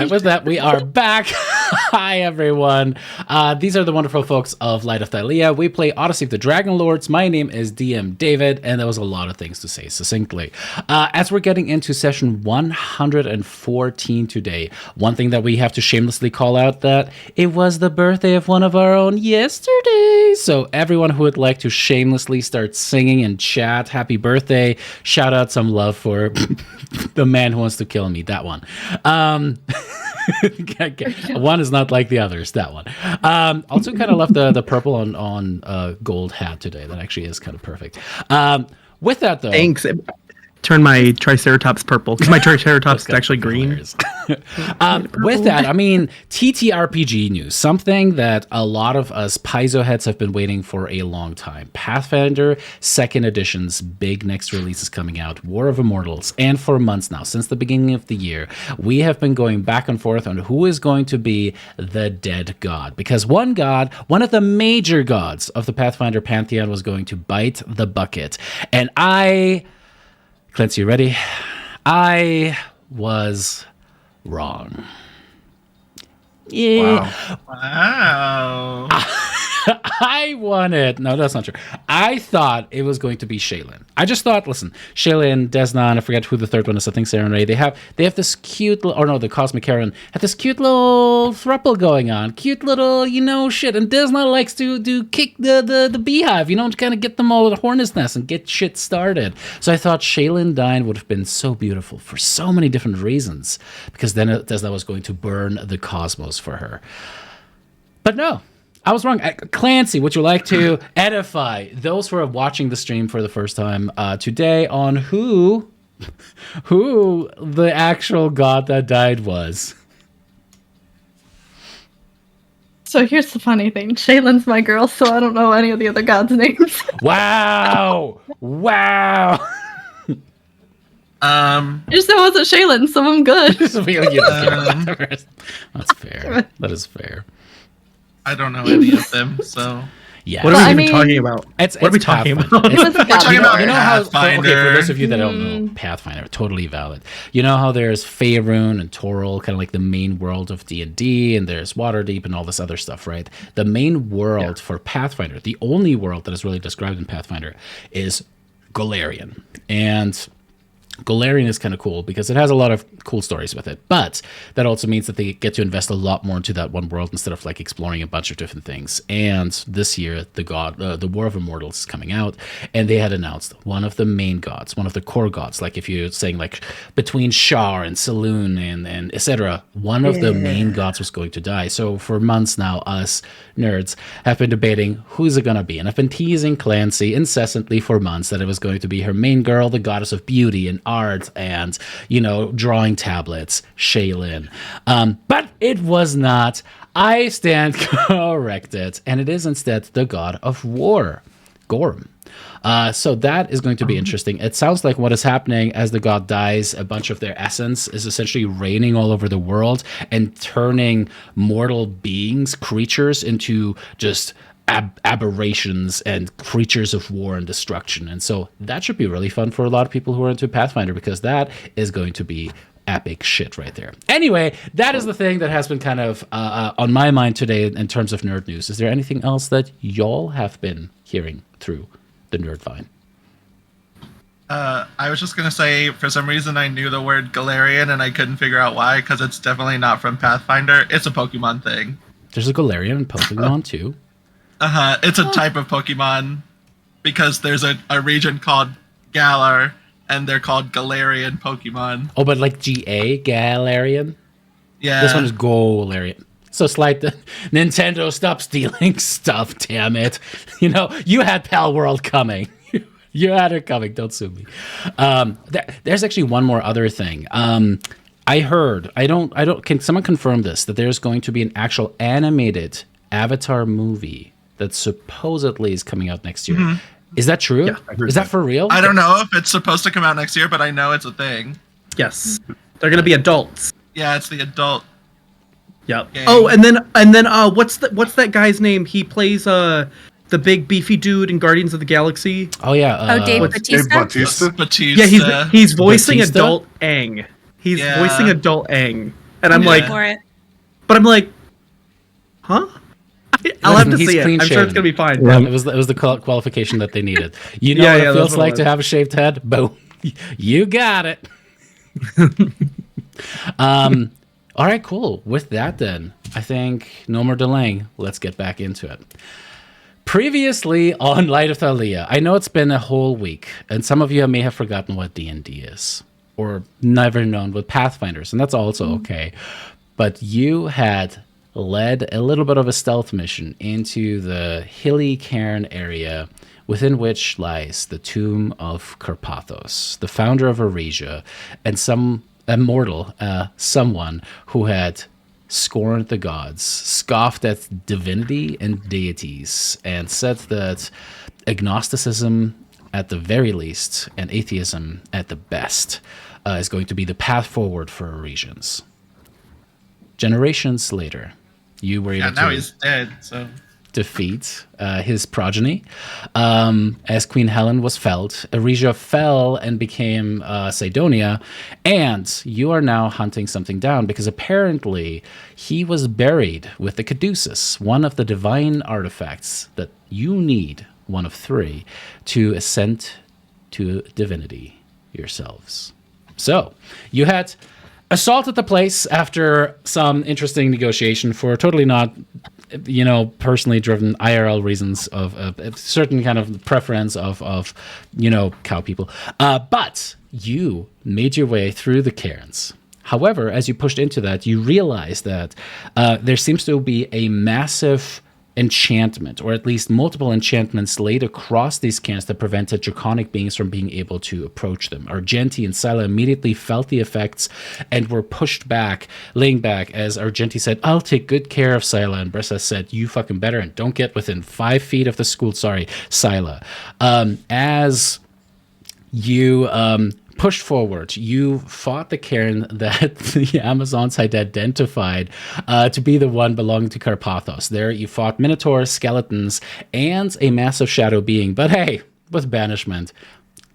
right, with that, we are back. Hi, everyone. These are the wonderful folks of Light of Thylea. We play Odyssey of the Dragonlords. My name is DM David, and there was a lot of things to say succinctly. As we're getting into session 114 today, one thing that we have to shamelessly call out that it was the birthday of one of our own yesterday. So everyone who would like to shamelessly start singing in chat, happy birthday, shout out some love for the man who wants to kill me, that one. One is not like the others, that one. Also kind of left the purple on gold hat today. That actually is kind of perfect. With that, though... Thanks. Turn my Triceratops purple, because my Triceratops is actually green. With that, I mean, TTRPG news, something that a lot of us Paizo heads have been waiting for a long time. Pathfinder 2nd Edition's big next release is coming out, War of Immortals, and for months now, since the beginning of the year, we have been going back and forth on who is going to be the dead god. Because one of the major gods of the Pathfinder pantheon was going to bite the bucket. And Clancy, you ready? I was wrong. Yeah. Wow. I wanted... No, that's not true. I thought it was going to be Shaylin. I just thought, listen, Shaylin, Desna, I forget who the third one is, I think Serenray, they have this cute little... Or no, the Cosmic Karen had this cute little throuple going on. Cute little, shit. And Desna likes to kick the beehive, to kind of get them all at the hornet's nest and get shit started. So I thought Shaylin dying would have been so beautiful for so many different reasons. Because then Desna was going to burn the cosmos for her. But no. I was wrong. Clancy, would you like to edify those who are watching the stream for the first time today on who the actual god that died was? So here's the funny thing. Shaylin's my girl, so I don't know any of the other gods' names. Wow. I just know it wasn't Shaylin, so I'm good. That's fair. That is fair. I don't know any of them, so... Yeah. What are we even talking about? What are we talking about? We're talking about Pathfinder. Okay, for those of you that don't know, Pathfinder, totally valid. You know how there's Faerun and Toril, kind of like the main world of D&D, and there's Waterdeep and all this other stuff, right? The main world for Pathfinder, the only world that is really described in Pathfinder, is Golarion. And Golarion is kind of cool because it has a lot of cool stories with it, but that also means that they get to invest a lot more into that one world instead of like exploring a bunch of different things. And this year, the War of Immortals is coming out, and they had announced one of the main gods, one of the core gods, like if you're saying like between Shar and Saloon and etc., one of the main gods was going to die. So for months now, us nerds have been debating who's it going to be, and I've been teasing Clancy incessantly for months that it was going to be her main girl, the goddess of beauty and art and drawing tablets, Shaylin, but it was not. I stand corrected, and it is instead the god of war, Gorm. So that is going to be interesting. It sounds like what is happening as the god dies, a bunch of their essence is essentially raining all over the world and turning mortal beings, creatures, into just aberrations and creatures of war and destruction. And so that should be really fun for a lot of people who are into Pathfinder, because that is going to be epic shit right there. Anyway, that is the thing that has been kind of on my mind today in terms of nerd news. Is there anything else that y'all have been hearing through the nerd vine? I was just going to say, for some reason I knew the word Galarian and I couldn't figure out why, because it's definitely not from Pathfinder. It's a Pokemon thing. There's a Galarian in Pokemon too. It's a type of Pokemon, because there's a region called Galar, and they're called Galarian Pokemon. Oh, but like G-A, Galarian? Yeah. This one is Galarian. So slight Nintendo, stop stealing stuff, damn it. You had Pal World coming. You had it coming, don't sue me. There's actually one more other thing. I heard, can someone confirm this, that there's going to be an actual animated Avatar movie that supposedly is coming out next year. Mm-hmm. Is that true? Yeah, is that for real? I don't know if it's supposed to come out next year, but I know it's a thing. Yes. They're going to be adults. Yeah, it's the adult. Yep. game. Oh, and then what's that guy's name? He plays the big beefy dude in Guardians of the Galaxy. Oh yeah. Dave Bautista? Batista. Yeah, he's voicing Batista? adult Aang. He's voicing adult Aang. And I'm Yeah. like, for it. but I'm like, huh? I'll have to He's see it. clean I'm sure it's shaven. gonna be fine. Yeah. It was the qualification that they needed. You know Yeah, what yeah, it that's feels what like it to was. have a shaved head? Boom. You got it. All right, cool. With that, then, I think no more delaying. Let's get back into it. Previously on Light of Thylea, I know it's been a whole week, and some of you may have forgotten what D&D is, or never known what Pathfinders, and that's also okay. But you had led a little bit of a stealth mission into the hilly cairn area, within which lies the tomb of Carpathos, the founder of Eurasia, and some immortal, someone who had scorned the gods, scoffed at divinity and deities, and said that agnosticism at the very least and atheism at the best is going to be the path forward for Eurasians. Generations later, you were able now to he's dead, so defeat his progeny. As Queen Helen was felled, Eurasia fell and became Cydonia, and you are now hunting something down because apparently he was buried with the Caduceus, one of the divine artifacts that you need, one of 3, to ascend to divinity yourselves. So, you had assaulted the place after some interesting negotiation for totally not, personally driven IRL reasons of a certain kind of preference of cow people. But you made your way through the cairns. However, as you pushed into that, you realized that there seems to be a massive enchantment, or at least multiple enchantments laid across these cairns that prevented draconic beings from being able to approach them. Argenti and Scylla immediately felt the effects and were pushed back, laying back, as Argenti said, "I'll take good care of Scylla," and Brissa said, "You fucking better, and don't get within 5 feet of the school." Sorry, Scylla. As you pushed forward, you fought the cairn that the Amazons had identified to be the one belonging to Carpathos. There you fought minotaurs, skeletons, and a massive shadow being. But hey, with banishment,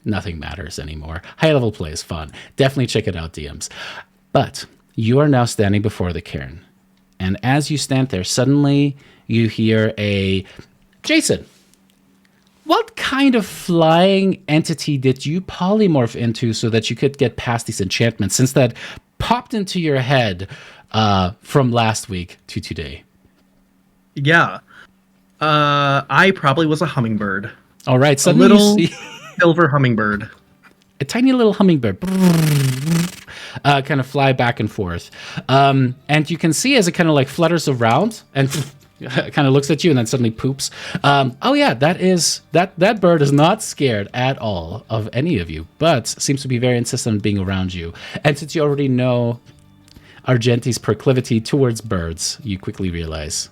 nothing matters anymore. High-level play is fun. Definitely check it out, DMs. But you are now standing before the cairn. And as you stand there, suddenly you hear a, "Jason, what kind of flying entity did you polymorph into so that you could get past these enchantments, since that popped into your head from last week to today?" Yeah. I probably was a hummingbird. All right, A suddenly little you see silver hummingbird. a tiny little hummingbird kind of fly back and forth. And you can see as it kind of like flutters around and kind of looks at you and then suddenly poops. Oh yeah, that bird is not scared at all of any of you, but seems to be very insistent on being around you. And since you already know Argenti's proclivity towards birds, you quickly realize,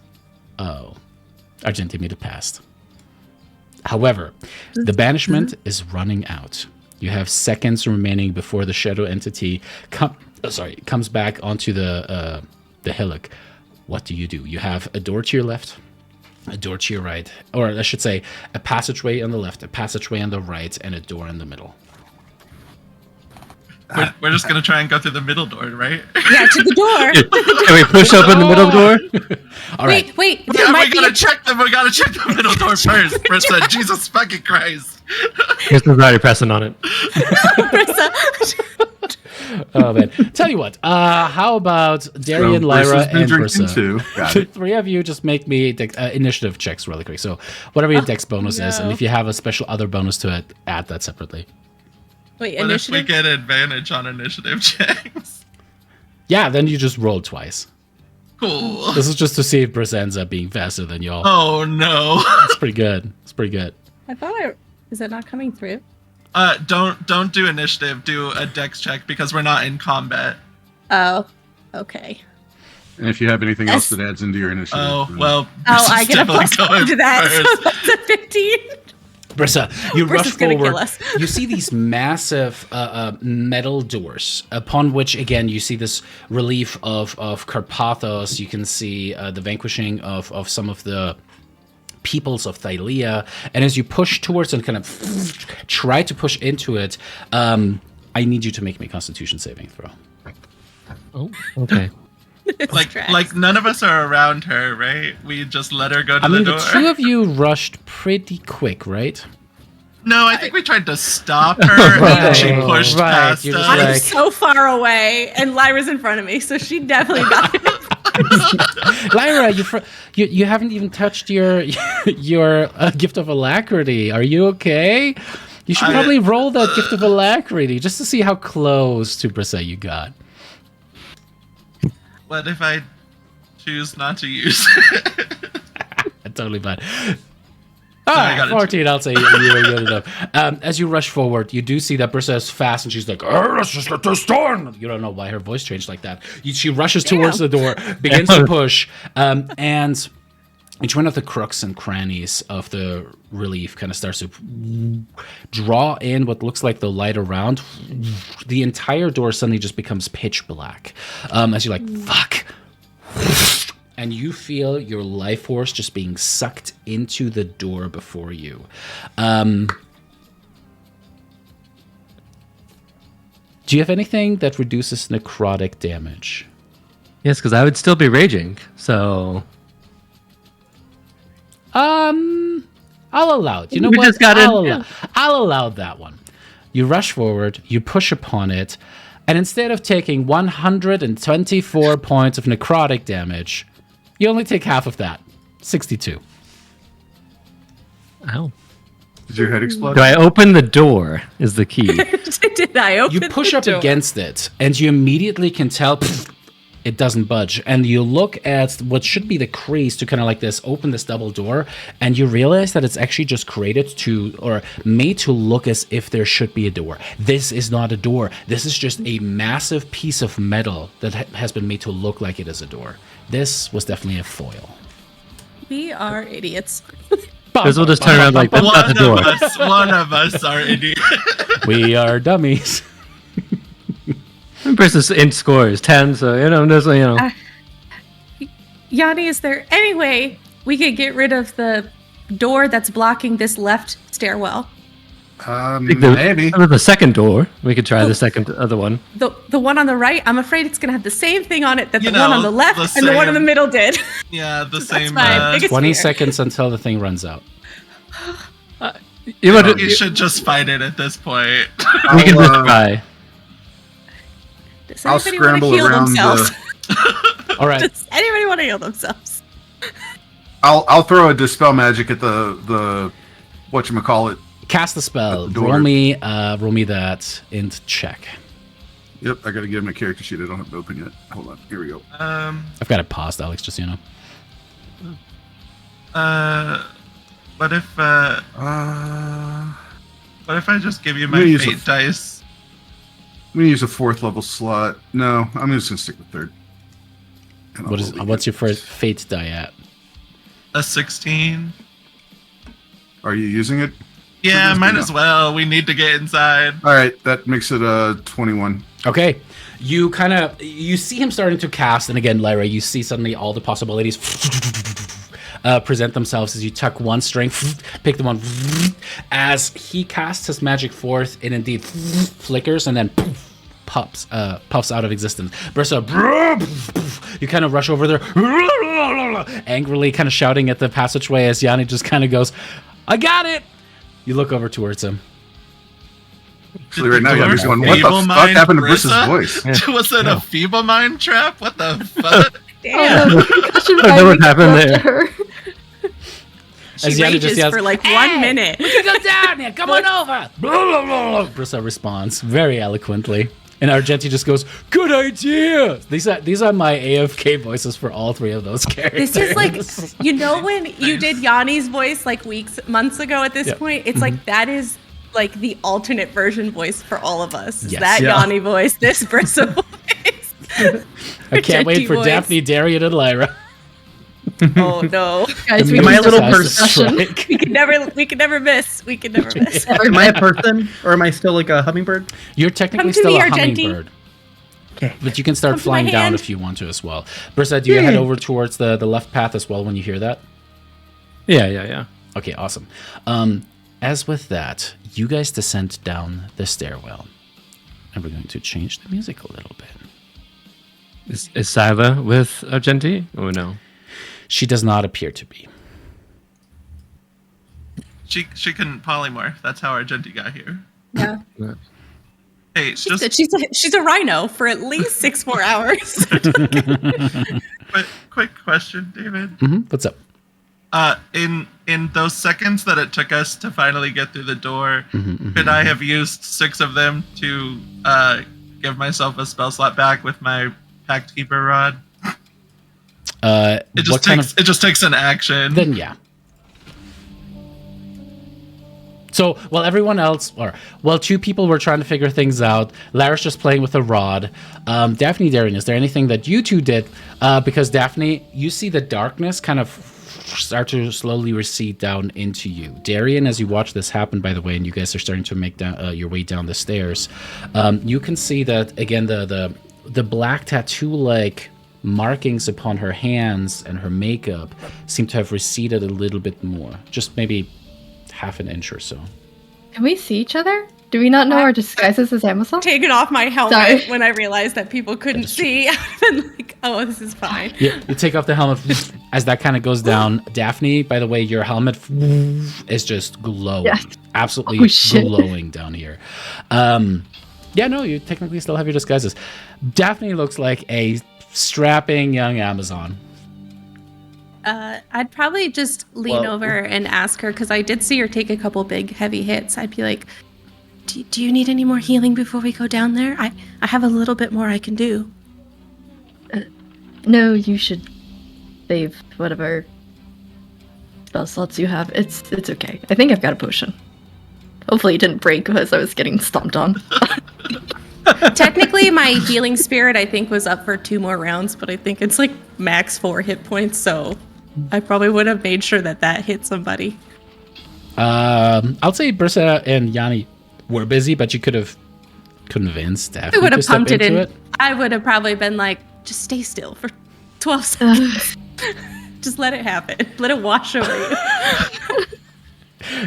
oh, Argenti made it past. However, the banishment is running out. You have seconds remaining before the shadow entity comes back onto the hillock. What do? You have a door to your left, a door to your right, or I should say a passageway on the left, a passageway on the right, and a door in the middle. we're just gonna try and go through the middle door, right? Yeah, to the door. Can we push open the middle door? All right. Wait. There Yeah, might we be gotta check them. We gotta check the middle door first. Brissa, Jesus fucking Christ. Kristen's already pressing on it. Oh man! Tell you what. How about Darian, Lyra, Brissa's been and drinking Brissa? too. Got The it. 3 of you just make me initiative checks really quick. So whatever your dex bonus is, and if you have a special other bonus to it, add that separately. Wait, What if we initiative? get advantage on initiative checks? Yeah, then you just roll twice. Cool. This is just to see if Brissa ends up being faster than y'all. Oh no. It's pretty good. It's pretty good. I thought is it not coming through? Don't do initiative. Do a dex check because we're not in combat. Oh, okay. And if you have anything else that adds into your initiative. Oh well. Oh, I Brissa's get a definitely plus going one to that. first. So that's a 15. Brissa, you rush Brissa's gonna forward. kill us. You see these massive metal doors, upon which, again, you see this relief of Carpathos. You can see the vanquishing of some of the peoples of Thylea. And as you push towards and kind of try to push into it, I need you to make me a Constitution saving throw. Oh, okay. Like none of us are around her, right? We just let her go to I mean, the the door. two of you rushed pretty quick, right? No, I think we tried to stop her, and she pushed Right, past you're us. just I'm like- so far away, and Lyra's in front of me, so she definitely got it. Lyra, you haven't even touched your gift of alacrity. Are you okay? You should probably roll that gift of alacrity just to see how close to Brissa you got. What if I choose not to use it? Totally fine. I Ah, got it. 14, I'll say you were good enough. As you rush forward, you do see that Brissa is fast, and she's like, let's just get this done. You don't know why her voice changed like that. She rushes towards the door, begins to push, and each one of the crooks and crannies of the relief kind of starts to draw in what looks like the light around. The entire door suddenly just becomes pitch black. As you're like, fuck. And you feel your life force just being sucked into the door before you. Do you have anything that reduces necrotic damage? Yes, because I would still be raging. So I'll allow it. You know We what? just got I'll allow that one. You rush forward, you push upon it, and instead of taking 124 points of necrotic damage, you only take half of that, 62. ow. Did your head explode? Do I open the door? Is the key. Did I open You push the up door? against it, and you immediately can tell it doesn't budge. And you look at what should be the crease to kind of like this, open this double door, and you realize that it's actually just created to, or made to look as if there should be a door. This is not a door. This is just a massive piece of metal that has been made to look like it is a door. This was definitely a foil. We are idiots. Because we'll just turn around like, that's not the door. One of us are idiots. We are dummies. Versus in scores 10, so Yanni, is there any way we could get rid of the door that's blocking this left stairwell? Maybe. The second door. We could try the other one. The one on the right, I'm afraid it's gonna have the same thing on it that You the one know, on the left the and the one in the same- middle did. Yeah, the That's same. my biggest 20 fear. seconds until the thing runs out. You want You should just fight it at this point. we can just I'll, try. Does I'll anybody want to scramble heal around themselves? All right. Does anybody want to heal themselves? I'll throw a dispel magic at the whatchamacallit. Cast the spell. At the door. Roll me that int check. Yep, I gotta get my character sheet. I don't have it open yet. Hold on. Here we go. I've got it paused, Alex, just so you know. What if I just give you I'm gonna my use fate dice? I'm gonna use a 4th level slot. No, I'm just gonna stick with 3rd. And I'll roll What's the- your first fate die at? A 16. Are you using it? Yeah, Just might do as that. well. We need to get inside. All right, that makes it 21. Okay. You see him starting to cast, and again, Lyra, you see suddenly all the possibilities present themselves as you tuck one string, pick the one, as he casts his magic forth, it indeed flickers and then puffs out of existence. Brissa, you kind of rush over there, angrily kind of shouting at the passageway as Yanni just kind of goes, I got it! You look over towards him. Actually, right now, Did the Yanni's going, dwarf what the feeble fuck mind happened to Brissa? Brissa's voice? Was it a feeble mind trap? What the fuck? Damn. Concussion I don't know what finally happened left there. her. She As Yanni just rages yells, for like "Hey, 1 minute. We can go down here. Come on over. Brissa responds very eloquently. And Argenti just goes, good idea. These are my AFK voices for all three of those characters. This is like, you know, when you did Yanni's voice like months ago at this Yeah. point, it's like that is like the alternate version voice for all of us. Is Yes. that Yeah. Yanni voice, this Brissa voice. I can't wait for voice. Daphne, Darian, and Lyra. Oh no. Guys, we Am I a need little to have person? discussion. We can never miss. We can never miss. Am I a person or am I still like a hummingbird? You're technically Come to still me, a Argenti. hummingbird. Okay. But you can start Come to my flying down hand. if you want to as well. Brissa, do you head over towards the left path as well when you hear that? Yeah. Okay, awesome. As with that, you guys descend down the stairwell. And we're going to change the music a little bit. Is Thyla with Argenti? Oh no. She does not appear to be. She couldn't polymorph. That's how Argenti got here. Yeah. Hey, She's just good. She's a rhino for at least 6 more hours. quick question, David. What's up? In those seconds that it took us to finally get through the door, could I have used 6 of them to give myself a spell slot back with my Pact Keeper Rod? It just takes an action. Then yeah. So while everyone else, or while 2 people were trying to figure things out, Lara's just playing with a rod. Daphne, Darren, is there anything that you 2 did? Because Daphne, you see the darkness kind of start to slowly recede down into you. Darian, as you watch this happen, by the way, and you guys are starting to make down, your way down the stairs, you can see that again the black tattoo-like markings upon her hands and her makeup seem to have receded a little bit more, just maybe half an inch or so. Can we see each other? Do we not know our disguises as Amazon? Taking off my helmet Sorry. when I realized that people couldn't see. I've been like, oh, this is fine. You take off the helmet as that kind of goes down. Daphne, by the way, your helmet is just glowing. Yes. Absolutely Oh, shit. glowing down here. Yeah, no, you technically still have your disguises. Daphne looks like a strapping young Amazon. I'd probably just lean over and ask her, because I did see her take a couple big, heavy hits. I'd be like, do you need any more healing before we go down there? I have a little bit more I can do. No, you should save whatever spell slots you have. It's okay. I think I've got a potion. Hopefully it didn't break because I was getting stomped on. Technically, my healing spirit, I think, was up for 2 more rounds, but I think it's like max 4 hit points, so I probably would have made sure that hit somebody. I'll say Brissa and Yanni were busy, but you could have convinced Daphne I would to have step pumped it into in. I would have probably been like, just stay still for 12 seconds. Just let it happen. Let it wash over you.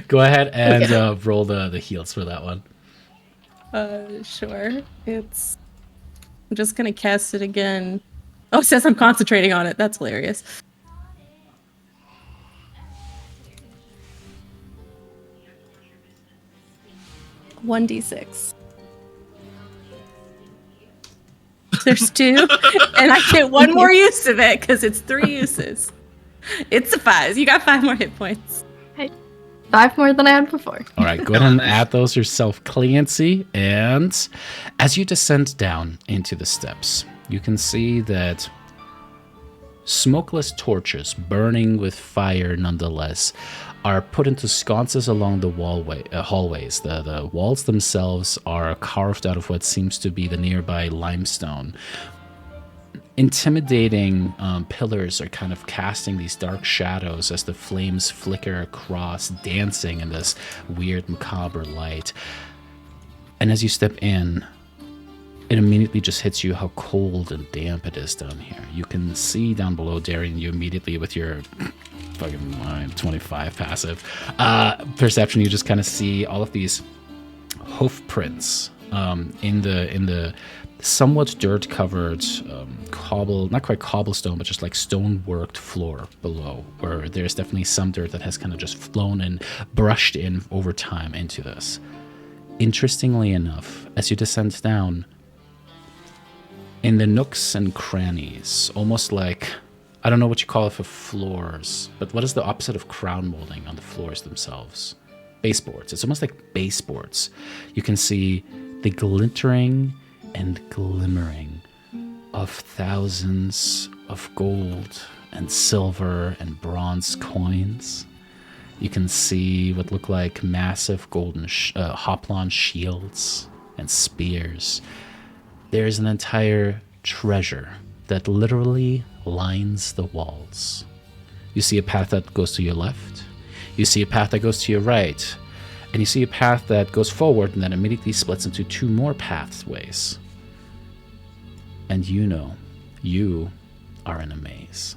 Go ahead and roll the heals for that one. Sure. I'm just gonna cast it again. Oh, it says I'm concentrating on it. That's hilarious. $1d6. There's 2, and I get 1 more use of it because it's 3 uses. It suffices. You got 5 more hit points. 5 more than I had before. All right, go ahead and add those yourself, Clancy. And as you descend down into the steps, you can see that smokeless torches, burning with fire nonetheless, are put into sconces along the hallways. The walls themselves are carved out of what seems to be the nearby limestone. Intimidating pillars are kind of casting these dark shadows as the flames flicker across, dancing in this weird macabre light. And as you step in, it immediately just hits you how cold and damp it is down here. You can see down below, Darian, you immediately with your fucking 25 passive perception, you just kind of see all of these hoof prints in the somewhat dirt covered not quite cobblestone, but just like stone worked floor below, where there's definitely some dirt that has kind of just flown and brushed in over time into this. Interestingly enough, as you descend down, in the nooks and crannies, almost like, I don't know what you call it for floors, but what is the opposite of crown molding on the floors themselves? Baseboards. It's almost like baseboards. You can see the glittering and glimmering of thousands of gold and silver and bronze coins. You can see what look like massive golden hoplon shields and spears. There's an entire treasure that literally lines the walls. You see a path that goes to your left. You see a path that goes to your right. And you see a path that goes forward and then immediately splits into 2 more pathways. And you know, you are in a maze.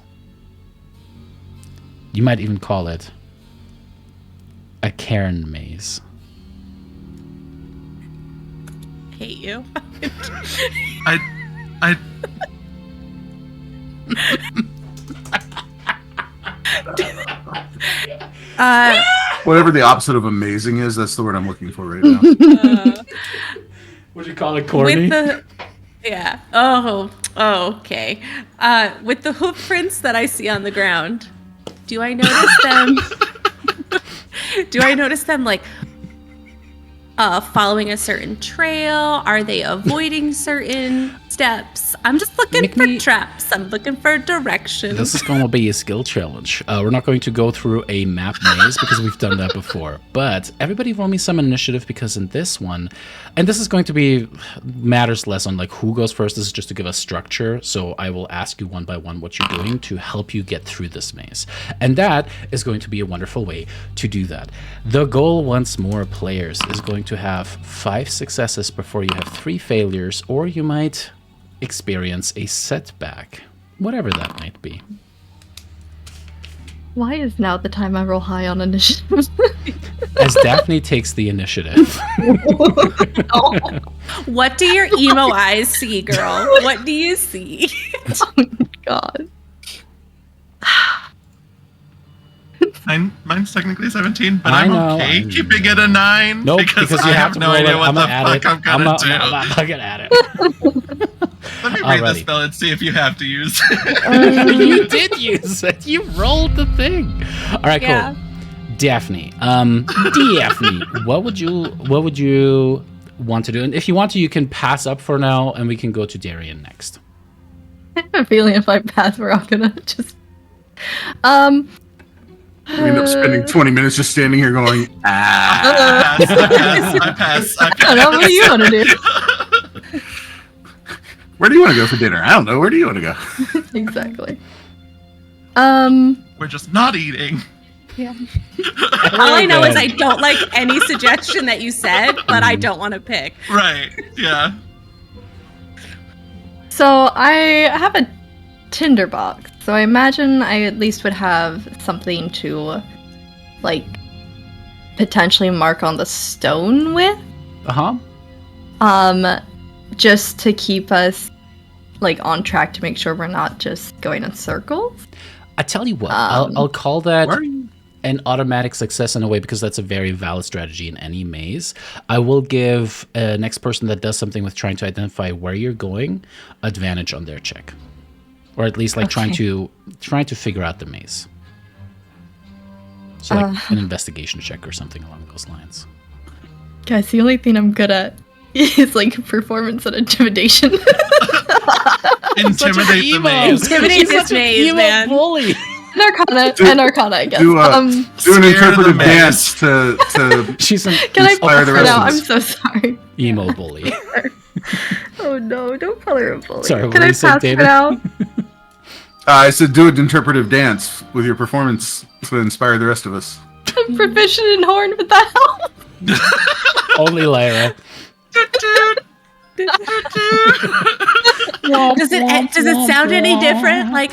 You might even call it a Cairn maze. I hate you. Whatever the opposite of amazing is, that's the word I'm looking for right now. Would you call it corny? With the yeah. Oh, okay. With the hoof prints that I see on the ground, do I notice them? Do I notice them like following a certain trail? Are they avoiding certain steps? I'm just looking for traps. I'm looking for direction. This is going to be a skill challenge. We're not going to go through a map maze because we've done that before. But everybody roll me some initiative because in this one, and this is going to be matters less on like who goes first. This is just to give us structure. So I will ask you one by one what you're doing to help you get through this maze. And that is going to be a wonderful way to do that. The goal once more, players, is going to have 5 successes before you have 3 failures, or you might experience a setback, whatever that might be. Why is now the time I roll high on initiative? As Daphne takes the initiative. What do your emo eyes see, girl? What do you see? Oh, God. Mine's technically 17, but I I'm know, okay I know. keeping it a 9. Nope, because you I have have to no roll idea it. what I'm the gonna add fuck it. I'm gonna do. I'm not gonna add it. Let me read the Alrighty. spell and see if you have to use it. You did use it. You rolled the thing. All right, Yeah. cool. Daphne, Daphne, what would you want to do? And if you want to, you can pass up for now, and we can go to Darian next. I have a feeling if I pass, we're all gonna just. We end up spending 20 minutes just standing here going, ah. I pass. I don't know. What do you want to do? Where do you want to go for dinner? I don't know. Where do you want to go? Exactly. We're just not eating. All I know is I don't like any suggestion that you said, but I don't want to pick. Right. Yeah. So I have a tinderbox. So I imagine I at least would have something to, like, potentially mark on the stone with. Just to keep us, like, on track to make sure we're not just going in circles. I tell you what, I'll call that Where are you? an automatic success in a way because that's a very valid strategy in any maze. I will give next person that does something with trying to identify where you're going advantage on their check, or at least like trying to figure out the maze. So like an investigation check or something along those lines. Guys, the only thing I'm good at is like performance and intimidation. Intimidate the maze. Intimidate this maze, man. bully. and Arcana, I guess. Do an Scare interpretive the maze. dance to She's an Can I inspire pull the her rest out? of I'm us. so sorry. emo bully. Oh no, don't call her a bully. Sorry, what Can were I you saying, pass her David? out? I said do an interpretive dance with your performance to inspire the rest of us. I'm proficient in horn, but that helps. Only Lyra. Does it sound any different? Like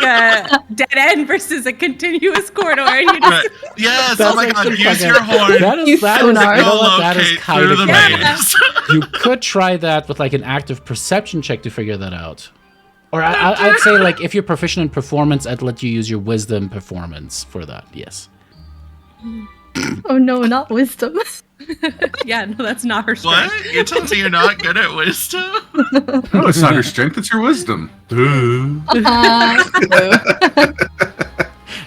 a dead end versus a continuous corridor? And you just, Right. Yes. Oh my god. actually Use fucking- your horn. That is You that is, sonar. you know what, that is Locate kind through of the clever. maze. You could try that with like an active perception check to figure that out. Or I'd say like if you're proficient in performance, I'd let you use your wisdom performance for that. Yes. Oh no, not wisdom. yeah, no, that's not her strength. What? You're telling me you're not good at wisdom? No, it's not your strength, it's your wisdom. Duh.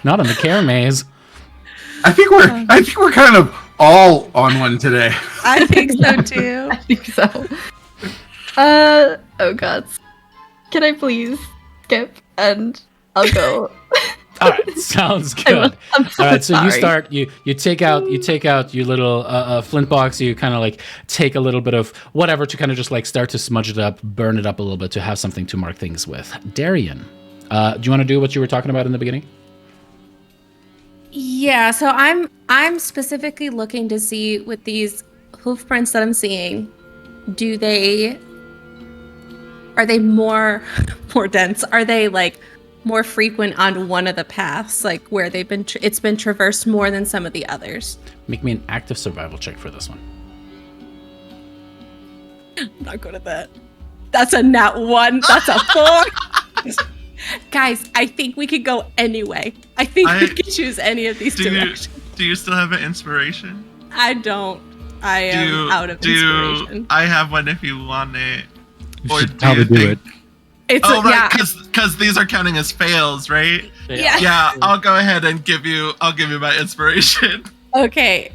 Not in the care maze. I think we're kind of all on one today. I think so too. I think so. Oh god. Can I please skip and I'll go? All right, sounds good. I'm so All right, so you sorry. start. You take out your little flint box. You kind of like take a little bit of whatever to kind of just like start to smudge it up, burn it up a little bit to have something to mark things with. Darian, do you want to do what you were talking about in the beginning? Yeah, so I'm specifically looking to see with these hoof prints that I'm seeing, are they more dense? Are they like more frequent on one of the paths, like where they've been it's been traversed more than some of the others? Make me an active survival check for this one. I'm not good at that. That's a nat 1. That's a 4. Guys, I think we could go anyway. I think we could choose any of these directions. Do you still have an inspiration? I don't. I am out of inspiration. I have one if you want it. You should probably do it. It's right, because these are counting as fails, right? Yeah. Yeah, I'll go ahead and give you my inspiration. Okay.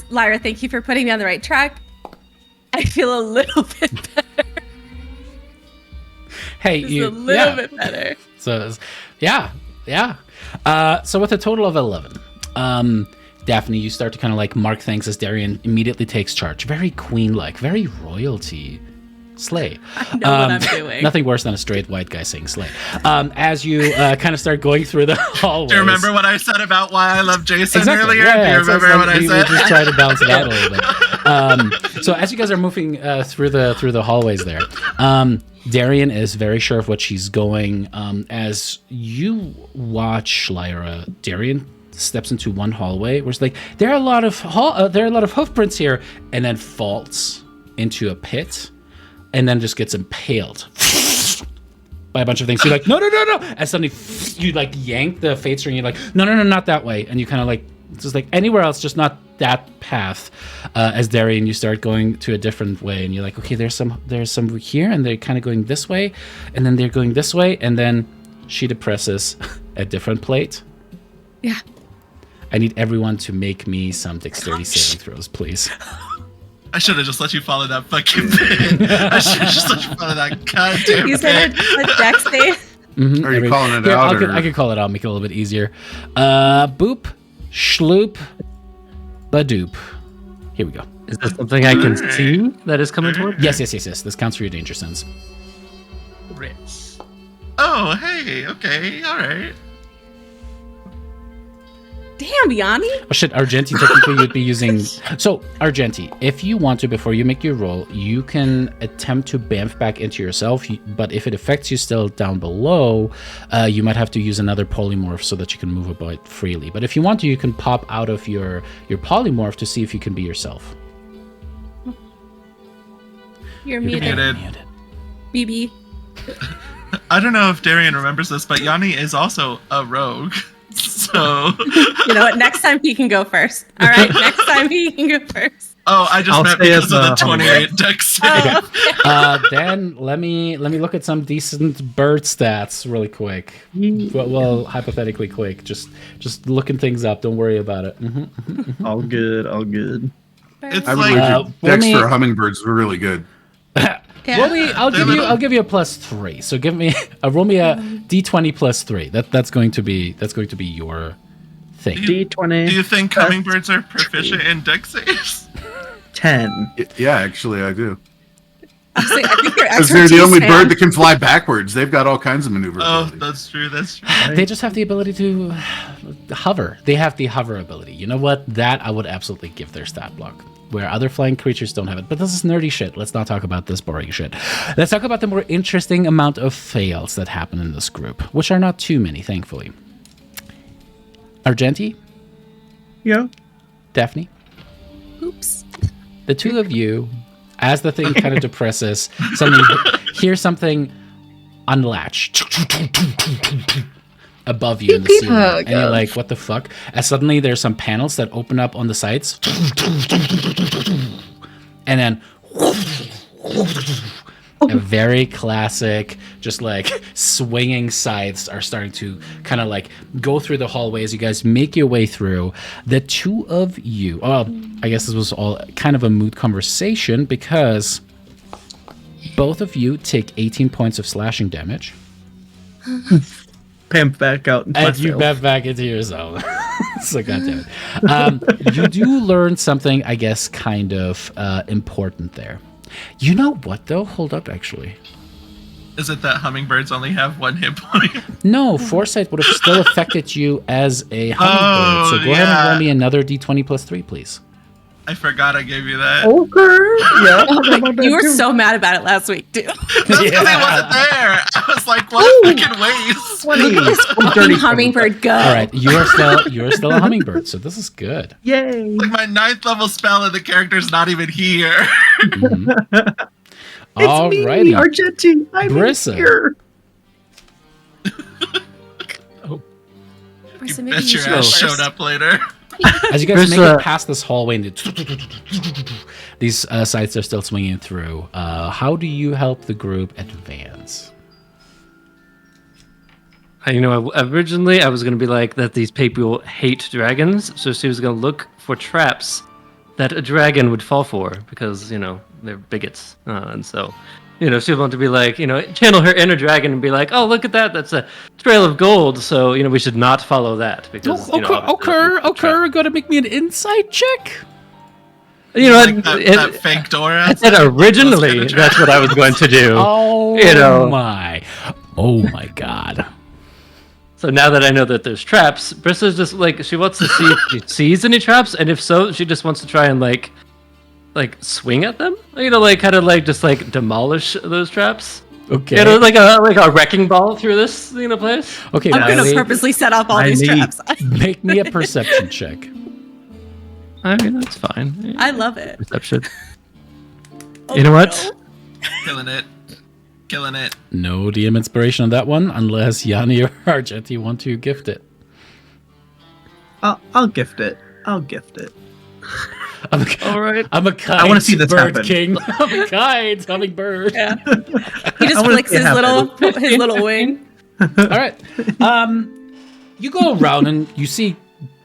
Lyra, thank you for putting me on the right track. I feel a little bit better. Hey, a little bit better. So, yeah. So with a total of 11, Daphne, you start to kind of like mark things as Darian immediately takes charge. Very queen-like, very royalty. Slay. I know what I'm doing. Nothing worse than a straight white guy saying slay. As you kind of start going through the hallways. Do you remember what I said about why I love Jason earlier? Yeah, Do you remember what I said? We just try to balance it out a little bit. So as you guys are moving through the hallways there, Darian is very sure of what she's going. As you watch Lyra, Darian steps into one hallway where it's like there are a lot of hoof prints here, and then falls into a pit. And then just gets impaled by a bunch of things. You're like, no. And suddenly you like yank the fate string. You're like, no, not that way. And you kind of like, just like anywhere else, just not that path. As Darian, you start going to a different way. And you're like, okay, there's some here. And they're kind of going this way. And then they're going this way. And then she depresses a different plate. Yeah. I need everyone to make me some dexterity saving throws, please. I should have just let you follow that fucking pit. I should have just let you follow that goddamn You said a dex save? Mm-hmm. Are you calling it Here, out? I could call it out, make it a little bit easier. Boop, schloop, badoop. Here we go. Is this something I can see that is coming toward? Yes. This counts for your danger sense. Oh, hey, okay, all right. Damn, Yanni. Oh shit, Argenti, technically you'd be using... So, Argenti, if you want to, before you make your roll, you can attempt to bamf back into yourself, but if it affects you still down below, you might have to use another polymorph so that you can move about freely. But if you want to, you can pop out of your polymorph to see if you can be yourself. You're muted. BB. I don't know if Darian remembers this, but Yanni is also a rogue. So you know what? Next time he can go first. All right, next time he can go first. Oh, I just meant because of the 28 dex save. Then let me look at some decent bird stats really quick. Well, hypothetically quick. Just looking things up. Don't worry about it. All good. It's I would like dex for hummingbirds are really good. Yeah. I'll give you a +3. So roll me a d20 +3. That's going to be your thing. D20. Do you think hummingbirds are proficient in dex saves? 10. Yeah, actually, I do. Honestly, I think you're Because they're the only bird that can fly backwards. They've got all kinds of maneuverability. Oh, that's true. They just have the ability to hover. They have the hover ability. You know what? That I would absolutely give their stat block. Where other flying creatures don't have it. But this is nerdy shit. Let's not talk about this boring shit. Let's talk about the more interesting amount of fails that happen in this group, which are not too many, thankfully. Argenti? Yeah. Daphne? Oops. The two of you, as the thing kind of depresses, suddenly hear something unlatch above you in the ceiling. Oh, and you're like, what the fuck? As suddenly there's some panels that open up on the sides. And then a very classic, just like swinging scythes are starting to kind of like go through the hallways. You guys make your way through. The two of you, I guess this was all kind of a moot conversation because both of you take 18 points of slashing damage. Pamp back out. And you bamf back into your zone. So goddamn it. You do learn something, I guess, kind of important there. You know what, though? Hold up, actually. Is it that hummingbirds only have 1 hit point? No, foresight would have still affected you as a hummingbird. So go ahead and roll me another d20 +3, please. I forgot I gave you that. Okay. Yeah. You were so mad about it last week, too. That's because I wasn't there. I was like, what a fucking waste. Look at this fucking hummingbird go. All right, you are still a hummingbird, so this is good. Yay. Like my 9th level spell and the character's not even here. Mm-hmm. It's me, Alrighty, Argenti. I'm Brissa. here. So You maybe bet you your should go ass first. showed up later. As you guys There's make a- it past this hallway, and these sides are still swinging through. How do you help the group advance? Originally I was going to be like that these people hate dragons, so she was going to look for traps that a dragon would fall for because, they're bigots. And so, she would want to be like, channel her inner dragon and be like, oh, look at that. That's a trail of gold. So, we should not follow that because, Okay, gotta make me an insight check. Like that fake door. I said originally Those kind of that's what I was going to do. Oh my god. So now that I know that there's traps, Brista's just like, she wants to see if she sees any traps, and if so, she just wants to try and like swing at them. Just demolish those traps. Okay. Like a wrecking ball through this place. Okay, I'm going Riley, to purposely set up all these need- traps. make me a perception check. I mean, that's fine. I love it. Perception. Oh, You know what? no. Killing it. No DM inspiration on that one, unless Yanni or Argenti want to gift it. I'll gift it. I'll gift it. I'm a, All right. I'm a kind I wanna see this bird happen. king. I'm a kind hummingbird. Yeah. He just wanna flicks see it his little wing. All right. You go around and you see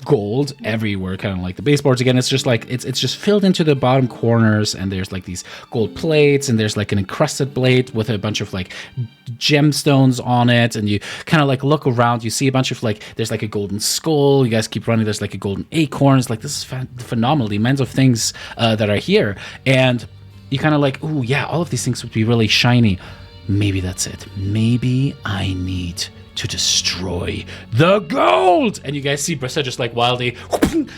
gold everywhere, kind of like the baseboards again. It's just like it's just filled into the bottom corners, and there's like these gold plates, and there's like an encrusted plate with a bunch of like gemstones on it. And you kind of like look around, you see a bunch of like there's like a golden skull. You guys keep running. There's like a golden acorn. It's like this is phenomenal. The amount of things that are here, and you kind of like, oh yeah, all of these things would be really shiny. Maybe that's it. Maybe I need to destroy the gold. And you guys see Brissa just like wildly and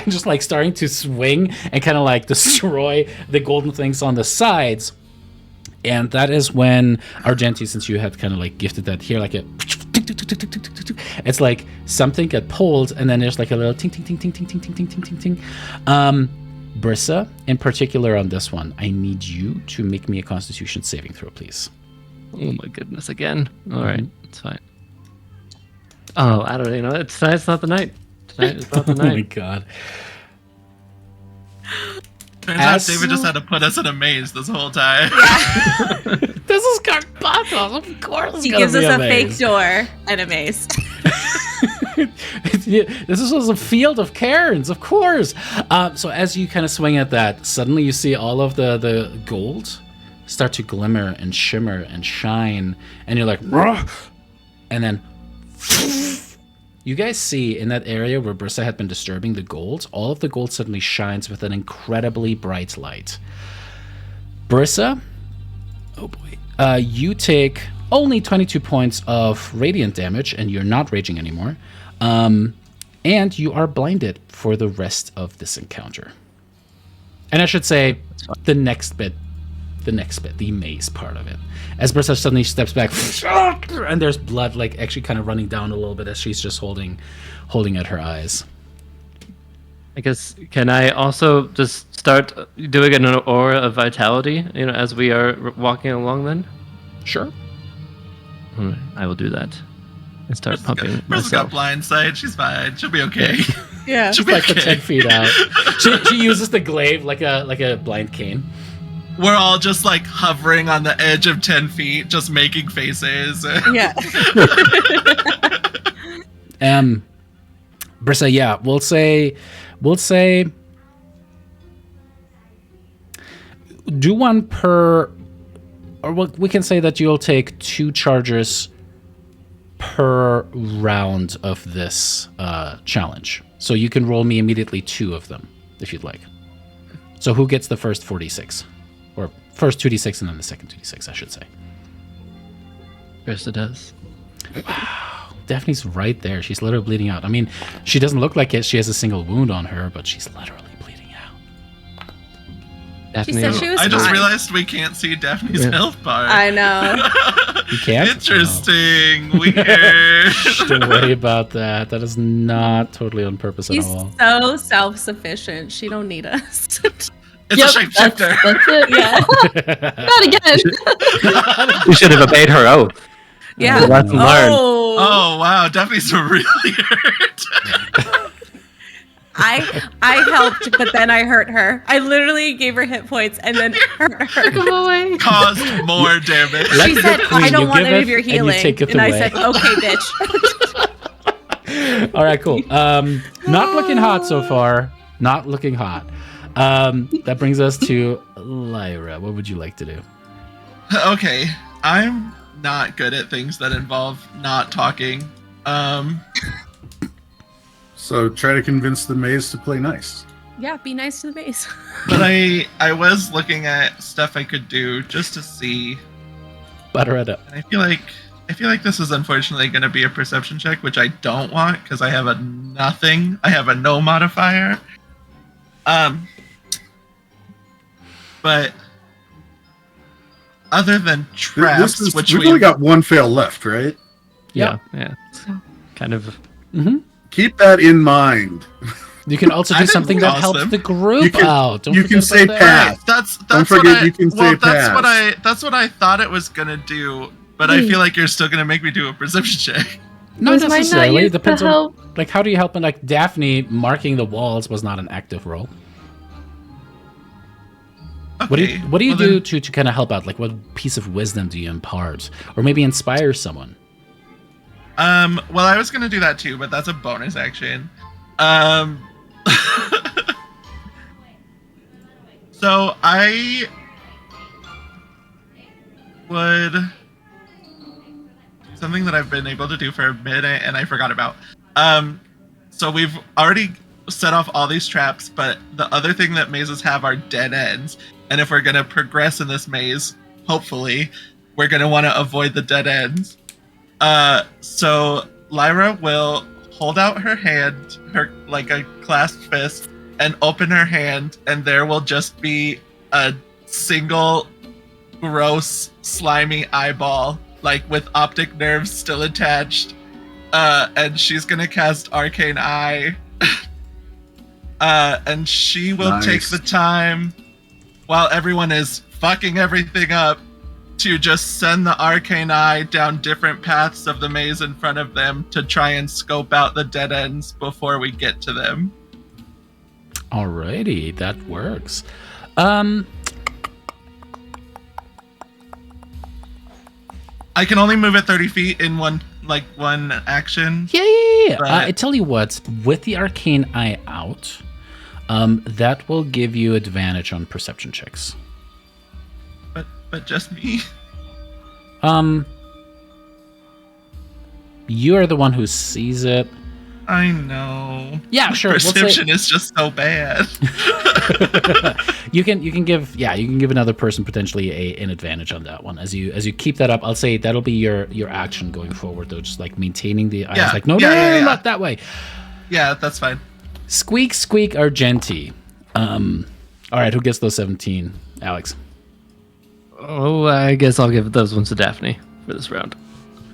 just like starting to swing and kind of like destroy the golden things on the sides. And that is when Argenti, since you had kind of like gifted that here, like it's like something got pulled, and then there's like a little ting ting ting ting ting ting ting ting ting ting ting. Brissa, in particular on this one, I need you to make me a Constitution saving throw, please. Oh my goodness, again. All right, it's fine. Oh, I don't know. Tonight's not the night. Tonight is not the Oh my night. god. Turns out David just had to put us in a maze this whole time. This is Carpathos, of course. It's He gonna gives be us a maze. fake door and a maze. Yeah, this was a field of cairns, of course. So as you kind of swing at that, suddenly you see all of the gold start to glimmer and shimmer and shine, and you're like, "Rah!" And then you guys see in that area where Brissa had been disturbing the gold, all of the gold suddenly shines with an incredibly bright light. Brissa, oh boy, you take only 22 points of radiant damage, and you're not raging anymore. And you are blinded for the rest of this encounter. And I should say, the next bit, the maze part of it. As Brissa suddenly steps back, and there's blood like actually kind of running down a little bit as she's just holding at her eyes. I guess, can I also just start doing an aura of vitality, as we are walking along then? Sure. All right, I will do that. And start pumping Brissa's got myself. blind sight. She's fine. She'll be okay. Yeah. She'll be Like the okay. 10 feet out. She uses the glaive like a blind cane. We're all just like hovering on the edge of 10 feet, just making faces. Yeah. Brissa, yeah, we'll say do one per, or we can say that you'll take 2 charges per round of this challenge. So you can roll me immediately 2 of them if you'd like. So who gets the first 46? Or first 2d6 and then the second 2d6, I should say. Brissa does. Daphne's right there. She's literally bleeding out. I mean, she doesn't look like it. She has a single wound on her, but she's literally bleeding out. Daphne, said she was I just fine. realized we can't see Daphne's Yeah. health bar. I know. You can't? Interesting. Weird. Don't worry about that. That is not totally on purpose at He's all. so self-sufficient. She don't need us. It's a shapeshifter. That's it. Yeah. Not again. you should have obeyed her oath. Yeah. Lesson learned. Oh, Oh wow, Daphne's really hurt. I helped, but then I hurt her. I literally gave her hit points and then hurt her. Come away. Caused more damage. She said, "I don't want any of your and you healing," take it and I away. said, "Okay, bitch." All right, cool. Not looking hot so far. Not looking hot. That brings us to Lyra. What would you like to do? Okay, I'm not good at things that involve not talking. So try to convince the maze to play nice. Yeah, be nice to the base. But I was looking at stuff I could do just to see. Butter it up. And I feel like this is unfortunately going to be a perception check, which I don't want because I have a nothing. I have a no modifier. But other than traps, which we've only got one fail left, right? Yeah. Kind of. Keep that in mind. You can also do I didn't something that toss helps them. the group out. Don't you can forget say about that. pass. That's Don't what forget I, you can well, say pass. that's what I thought it was gonna do, but I feel like you're still gonna make me do a perception check. Not Was mine not necessarily. It used to depends on help? like how do you help? And like Daphne marking the walls was not an active role. Okay, What do you well do then- to kind of help out? Like what piece of wisdom do you impart, or maybe inspire someone? Well, I was gonna do that too, but that's a bonus action. So I would something that I've been able to do for a minute and I forgot about. So we've already set off all these traps, but the other thing that mazes have are dead ends. And if we're gonna progress in this maze, hopefully, we're gonna want to avoid the dead ends. So Lyra will hold out her hand, her like a clasped fist, and open her hand, and there will just be a single gross, slimy eyeball, like with optic nerves still attached. And she's gonna cast Arcane Eye. And she will take the time while everyone is fucking everything up to just send the Arcane Eye down different paths of the maze in front of them to try and scope out the dead ends before we get to them. Alrighty, that works. I can only move it 30 feet in one action. Yeah. But- I tell you what, with the Arcane Eye out, that will give you advantage on perception checks. But just me. You are the one who sees it. I know. Yeah, sure. Perception is just so bad. You can give another person potentially an advantage on that one as you keep that up. I'll say that'll be your action going forward though, just like maintaining the eyes. Yeah, Like no, not that way. Yeah, that's fine. Squeak Argenti. All right, who gets those 17? Alex. Oh, I guess I'll give those ones to Daphne for this round.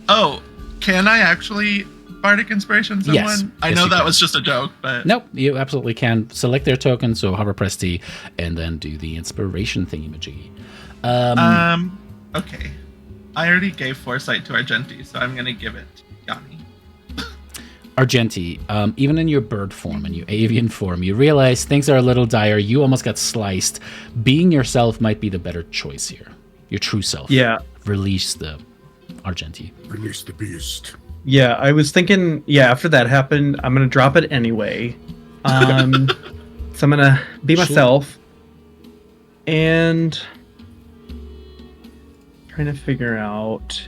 Oh, can I actually Bardic Inspiration someone? Yes. I Yes, know you that can. was just a joke, but Nope, you absolutely can. Select their token, so hover press T, and then do the inspiration thingy-majiggy. Okay. I already gave Foresight to Argenti, so I'm gonna give it to Yanni. Argenti, even in your bird form and your avian form, you realize things are a little dire. You almost got sliced. Being yourself might be the better choice here. Your true self. Yeah. Release the Argenti. Release the beast. Yeah, I was thinking, after that happened, I'm going to drop it anyway. So I'm going to be Sure. myself. And trying to figure out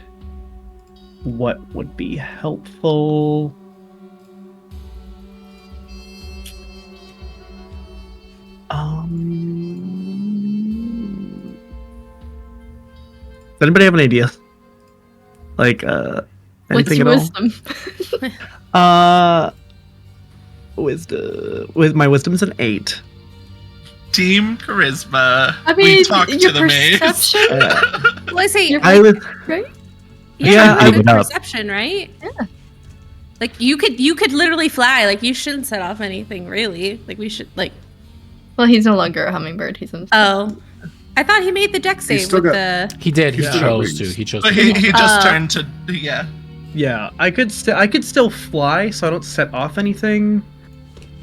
what would be helpful. Does anybody have an idea? Like, What's anything at all? wisdom? With my wisdom's an 8. Team Charisma. I We mean, talked your to the maze. perception, Well, I say, Your- I was right? yeah, you have I- good perception, right? Yeah. Like you could literally fly. Like you shouldn't set off anything, really. Like we should like. Well, he's no longer a hummingbird. He's a Oh, I thought he made the deck save still with got- the. He did. He Yeah. chose to. He chose But to. he just Uh, turned to yeah. Yeah, I could still fly, so I don't set off anything.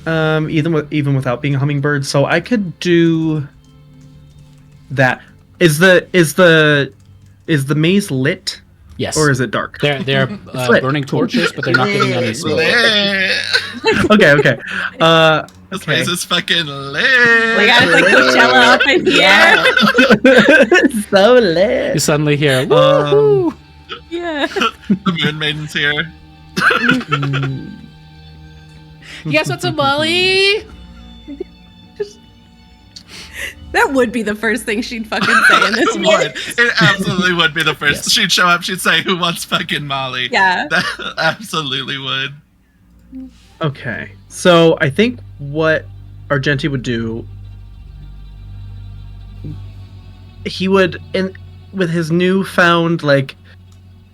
Even without being a hummingbird, so I could do that. Is the maze lit? Yes. Or is it dark? They're lit. burning torches, but they're not getting any smoke. Okay. This Okay. place is fucking lit. We got like Coachella up in here. So lit. You suddenly hear, woohoo! Yeah. The Moon Maiden's here. You guys want some Molly? That would be the first thing she'd fucking say in this It video. would. It absolutely would be the first. Yes. She'd show up. She'd say, "Who wants fucking Molly?" Yeah. That absolutely would. Okay, so I think what Argenti would do, he would, with his newfound like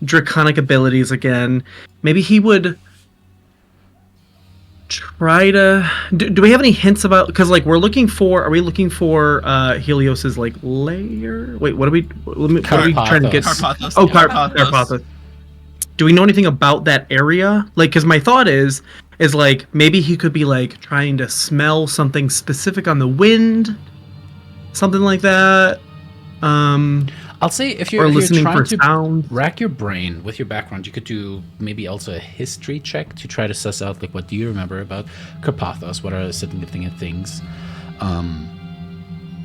draconic abilities again, maybe he would try to. Do we have any hints about? Because like are we looking for Helios's like lair? Wait, what are we trying to get? Carpathos. Oh, Yeah, Carpathos. Do we know anything about that area? Like, because my thought is like maybe he could be like trying to smell something specific on the wind, something like that. I'll say if you're, Or if you're listening trying for to sound. rack your brain with your background, you could do maybe also a history check to try to suss out like what do you remember about Carpathos? What are the significant things?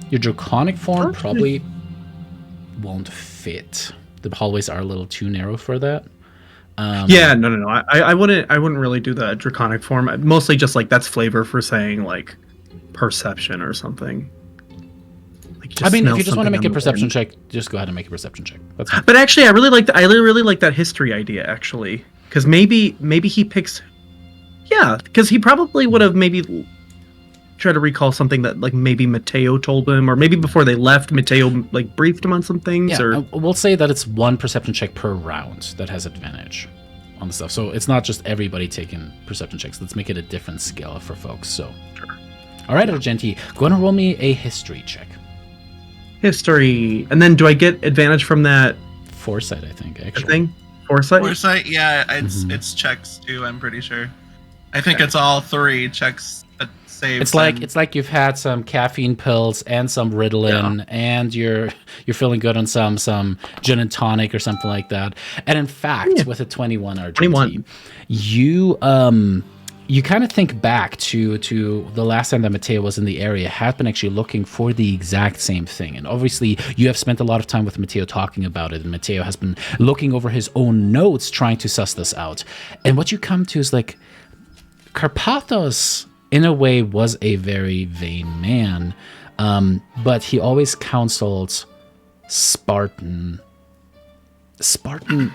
Your draconic form probably won't fit. The hallways are a little too narrow for that. Yeah, no. I wouldn't really do the draconic form. Mostly just like that's flavor for saying like perception or something. Like, I mean, if smell you just want to something make on a the perception wind. check, just go ahead and make a perception check. That's fine. But actually, I really like that history idea actually, because maybe he picks. Yeah, because he probably would have maybe tried to recall something that like maybe Mateo told him, or maybe before they left, Mateo like briefed him on some things. Yeah, Or we'll say that it's one perception check per round that has advantage on the stuff. So it's not just everybody taking perception checks. Let's make it a different skill for folks. So, all right, Argenti, go ahead and roll me a history check. history, and then do I get advantage from that Foresight, I think, actually. thing? Foresight. Foresight, yeah, Mhm. it's checks too. I'm pretty sure. I think it's all three checks that save. It's like you've had some caffeine pills and some Ritalin, and you're feeling good on some gin and tonic or something like that. And in fact, with a 21 Argenti, 21. you kind of think back to the last time that Mateo was in the area, had been actually looking for the exact same thing. And obviously, you have spent a lot of time with Mateo talking about it, and Mateo has been looking over his own notes, trying to suss this out. And what you come to is like, Carpathos, in a way, was a very vain man, but he always counseled Spartan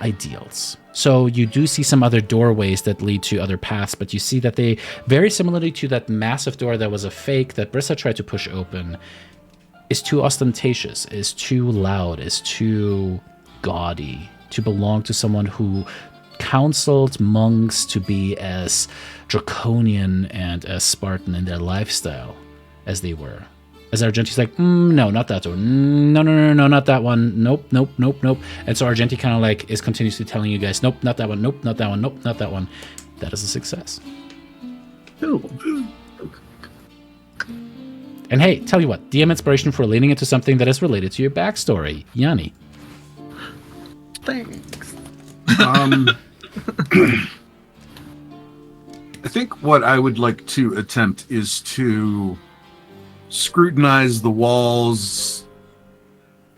ideals. So you do see some other doorways that lead to other paths, but you see that they, very similarly to that massive door that was a fake that Brissa tried to push open, is too ostentatious, is too loud, is too gaudy to belong to someone who counseled monks to be as draconian and as Spartan in their lifestyle as they were. As Argenti's like, no, not that door. No, not that one. Nope. And so Argenti kind of like is continuously telling you guys, nope, not that one. Nope, not that one. Nope, not that one. That is a success. Ooh. And hey, tell you what, DM inspiration for leaning into something that is related to your backstory. Yanni. Thanks. I think what I would like to attempt is to scrutinize the walls,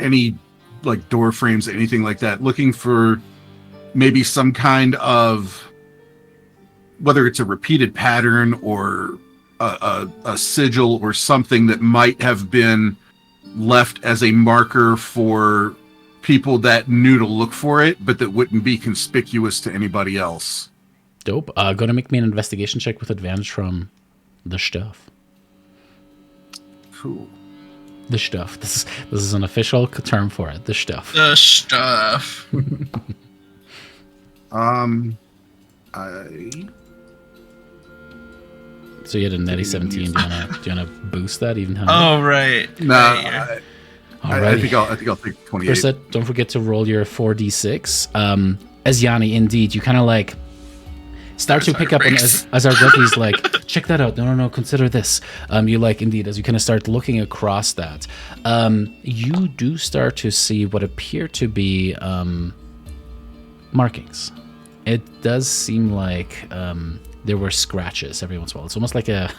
any like door frames, anything like that, looking for maybe some kind of, whether it's a repeated pattern or a sigil or something that might have been left as a marker for people that knew to look for it, but that wouldn't be conspicuous to anybody else. Dope. Go to make me an investigation check with advantage from the stuff. Cool. The stuff. This is an official term for it. The stuff. the stuff. So you had a natty 17. Do you wanna boost that even higher? Oh right. No, Right here. I think I'll take 28. Brissa, don't forget to roll your 4d6. as Yanni, indeed, you kind of like start to pick up, and as our rookies like, check that out. No, consider this. You like, indeed, as you kind of start looking across that, you do start to see what appear to be markings. It does seem like there were scratches every once in a while. It's almost like a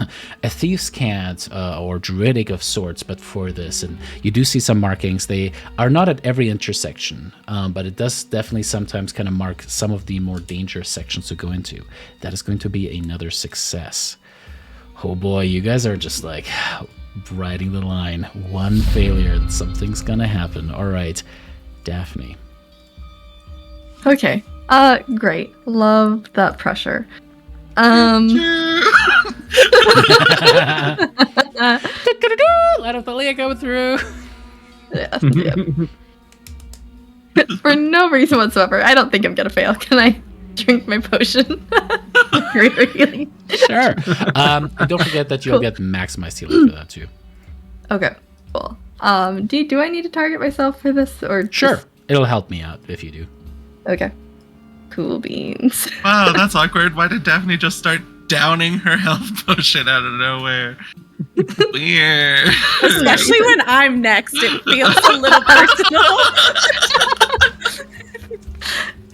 thief's cant or druidic of sorts, but for this. And you do see some markings. They are not at every intersection, but it does definitely sometimes kind of mark some of the more dangerous sections to go into. That is going to be another success. Oh boy, you guys are just like riding the line. One failure and something's gonna happen. All right, Daphne. Okay. Great. Love that pressure. Let Thylea go through. Yes. For no reason whatsoever. I don't think I'm gonna fail. Can I drink my potion? Great healing. Sure. And don't forget that you'll get maximized healing for that too. Okay. Cool. Do I need to target myself for this, or Sure. just- It'll help me out if you do. Okay. Cool beans. Wow, that's awkward. Why did Daphne just start downing her health potion out of nowhere? Weird. Especially when I'm next, it feels a little personal.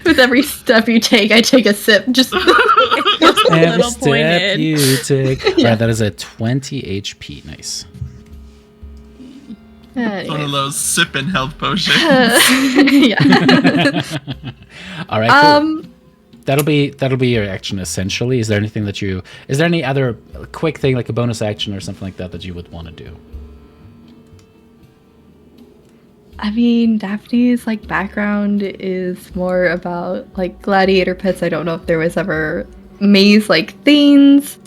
With every step you take, I take a sip. Just Every little step pointed. you take. Yeah. Right, that is a 20 HP. Nice. It's one of those sipping health potions. Yeah. All right. Cool. That'll be your action essentially. Is there anything that you? Is there any other quick thing like a bonus action or something like that you would want to do? I mean, Daphne's like background is more about like gladiator pits. I don't know if there was ever maze like things.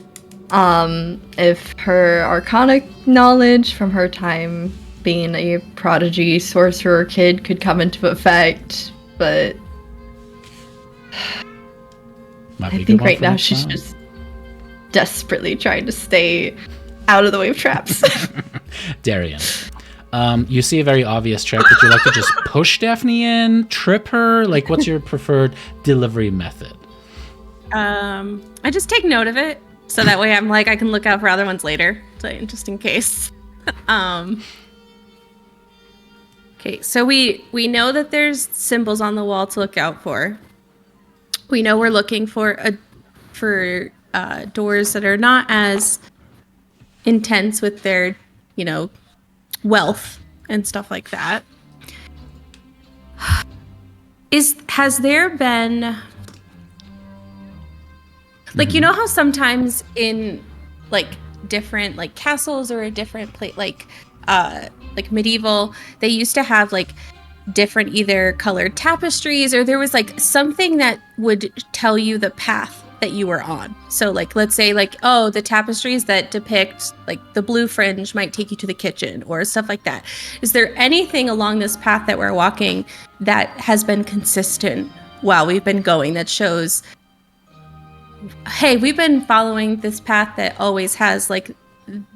If her arcana knowledge from her time being a prodigy sorcerer kid could come into effect, but Might be a I good think one right for now next she's time. just desperately trying to stay out of the way of traps. Darian. You see a very obvious trap. Would you like to just push Daphne in, trip her? Like, what's your preferred delivery method? I just take note of it, so that way I'm like I can look out for other ones later, so just in case. Okay, so we know that there's symbols on the wall to look out for. We know we're looking for doors that are not as intense with their, wealth and stuff like that. Has there been like you know how sometimes in like different like castles or a different place like medieval, they used to have like different either colored tapestries or there was like something that would tell you the path that you were on. So like let's say like, oh, the tapestries that depict like the blue fringe might take you to the kitchen or stuff like that. Is there anything along this path that we're walking that has been consistent while we've been going that shows, hey, we've been following this path that always has like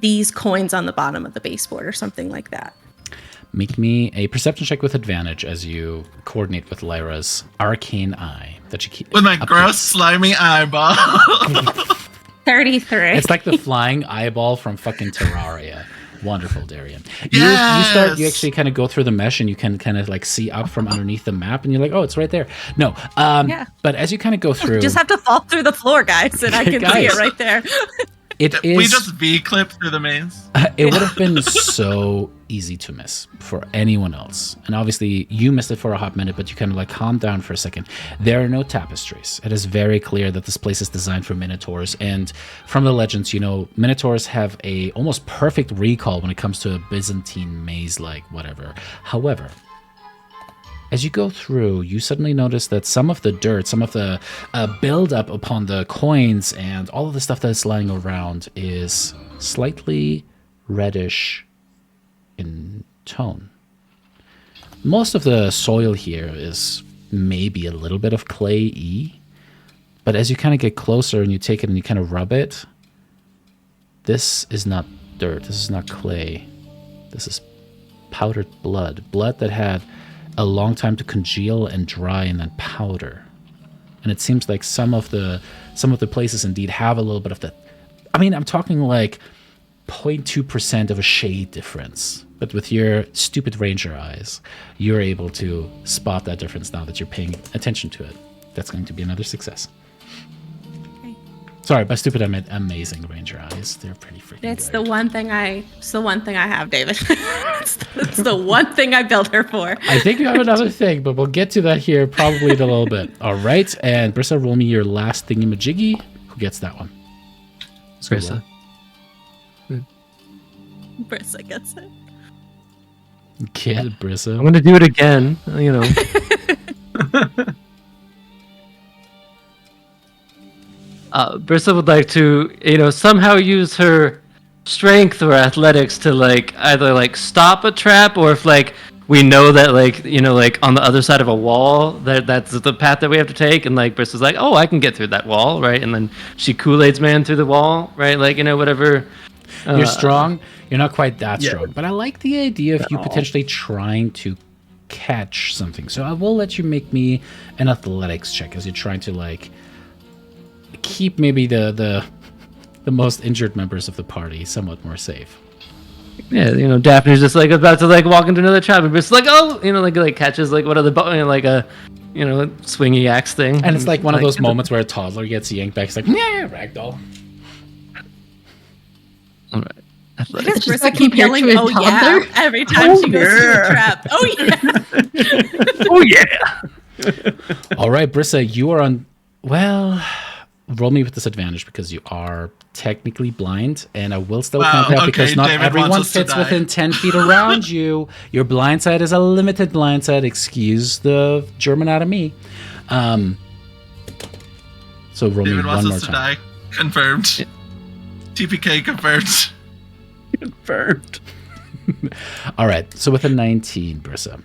these coins on the bottom of the baseboard or something like that? Make me a perception check with advantage as you coordinate with Lyra's arcane eye that you keep With my up gross, slimy eyeball. 33. It's like the flying eyeball from fucking Terraria. Wonderful, Darian. Yes! You actually kind of go through the mesh and you can kind of like see up from underneath the map and you're like, oh, it's right there. No. Yeah. But as you kind of go through. You just have to fall through the floor, guys, and I can see Guys. it right there. We just V-clip through the maze. It would have been so easy to miss for anyone else. And obviously, you missed it for a hot minute, but you kind of like calm down for a second. There are no tapestries. It is very clear that this place is designed for minotaurs. And from the legends, minotaurs have a almost perfect recall when it comes to a Byzantine maze-like whatever. However, as you go through, you suddenly notice that some of the dirt, some of the buildup upon the coins and all of the stuff that is lying around is slightly reddish in tone. Most of the soil here is maybe a little bit of clay-y, but as you kind of get closer and you take it and you kind of rub it, this is not dirt, this is not clay, this is powdered blood that had a long time to congeal and dry and then powder. and it seems like some of the places indeed have a little bit of the. I mean, I'm talking like 0.2% of a shade difference. But with your stupid ranger eyes, you're able to spot that difference now that you're paying attention to it. That's going to be another success. Okay. Sorry, by stupid I meant amazing ranger eyes. They're pretty freaking It's good. the one thing I have, David. it's the one thing I built her for. I think you have another thing, but we'll get to that here probably in a little bit. All right, and Brissa, roll me your last thingy-majiggy. Who gets that one? Let's go Brissa. roll. Brissa gets it. Get it, Brissa. I'm gonna do it again. You know. Brissa would like to, somehow use her strength or athletics to either stop a trap, or if we know that on the other side of a wall that's the path that we have to take, and Brissa's like, oh, I can get through that wall, right? And then she Kool-Aids man through the wall, right? Whatever. You're strong. You're not quite that strong, but I like the idea of you potentially trying to catch something. So I will let you make me an athletics check as you're trying to keep maybe the most injured members of the party somewhat more safe. Yeah, Daphne's just about to walk into another trap, and just oh, catches one of the a swingy axe thing, And it's one of those moments where a toddler gets yanked back. It's like, yeah, ragdoll. All right. Why does Just Brissa keep compared yelling, to a oh yeah, toddler? every time she goes through a trap? Oh yeah. Oh yeah. All right, Brissa, you are on. Well, roll me with disadvantage because you are technically blind, and I will still count that because not David everyone wants us to fits die. within 10 feet around you. Your blind side is a limited blind side. Excuse the German out of me. So roll David me wants one more us to time. die. Confirmed. TPK confirmed. Confirmed. All right, so with a 19, Brissa,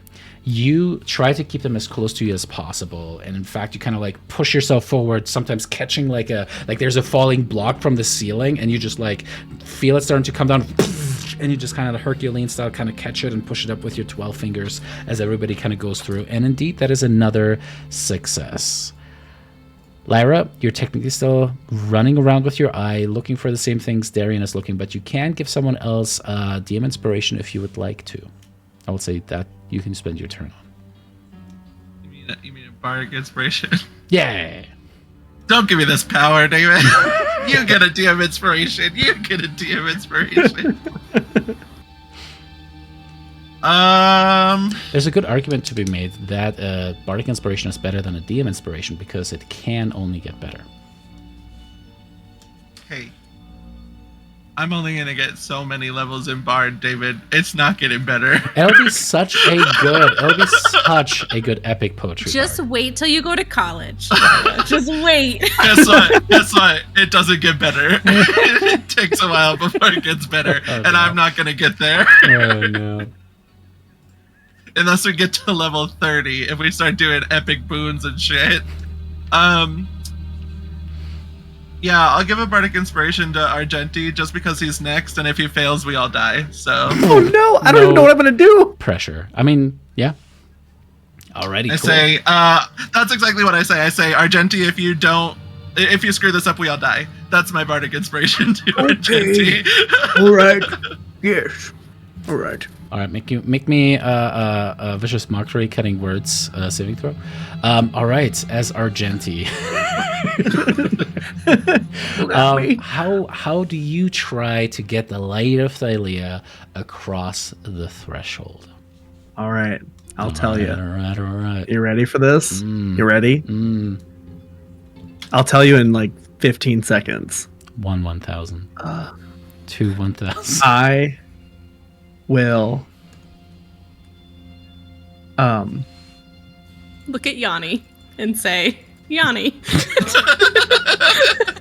you try to keep them as close to you as possible, and in fact, you kind of push yourself forward, sometimes catching there's a falling block from the ceiling, and you just feel it starting to come down, and you just kind of Herculean style kind of catch it and push it up with your 12 fingers as everybody kind of goes through, and indeed, that is another success. Lyra, you're technically still running around with your eye, looking for the same things Darian is looking, but you can give someone else DM inspiration if you would like to. I would say that you can spend your turn on. You mean a bardic inspiration? Yeah. Don't give me this power, David. You get a DM inspiration. You get a DM inspiration. There's a good argument to be made that bardic inspiration is better than a DM inspiration because it can only get better. Hey, I'm only gonna get so many levels in Bard, David. It's not getting better. It'll be such a good epic poetry. Just bard. wait till you go to college. Just wait. Guess what? Guess what? It doesn't get better. It takes a while before it gets better, and I'm not gonna get there. Oh no. Unless we get to level 30, if we start doing epic boons and shit. Yeah, I'll give a bardic inspiration to Argenti just because he's next, and if he fails, we all die. So Oh no! I don't even know what I'm gonna do. Pressure. I mean, yeah. Alrighty. I cool. say, that's exactly what I say. I say, Argenti, if you screw this up, we all die. That's my bardic inspiration to Argenti. All right. Yes. All right. All right, make me a vicious mockery cutting words saving throw. All right, as Argenti. How do you try to get the light of Thylea across the threshold? All right. I'll tell you. All right. You ready for this? Mm. You ready? Mm. I'll tell you in 15 seconds. 1,000. 2 1,000. I will Look at Yanni and say, Yanni.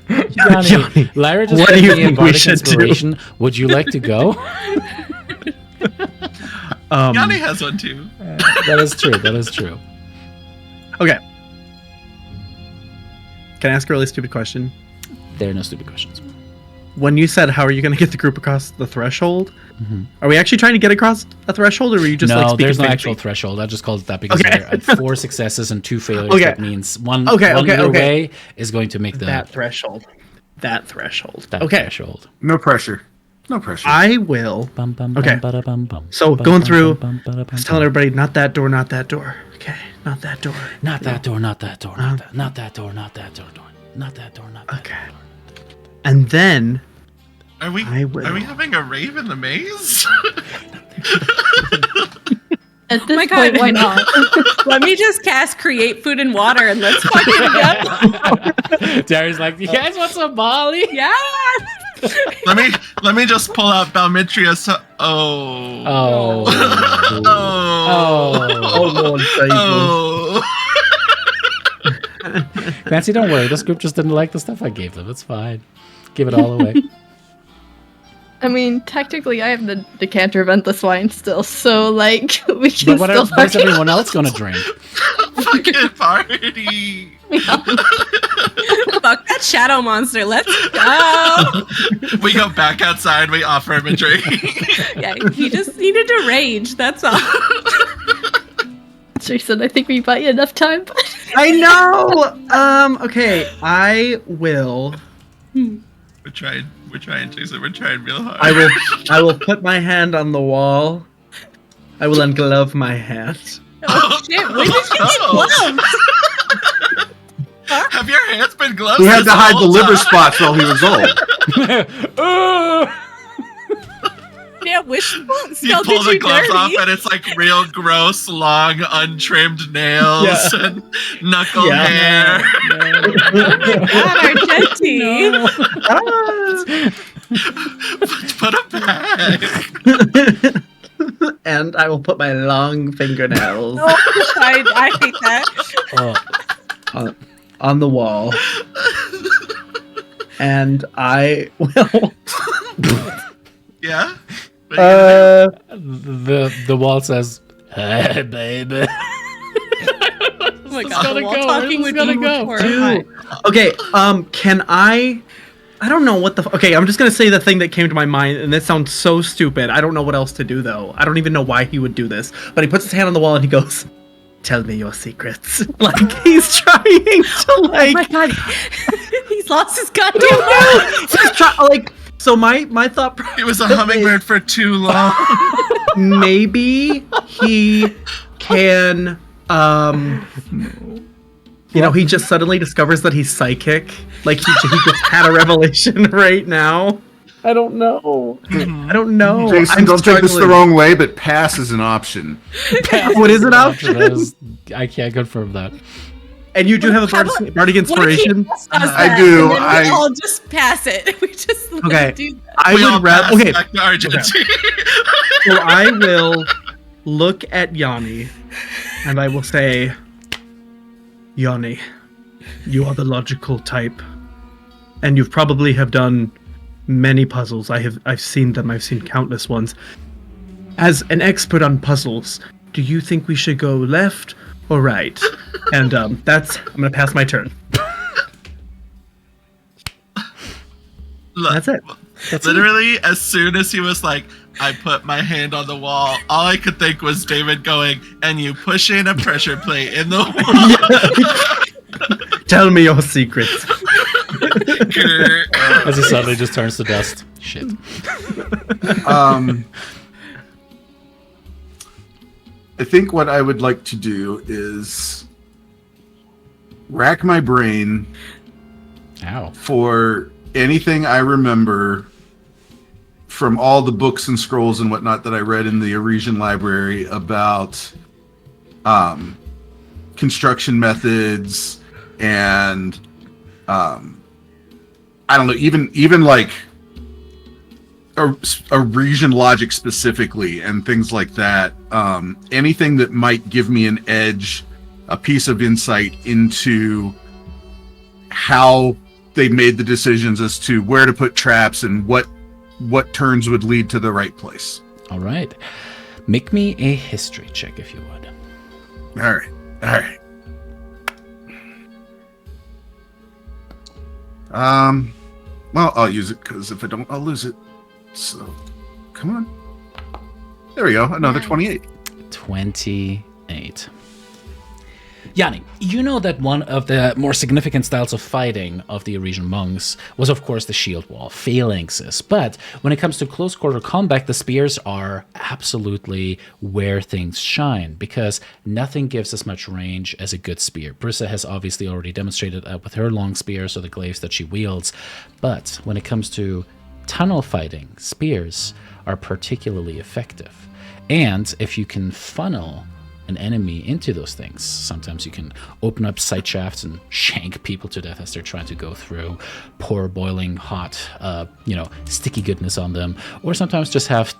Yanni, Lyra just what put do you me in think we bardic should do? inspiration. Would you like to go? Yanni has one too. That is true. Okay. Can I ask a really stupid question? There are no stupid questions. when you said how are you going to get the group across the threshold, Mhm. are we actually trying to get across a threshold, or were you just like No, speaking there's no vaguely? actual threshold. I just called it that because Okay. there are 4 successes and 2 failures. Okay. That means one Okay, either okay. way is going to make that threshold? That threshold. that Okay, threshold. No pressure. No pressure. I will. Bum, bum, Okay. bum, bada, bum, bum. So Bum, going bum, through, bum, bum, bada, bum, just telling bum. everybody, not that door, not that door. Okay, not that door. Not that door, not that door, not that, not that door, not that door, not that door, not that Okay. door. And then Are we I will. having a rave in the maze? At this my point, God. why not? Let me just cast create food and water and let's fucking go. Darius like, you guys want some Molly? Yeah. let me just pull out Balmitria. Oh. Oh. Oh. Oh Lord, save us. Oh. Fancy, don't worry. This group just didn't like the stuff I gave them. It's fine. Give it all away. I mean, technically, I have the decanter of endless wine still, so like we But can what still. what's everyone else going to drink? Fucking party. Fuck that shadow monster. Let's go. We go back outside. We offer him a drink. Yeah, he just needed to rage. That's all. Jason, I think we bought you enough time. I know. Okay, I will. We're trying, Jason. We're trying real hard. I will put my hand on the wall. I will unglove my hand. Oh shit! When did you get gloves? Have your hands been gloved? He had this to hide the whole liver time? spots while he was old. Yeah, which You spell pull did the you gloves dirty? off, and it's like real gross, long, untrimmed nails Yeah. and knuckle Yeah. hair. God, Argenti. Put them back. And I will put my long fingernails Oh, I hate that. Oh, on the wall. And I will. Yeah. the wall says, "Hey, baby." Oh my god, gonna the wall go? talking Where's would this be gonna go? horrifying. Okay, can I don't know what the okay, I'm just gonna say the thing that came to my mind, and this sounds so stupid. I don't know what else to do though. I don't even know why he would do this. But he puts his hand on the wall and he goes, "Tell me your secrets." Like he's trying to Oh like my god, he's lost his goddamn mind. he's like so my thought It was a hummingbird for too long. maybe he can you know, he just suddenly discovers that he's psychic. Like he just had a revelation right now. I don't know. I don't know. Jason, I'm don't take this the struggling. wrong way, but pass is an option. What is it out? I can't confirm that. And you do have a bardic inspiration. I do, And then we I- all just pass it. We just let Okay. do that. I We all would rather. pass Okay, back to Argentine. so I will look at Yanni, and I will say, Yanni, you are the logical type, and you probably have done many puzzles. I've seen them. I've seen countless ones. As an expert on puzzles, do you think we should go left or right? And I'm gonna pass my turn. Look, That's it. literally, as soon as he was like, I put my hand on the wall, all I could think was David going, and you push in a pressure plate in the wall. Tell me your secrets. As he suddenly just turns to dust. Shit. I think what I would like to do is rack my brain Ow. for anything I remember from all the books and scrolls and whatnot that I read in the Eurasian library about construction methods and I don't know, even like a region logic specifically and things like that. Anything that might give me an edge, a piece of insight into how they made the decisions as to where to put traps and what turns would lead to the right place. All right. Make me a history check if you would. All right. Well, I'll use it because if I don't, I'll lose it. So, come on. There we go. Another Nice. 28. 28. Yanni, you know that one of the more significant styles of fighting of the Eurasian monks was, of course, the shield wall, phalanxes. But when it comes to close quarter combat, the spears are absolutely where things shine, because nothing gives as much range as a good spear. Brissa has obviously already demonstrated that with her long spears or the glaives that she wields. But when it comes to tunnel fighting, spears are particularly effective. And if you can funnel an enemy into those things, sometimes you can open up sight shafts and shank people to death as they're trying to go through, pour boiling hot, sticky goodness on them, or sometimes just have,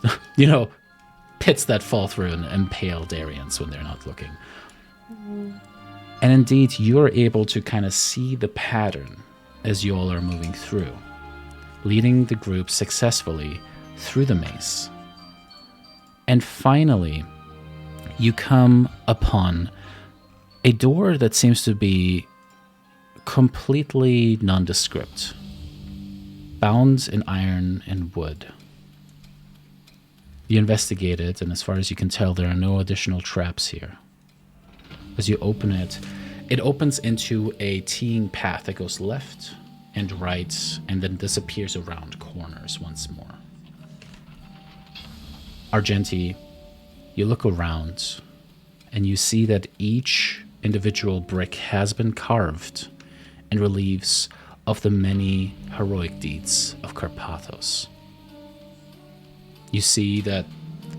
pits that fall through and impale Darians when they're not looking. And indeed, you're able to kind of see the pattern as you all are moving through, leading the group successfully through the maze. And finally, you come upon a door that seems to be completely nondescript, bound in iron and wood. You investigate it, and as far as you can tell, there are no additional traps here. As you open it, it opens into a teeing path that goes left and right, and then disappears around corners once more. Argenti, you look around, and you see that each individual brick has been carved in reliefs of the many heroic deeds of Carpathos. You see that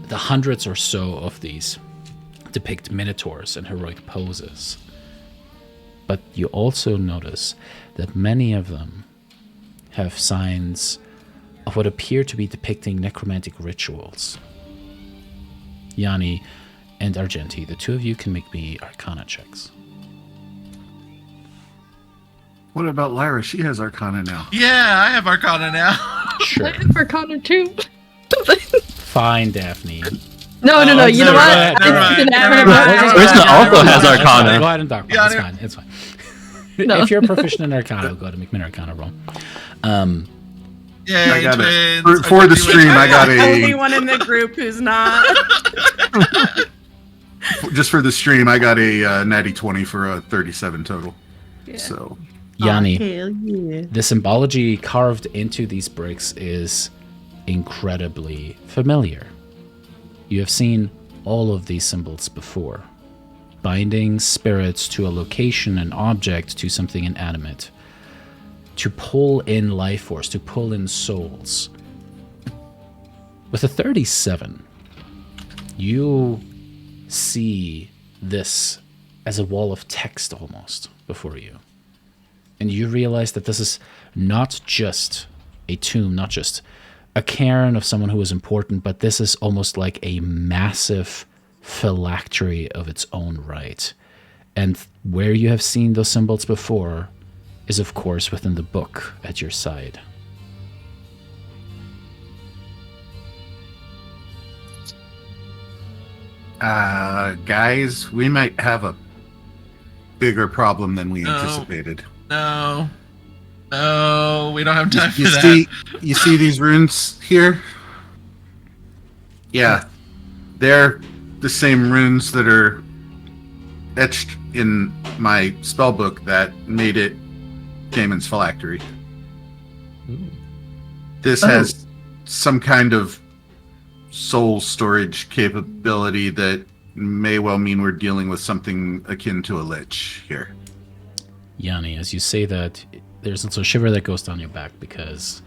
the hundreds or so of these depict minotaurs and heroic poses. But you also notice that many of them have signs of what appear to be depicting necromantic rituals. Yanni and Argenti, the two of you can make me Arcana checks. What about Lyra? She has Arcana now. Yeah, I have Arcana now. Sure. I have Arcana too. Fine, Daphne. No. You know never what? mind, never mind, never mind. Krishna also has Go Arcana. ahead and talk. Yeah, It's fine. It's fine. No. If you're proficient in Arcana, go ahead and make me an Arcana roll. Yay, I got it. twins. For the stream, I got I'm the only a one in the group who's not. just for the stream. I got a natty 20 for a 37 total. Yeah. So Yanni, Hell yeah. the symbology carved into these bricks is incredibly familiar. You have seen all of these symbols before, binding spirits to a location, an object, to something inanimate, to pull in life force, to pull in souls. With a 37, you see this as a wall of text almost before you. And you realize that this is not just a tomb, not just a cairn of someone who was important, but this is almost like a massive phylactery of its own right. And where you have seen those symbols before is, of course, within the book at your side. guys, we might have a bigger problem than we No. anticipated. No, we don't have time for You that. you see these runes here? Yeah, they're the same runes that are etched in my spellbook that made it Damon's phylactery. This has some kind of soul storage capability that may well mean we're dealing with something akin to a lich here. Yanni, as you say that, there's also a shiver that goes down your back, because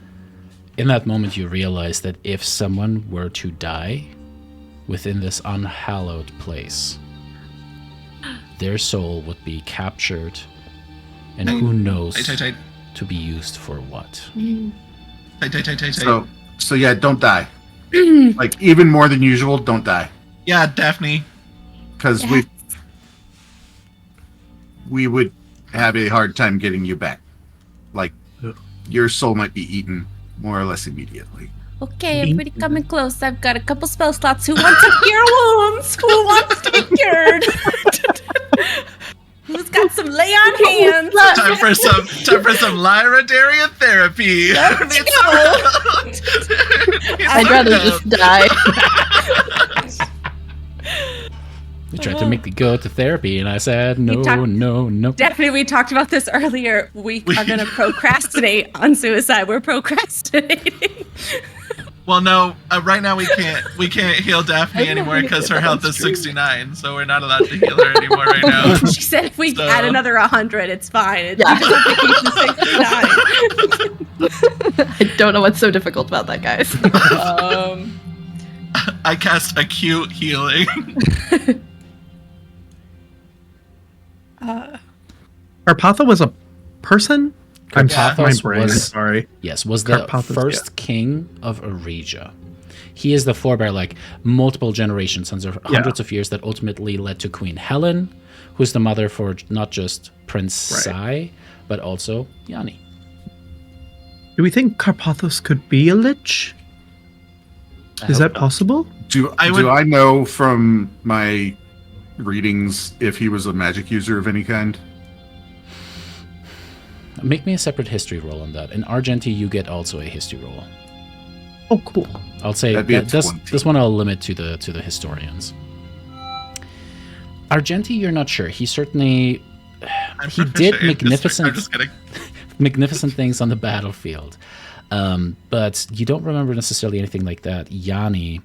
in that moment you realize that if someone were to die within this unhallowed place, their soul would be captured, and who knows Tight. to be used for what. Tight. So yeah, don't die. Like even more than usual, don't die. Yeah, Daphne. Because we would have a hard time getting you back. Like your soul might be eaten more or less immediately. Okay, everybody coming close. I've got a couple spell slots. Who wants to cure wounds? Who wants to be cured? Who's got some lay on hands. Time for some Lyra Darien therapy. I'd rather just die. You tried to make me go to therapy, and I said no. Definitely, we talked about this earlier. We are going to procrastinate on suicide. We're procrastinating. Well, no. Right now we can't heal Daphne anymore because her health is 69, so we're not allowed to heal her anymore right now. She said if we add another 100, it's fine. We Yeah. just have to keep the 69. I don't know what's so difficult about that, guys. I cast acute healing. Carpatha was a person? I'm Carpathos my brain. was- Sorry. Yes, was the Carpathos, first king of Eregia. He is the forebear, like multiple generations, hundreds of years, that ultimately led to Queen Helen, who's the mother for not just Prince Sai, but also Yanni. Do we think Carpathos could be a lich? Is that possible? Do I I know from my readings if he was a magic user of any kind? Make me a separate history roll on that. In Argenti, you get also a history roll. Oh, cool. I'll say That'd be a this 20. one I'll limit to the historians. Argenti, you're not sure. He certainly I'm he proficient did in history. magnificent I'm just kidding. magnificent things on the battlefield, but you don't remember necessarily anything like that. Yanni,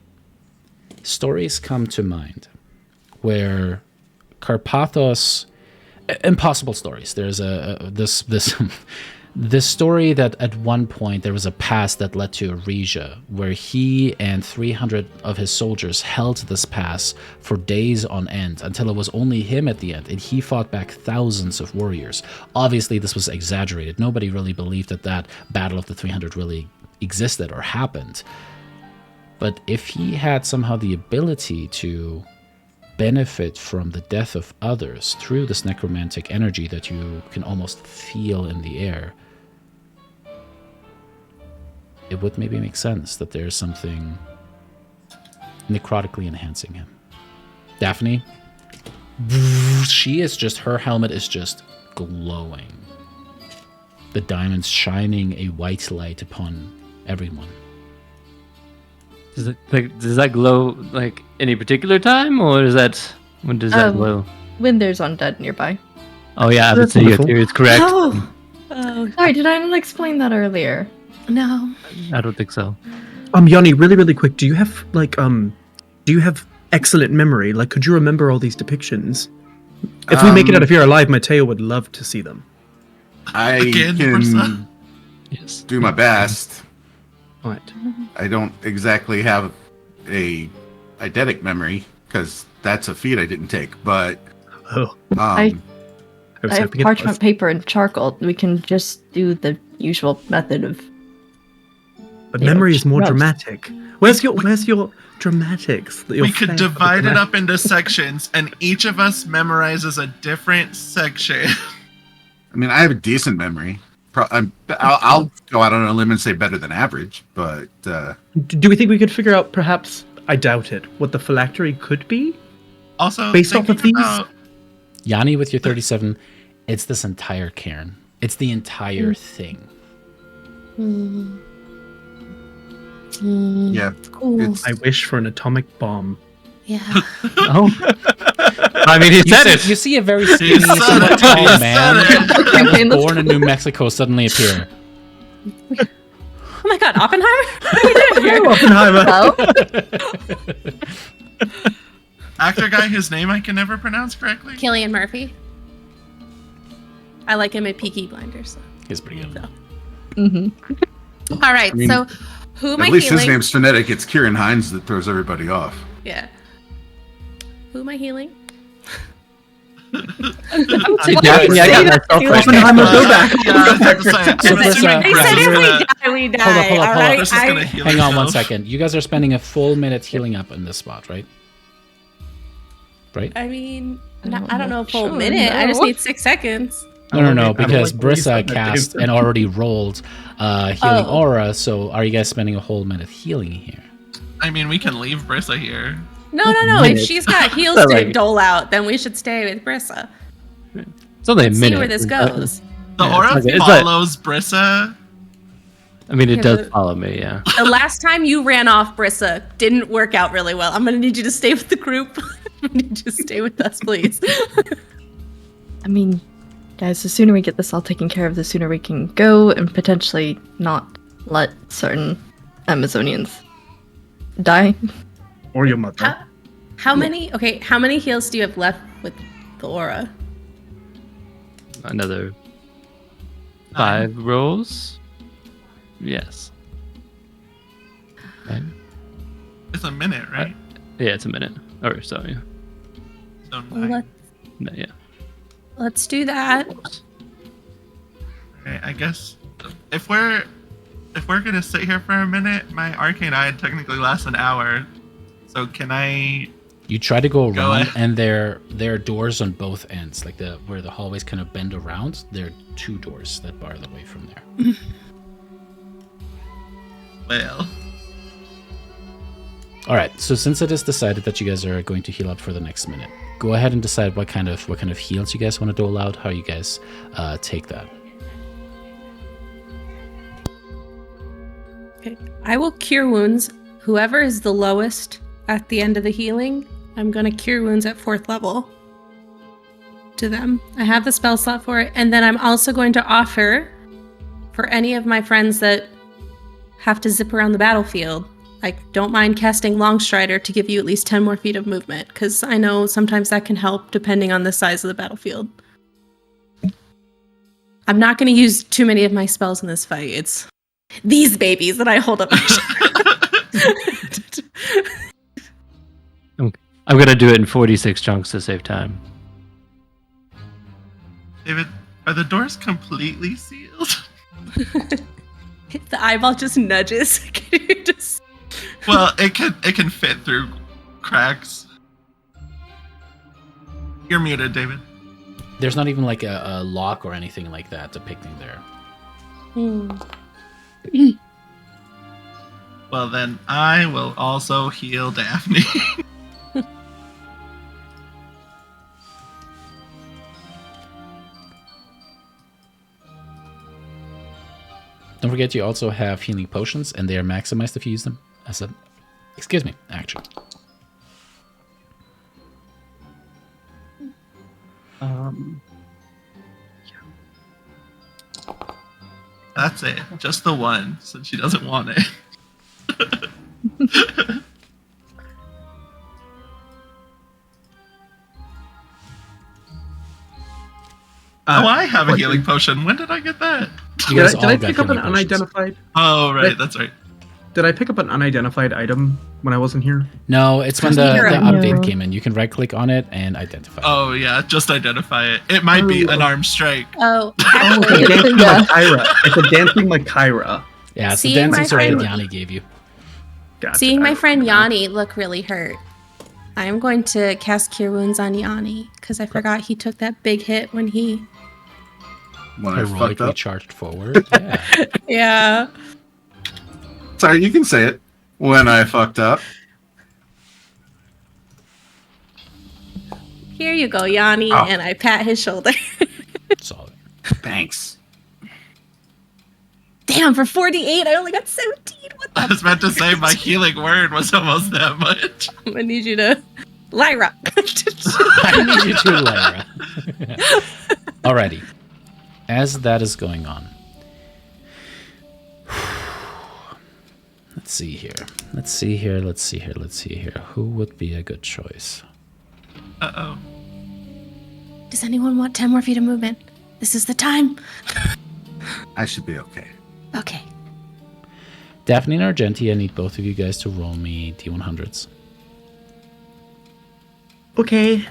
stories come to mind where Carpathos, impossible stories. There's this story that at one point there was a pass that led to Eregia, where he and 300 of his soldiers held this pass for days on end until it was only him at the end, and he fought back thousands of warriors. Obviously, this was exaggerated. Nobody really believed that Battle of the 300 really existed or happened. But if he had somehow the ability to benefit from the death of others through this necromantic energy that you can almost feel in the air, it would maybe make sense that there's something necrotically enhancing him. Daphne, her helmet is just glowing. The diamonds shining a white light upon everyone. Does that glow like any particular time, or is that when does that glow? When there's undead nearby. Oh yeah, I would That's say your wonderful. theory is correct. Sorry, did I not explain that earlier? No. I don't think so. Yanni, really quick, do you have excellent memory? Like, could you remember all these depictions? If we make it out of here alive, Mateo would love to see them. I Again, can Marissa? Yes. do my best. What? I don't exactly have a eidetic memory because that's a feat I didn't take. But Oh, I was have hoping it parchment was. paper and charcoal. We can just do the usual method of. But Yeah, memory is more gross. dramatic. Where's your dramatics? Your We could fan- divide it up into sections, and each of us memorizes a different section. I mean, I have a decent memory. I'll go out on a limb and say better than average, but Do we think we could figure out, perhaps, I doubt it, what the phylactery could be? Also, Based off of thinking these? about- Yanni, with your 37, it's this entire cairn. It's the entire thing. yeah, Cool. it's, I wish for an atomic bomb. Yeah. Oh. I mean, he said You it. see, you see a very skinny, said somewhat it. tall He said man it. Campaign, let's born in New Mexico suddenly appear. Oh my god, Oppenheimer? What are we doing here? Oppenheimer. Well, actor guy whose name I can never pronounce correctly. Cillian Murphy. I like him in Peaky Blinders. He's pretty good. mm-hmm. All right, I mean, so who am I at least healing? his name's phonetic. It's Kieran Hines that throws everybody off. Yeah. Who am I healing? Daphne, I got myself right. Oppenheimer, go back. So They Chris, said if we Hold die, we die. hold up, hold all up. right? Chris is gonna heal Hang on one himself. second. You guys are spending a full minute healing up in this spot, right? Right? I mean, I'm I don't know a full sure, minute. I just no. need 6 seconds. No, I don't because like what you Brissa said, cast Dave. and already rolled healing Oh. aura, so are you guys spending a whole minute healing here? I mean, we can leave Brissa here. No. If Minute. she's got heals All to right. dole out, then we should stay with Brissa. It's only a Let's minute. see where this goes. The Yeah, aura it's like- follows Brissa. I mean, it Yeah, does but- follow me, yeah. The last time you ran off, Brissa, didn't work out really well. I'm gonna need you to stay with the group. I need you to stay with us, please. I mean, guys, the sooner we get this all taken care of, the sooner we can go and potentially not let certain Amazonians die. Or your mother. How many? Okay, how many heals do you have left with the aura? Another 5 rolls? Yes. Right? It's a minute, right? Yeah, it's a minute. Or so, yeah. So Well, 9. No, yeah. let's do that. Okay, I guess if we're gonna sit here for a minute, my arcane eye technically lasts an hour. So can I? You try to go Go around, ahead. and there are doors on both ends, like where the hallways kind of bend around. There are 2 doors that bar the way from there. Well, All right. So since it is decided that you guys are going to heal up for the next minute, go ahead and decide what kind of heals you guys want to dole out. How you guys take that. Okay. I will cure wounds. Whoever is the lowest at the end of the healing, I'm gonna cure wounds at 4th level to them. I have the spell slot for it, and then I'm also going to offer for any of my friends that have to zip around the battlefield. I don't mind casting Longstrider to give you at least 10 more feet of movement, because I know sometimes that can help depending on the size of the battlefield. I'm not going to use too many of my spells in this fight. It's these babies that I hold up my shoulder. I'm going to do it in 46 chunks to save time. David, are the doors completely sealed? The eyeball just nudges. Can you just... Well, it can fit through cracks. You're muted, David. There's not even like a lock or anything like that depicting there. Well, then I will also heal Daphne. Don't forget you also have healing potions, and they are maximized if you use them as a... Excuse me, action. That's it. Just the one, since she doesn't want it. Oh, I have a what- healing potion. When did I get that? You Did guys I, all did I got pick up an healing potions. unidentified? Oh, right, that's right. Did I pick up an unidentified item when I wasn't here? No, it's when the You're right. update No. came in. You can right-click on it and identify it. Oh, yeah, just identify it. It might be an armed strike. Oh, Oh, actually, it's a dancing Yeah. like Kyra. It's a dancing like Kyra. Yeah, it's the Seeing dancing my sword that friend- Yanni gave you. Gotcha. seeing my friend Yanni look really hurt, I am going to cast Cure Wounds on Yanni because I forgot he took that big hit when he... When I fucked Heroically up. charged forward. Yeah. Yeah. Sorry, you can say it. When I fucked up. Here you go, Yanni. Oh. And I pat his shoulder. Solid. Thanks. Damn, for 48, I only got 17. What I the... was meant to say my healing word was almost that much. I'm gonna need you to... Lyra. I need you to, Lyra. Alrighty. As that is going on, let's see here. Who would be a good choice? Uh-oh. Does anyone want 10 more feet of movement? This is the time. I should be okay. Okay. Daphne and Argenti, I need both of you guys to roll me D100s. Okay.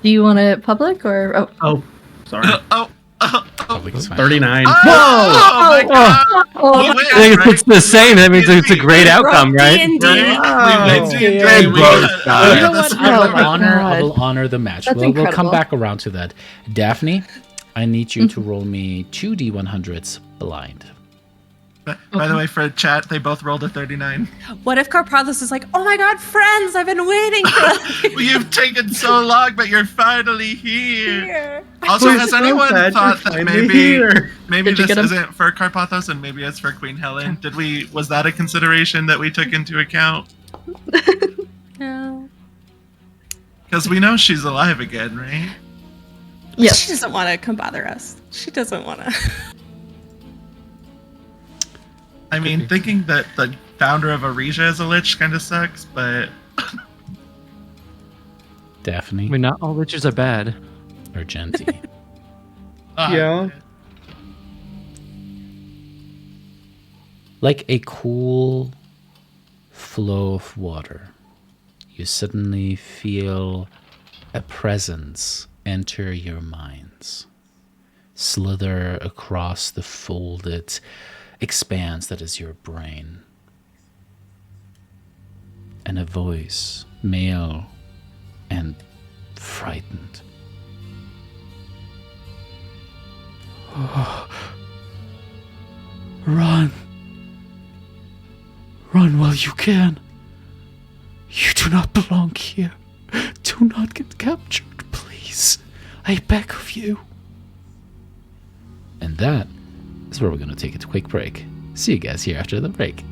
Do you want it public or? Oh, Oh, sorry. Public is fine. 39. Oh my god! oh, You win, I think if right? it's the same, that means it's a great outcome, right? D&D. Right? We played They D&D. both died. You know what? That's I will Oh my God. honor the match. That's We'll come incredible. back around to that. Daphne, I need you to roll me 2 D100s blind. By the way, for chat, they both rolled a 39. What if Carpathos is like, oh my god, friends, I've been waiting for Well, you've taken so long, but you're finally here. here. Also, We're has so anyone glad thought you're that finally maybe here. maybe Did you this get 'em? isn't for Carpathos and maybe it's for Queen Helen? Was that a consideration that we took into account? No. Because we know she's alive again, right? Yes. She doesn't want to come bother us. She doesn't want to. I mean, thinking that the founder of Aresia is a lich kind of sucks, but Daphne I mean, not all witches are bad. or Genty. Yeah. Like a cool flow of water, you suddenly feel a presence enter your minds, slither across the folded expanse that is your brain. And a voice, male and frightened. Run! Run while you can. You do not belong here. Do not get captured, please. I beg of you. And that is where we're going to take a quick break. See you guys here after the break.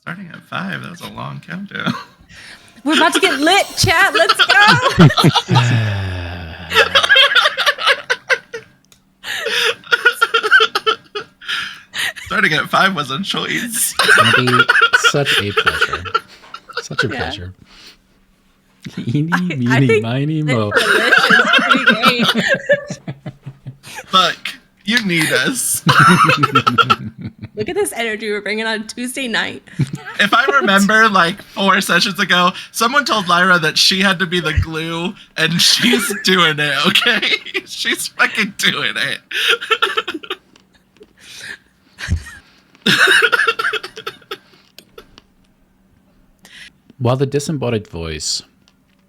Starting at 5, that was a long countdown. We're about to get lit, chat. Let's go. Starting at 5 was a choice. It's gonna be such a pleasure. Such a pleasure. Eeny, I meeny, think miny, mo. lit for lit is pretty great. Look, you need us. Look at this energy we're bringing on Tuesday night. If I remember, like 4 sessions ago, someone told Lyra that she had to be the glue, and she's doing it, okay? She's fucking doing it. While the disembodied voice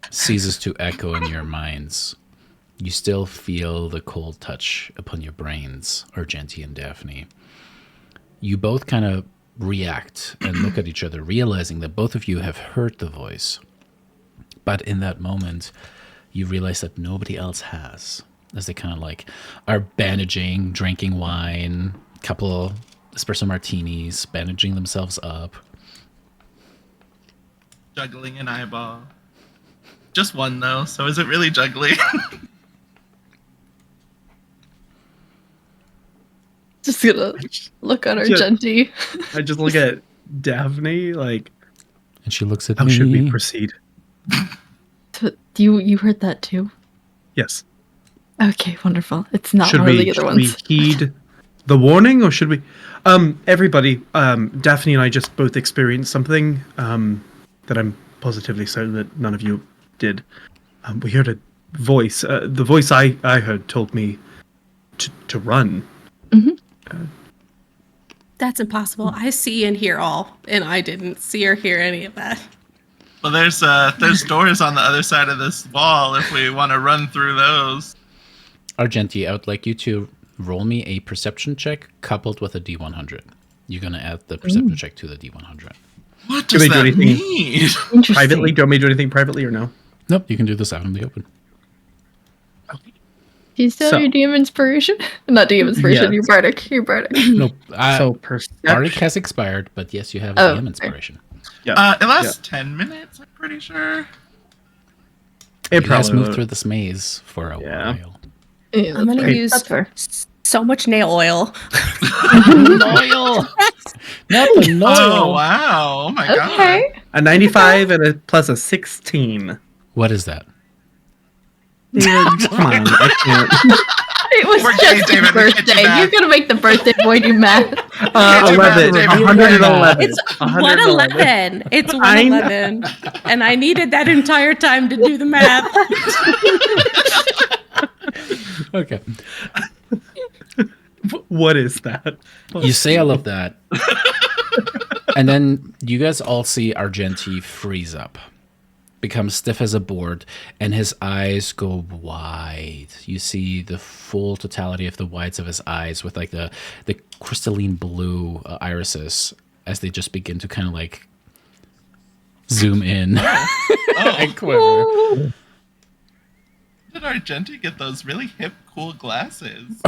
ceases to echo in your minds, you still feel the cold touch upon your brains, Argenti and Daphne. You both kind of react and look at each other, realizing that both of you have heard the voice. But in that moment, you realize that nobody else has, as they kind of like are bandaging, drinking wine, couple espresso martinis, bandaging themselves up. Juggling an eyeball. Just one, though, so is it really juggling? Just gonna look at Argenti. I just look at Daphne like, And she looks at how me. should we proceed? You heard that too? Yes. Okay, wonderful. It's not Should one of the we, other should we ones. heed the warning, or should we? Everybody, Daphne and I just both experienced something that I'm positively certain that none of you did. We heard a voice. The voice I heard told me to run. That's impossible. I see and hear all, and I didn't see or hear any of that. Well, there's doors on the other side of this wall if we want to run through those. Argenti, I would like you to roll me a perception check coupled with a D100. You're going to add the perception check to the D100. What Can does we do that anything? mean? Interesting. Privately, do you want me to do anything privately or no? Nope, you can do this out in the open. Do you still So- have your DM inspiration? Not DM inspiration, Yes. your bardic. Your bardic. Nope. So Bardic perception. has expired, but yes, you have Oh, DM fair. inspiration. Yeah. It lasts 10 minutes, I'm pretty sure. It You guys probably moved through this maze for a Yeah. while. Yeah, I'm that's gonna fair. use That's fair. so much nail oil. Oil! Not the Oh, oil! wow. Oh, my God. Okay. a 95 and a plus a 16. What is that? David, come on, I can't. It was We're just gay, his David, we can't do birthday. math. You're gonna make the birthday boy do math. Can't do math, 11. David. 111. It's 111. 111. It's I know. 111. And I needed that entire time to do the math. Okay. What is that? You say all of that. And then you guys all see Argenti freeze up, become stiff as a board, and his eyes go wide. You see the full totality of the whites of his eyes with like the crystalline blue irises as they just begin to kind of like zoom in and quiver. Did Argenti get those really hip, cool glasses?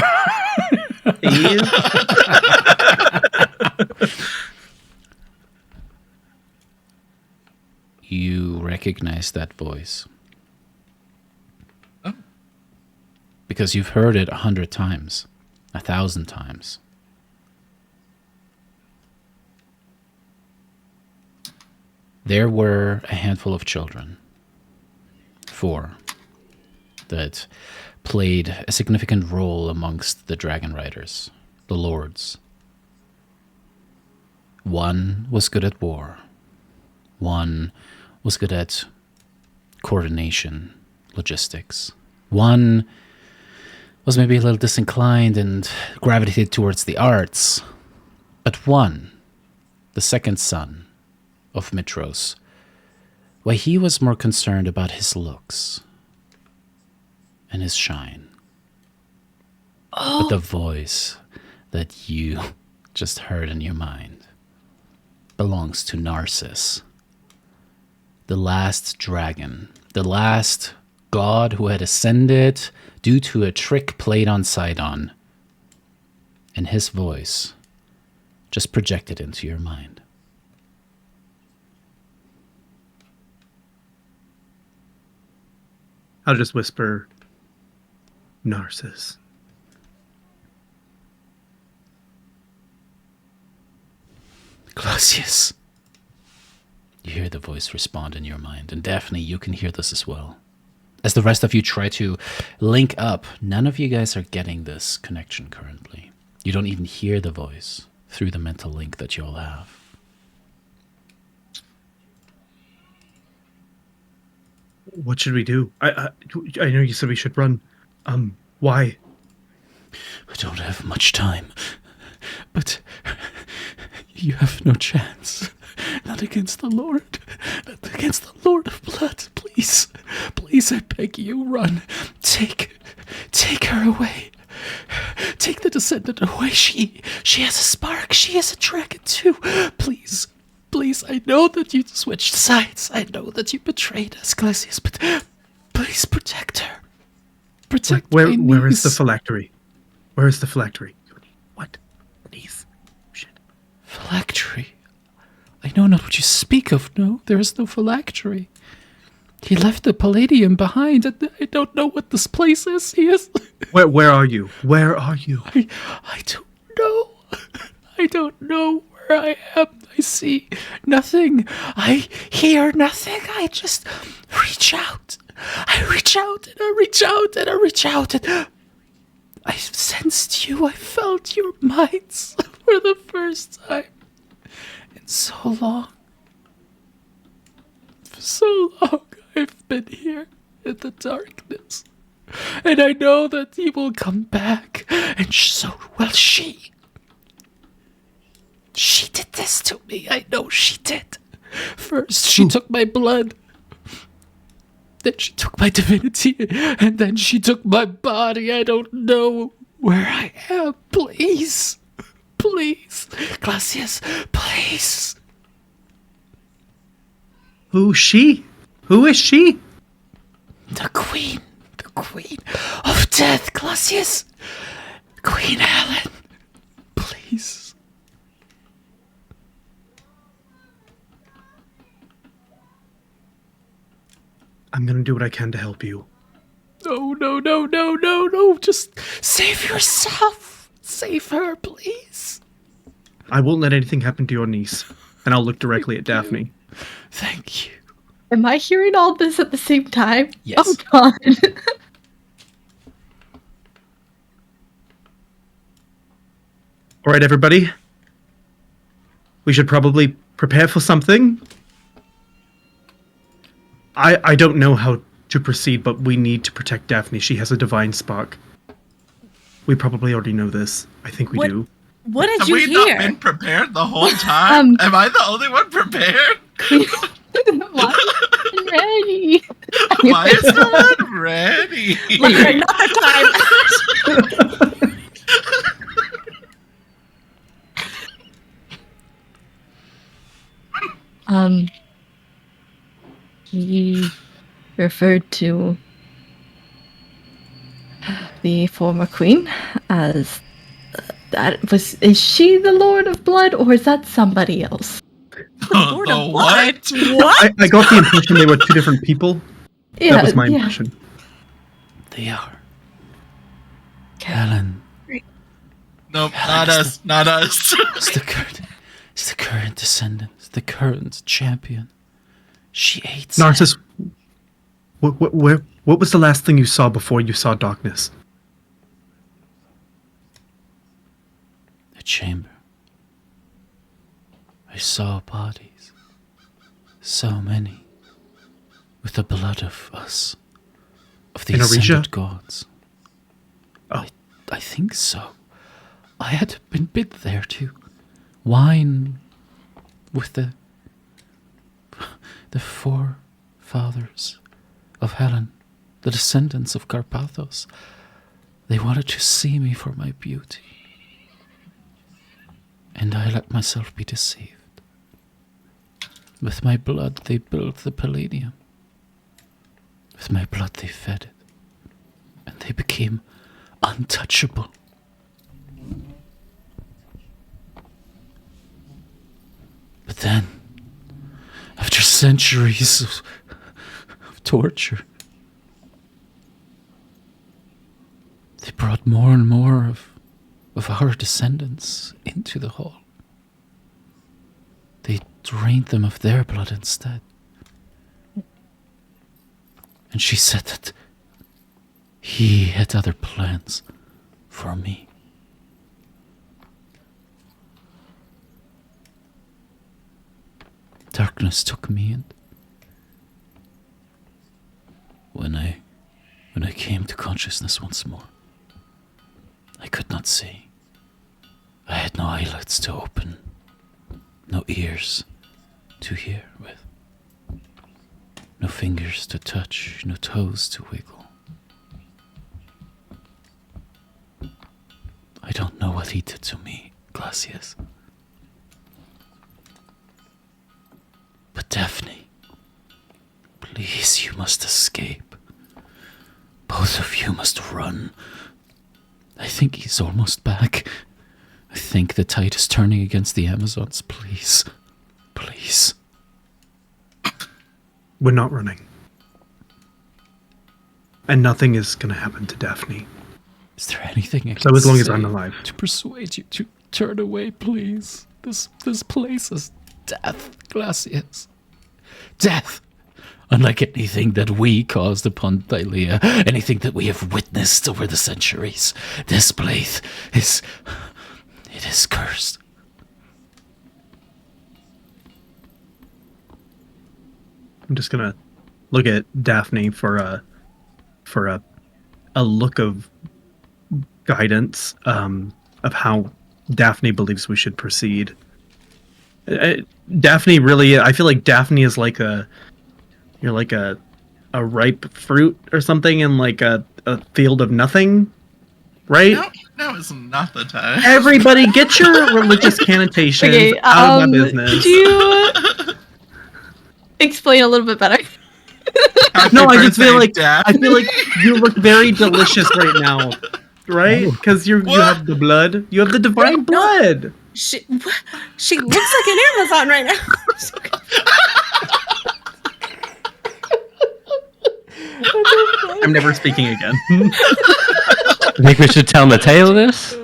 You recognize that voice. Oh. Because you've heard it 100 times, 1,000 times. There were a handful of children, 4, that played a significant role amongst the dragon riders, the lords. One was good at war. One was good at coordination, logistics. One was maybe a little disinclined and gravitated towards the arts. But one, the second son of Mitros, why he was more concerned about his looks and his shine. But the voice that you just heard in your mind belongs to Narcissus, the last dragon, the last god who had ascended due to a trick played on Sidon. And his voice just projected into your mind. I'll just whisper, Narcissus. Glacius. You hear the voice respond in your mind, and Daphne, you can hear this as well. As the rest of you try to link up, none of you guys are getting this connection currently. You don't even hear the voice through the mental link that you all have. What should we do? I know you said we should run. Why? I don't have much time, but you have no chance. Not against the Lord. Not against the Lord of Blood. Please. Please, I beg you, run. Take her away. Take the descendant away. She has a spark. She is a dragon too. Please. Please, I know that you switched sides. I know that you betrayed us, Glacius, but please protect her. Protect Where my is the niece. phylactery? Where is the phylactery? What? Niece. Shit. Phylactery? I know not what you speak of. No, there is no phylactery. He left the Palladium behind, and I don't know what this place is. He is... Where are you? Where are you? I don't know. I don't know where I am. I see nothing. I hear nothing. I just reach out. I reach out, and I reach out, and I reach out, and I sensed you. I felt your mites for the first time in so long. For so long, I've been here in the darkness. And I know that he will come back. And so will she. She did this to me. I know she did. First, she took my blood. Then she took my divinity. And then she took my body. I don't know where I am. Please. Please. Glacius, please. Who's she? Who is she? The queen of death, Glacius. Queen Helen. Please. I'm gonna do what I can to help you. No. Just save yourself. Save her, please. I won't let anything happen to your niece. And I'll look directly at Daphne. Thank you. Am I hearing all this at the same time? Yes. Oh god. All right, everybody. We should probably prepare for something. I don't know how to proceed, but we need to protect Daphne. She has a divine spark. We probably already know this. I think we do. What did Have you we hear? not been prepared the whole time? Am I the only one prepared? Why isn't ready? Why is no one ready? Like, another time. He referred to the former queen as is she the Lord of Blood, or is that somebody else? Lord The of what? What? I got the impression they were two different people. Yeah, That was my yeah. impression. They are. Helen. Nope, not us. Not us. It's the current descendant. The current champion. She ate Narcissus, what was the last thing you saw before you saw darkness? the chamber. I saw bodies. So many. With the blood of us. Of the In Arisha? ascended gods. Oh. I think so. I had been bid there to wine with the forefathers of Helen, the descendants of Carpathos. They wanted to see me for my beauty. And I let myself be deceived. With my blood they built the Palladium. With my blood they fed it. And they became untouchable. But then, after centuries of torture, more and more of our descendants into the hall. They drained them of their blood instead. And she said that he had other plans for me. Darkness took me, and when I came to consciousness once more, I could not see. I had no eyelids to open, no ears to hear with, no fingers to touch, no toes to wiggle. I don't know what he did to me, Glacius. But Daphne, please, you must escape. Both of you must run. I think he's almost back. I think the tide is turning against the Amazons. Please. Please. We're not running. And nothing is going to happen to Daphne. Is there anything I can So as long as say I'm alive. to persuade you to turn away, please? This place is death, Glacius. Death! Unlike anything that we caused upon Thylea, anything that we have witnessed over the centuries, this place is... it is cursed. I'm just gonna look at Daphne for a look of guidance of how Daphne believes we should proceed. Daphne really, I feel like Daphne is like you're like a ripe fruit or something in like a field of nothing, right? Now is not the time. Everybody, get your religious connotations out of my business. Could you explain a little bit better? No, Happy I just feel birthday, like Daphne. you look very delicious right now, right? Because you have the blood, you have the divine blood. She looks like an Amazon right now. I'm never speaking again. I think we should tell Mateo this.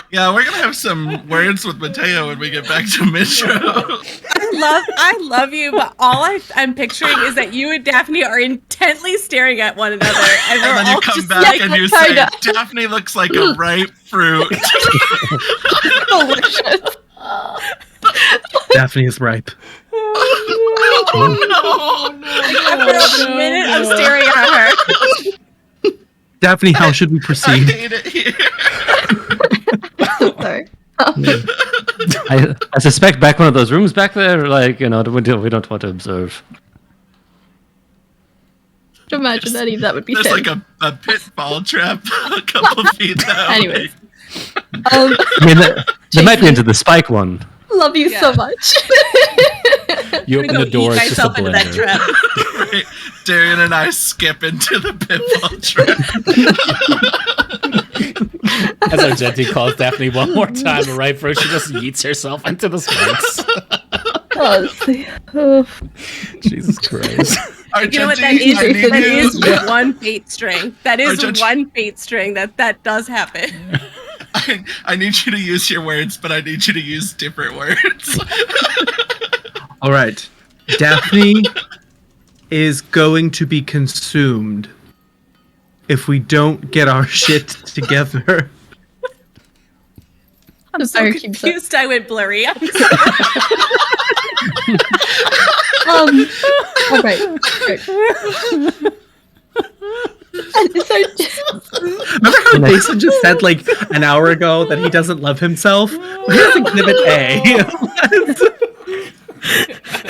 Yeah, we're gonna have some words with Mateo when we get back to Metro. I love you, but all I'm picturing is that you and Daphne are intently staring at one another, and we're And then all you come just back and you say, kinda. Daphne looks like a ripe fruit. Delicious. Daphne is ripe. Oh, after a minute of staring at her. Daphne, how should we I proceed? hate it here. Sorry. I suspect back one of those rooms back there, like, we don't want to observe. Imagine any of that would be There's Tim. like a pitfall trap a couple feet that Anyways. way. I mean, they might be into the spike one. Love you so much. You I'm open gonna the go door, eat it's just a myself into that blender. trap. Right. Darian and I skip into the pitfall trap. As Argenti calls Daphne one more time, right, bro? She just yeets herself into the spikes. Jesus Christ. You know what that Argenti, is? I need That you- is one fate string. That is Argenti- one fate string. That does happen. I need you to use your words, but I need you to use different words. All right. Daphne is going to be consumed if we don't get our shit together. I'm so sorry, confused. I went blurry. I'm sorry. All right. Remember how Jason just said like an hour ago that he doesn't love himself? Here's exhibit A.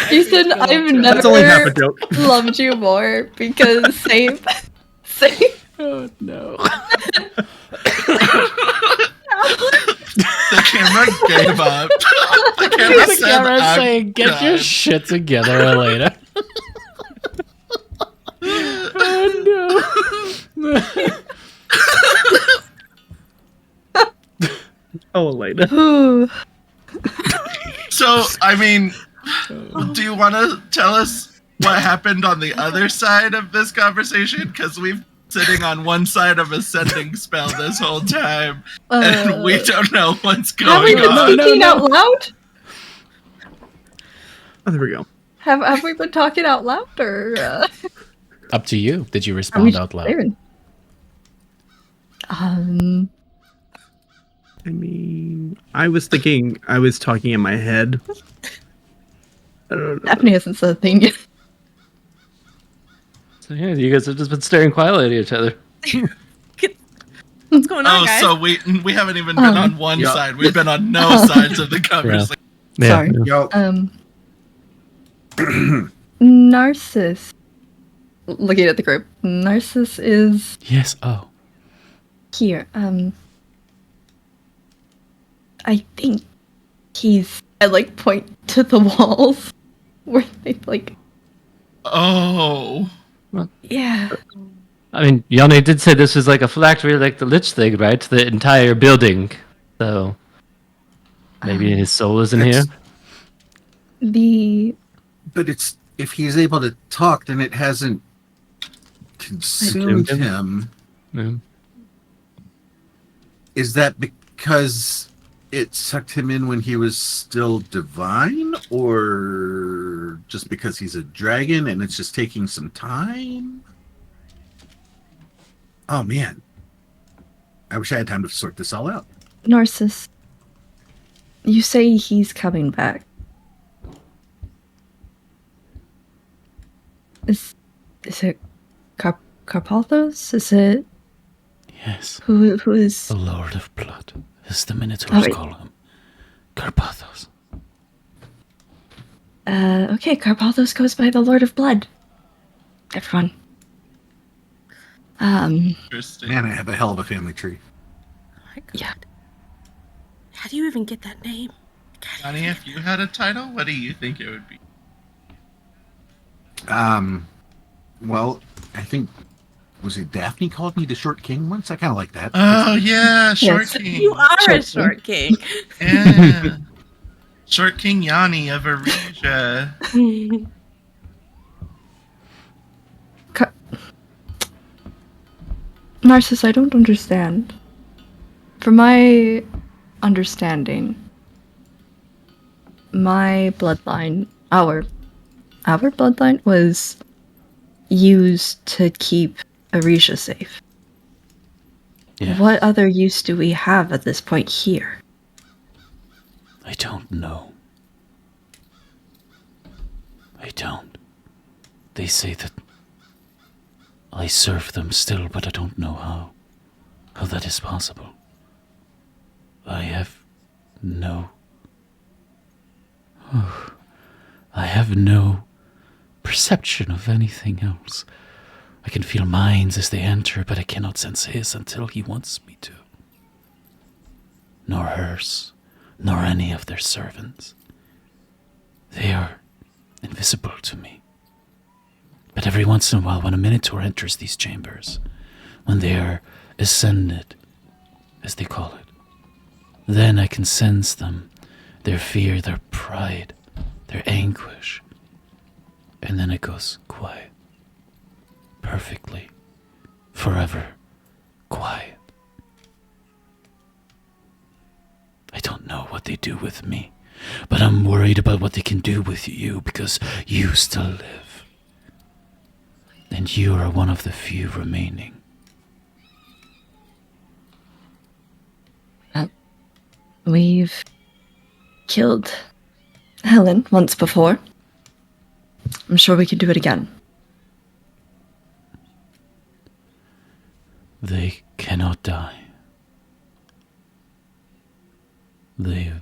Jason, I've That's only half a never joke. loved you more because same. Oh, no. The camera gave up. The camera The said, camera's "I'm saying, get your done." shit together, Elena. Oh, Elena. Ooh. So, I mean, do you want to tell us what happened on the other side of this conversation? Because we've sitting on one side of a sending spell this whole time, and we don't know what's Have we going been on. speaking out loud? Oh, there we go. Have we been talking out loud, or Up to you. Did you are we respond just out loud? staring? I mean, I was thinking I was talking in my head. I don't know. Daphne hasn't said a thing yet. So yeah, you guys have just been staring quietly at each other. What's going on, Oh, guys? so we haven't even been on one Yeah. side. We've been on no sides of the conversation. Sorry. Yo, Narcissus. Looking at the group, Narcissus is Yes. Oh. here. I think he's. I like point to the walls where they like. Oh. Yeah. I mean, Yanni did say this was like a phylactery, like the Lich thing, right? The entire building. So maybe his soul isn't here. The but it's if he's able to talk, then it hasn't consumed him. Yeah. Is that because it sucked him in when he was still divine, or just because he's a dragon and it's just taking some time? Oh man, I wish I had time to sort this all out. Narcissus. You say he's coming back. Is it Carpathos? Is it Yes. who is? The Lord of Blood, as the Minotaurs Alright. call him. Carpathos. Okay, Carpathos goes by the Lord of Blood. Everyone. Interesting. Man, I have a hell of a family tree. Oh my God. Yeah. How do you even get that name? Johnny, if you had a title, what do you think it would be? Well, I think was it Daphne called me the Short King once? I kind of like that. Oh yeah, Short Yes. King. You are a Short short king. Yeah. Short King Yanni of Aresia. Narcissus, I don't understand. From my understanding, my bloodline, our bloodline was used to keep Arisha safe. Yeah. What other use do we have at this point here? I don't know. I don't. They say that I serve them still, but I don't know how that is possible. I have no perception of anything else. I can feel minds as they enter, but I cannot sense his until he wants me to. Nor hers, nor any of their servants. They are invisible to me. But every once in a while, when a Minotaur enters these chambers, when they are ascended, as they call it, then I can sense them, their fear, their pride, their anguish. And then it goes quiet. Perfectly. Forever. Quiet. I don't know what they do with me, but I'm worried about what they can do with you because you still live. And you are one of the few remaining. We've killed Helen once before. I'm sure we can do it again. They cannot die. They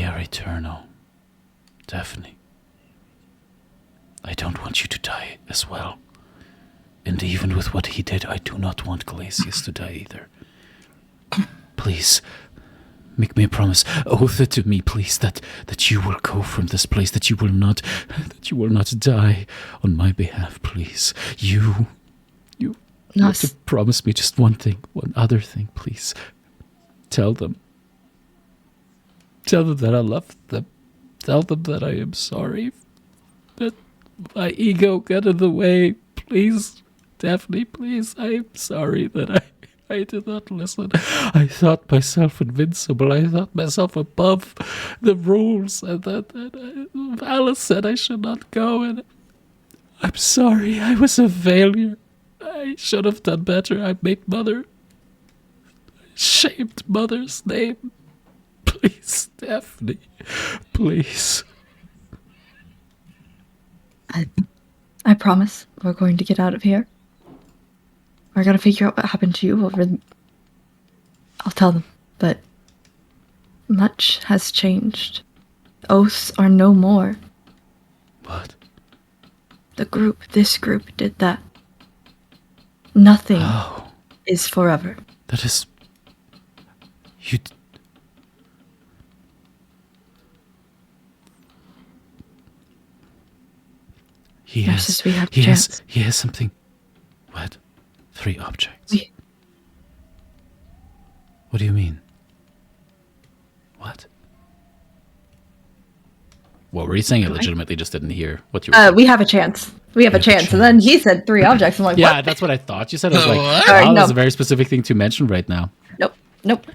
are eternal. Daphne. I don't want you to die as well. And even with what he did, I do not want Galasius to die either. Please, make me a promise. Oath it to me, please, that you will go from this place, that you will not die on my behalf, please. You have to promise me just one thing, one other thing, please. Tell them. Tell them that I love them. Tell them that I am sorry. That my ego got in the way. Please, Daphne, please. I'm sorry that I did not listen. I thought myself invincible. I thought myself above the rules. And that Alice said I should not go. And I'm sorry. I was a failure. I should have done better. I made Mother. Shamed Mother's name. Please, Daphne. Please. I promise we're going to get out of here. We're gonna figure out what happened to you I'll tell them, but much has changed. Oaths are no more. What? This group did that. Nothing is forever. That is... You... He Nurses, we have a he chance. he has something. What? 3 objects. What do you mean? What? What were you saying? I legitimately just didn't hear what you were saying. We have a chance. We have a chance. And then he said 3 objects. I'm like, Yeah, what? that's what I thought you said. I was like, What? wow, No. that's a very specific thing to mention right now. Nope.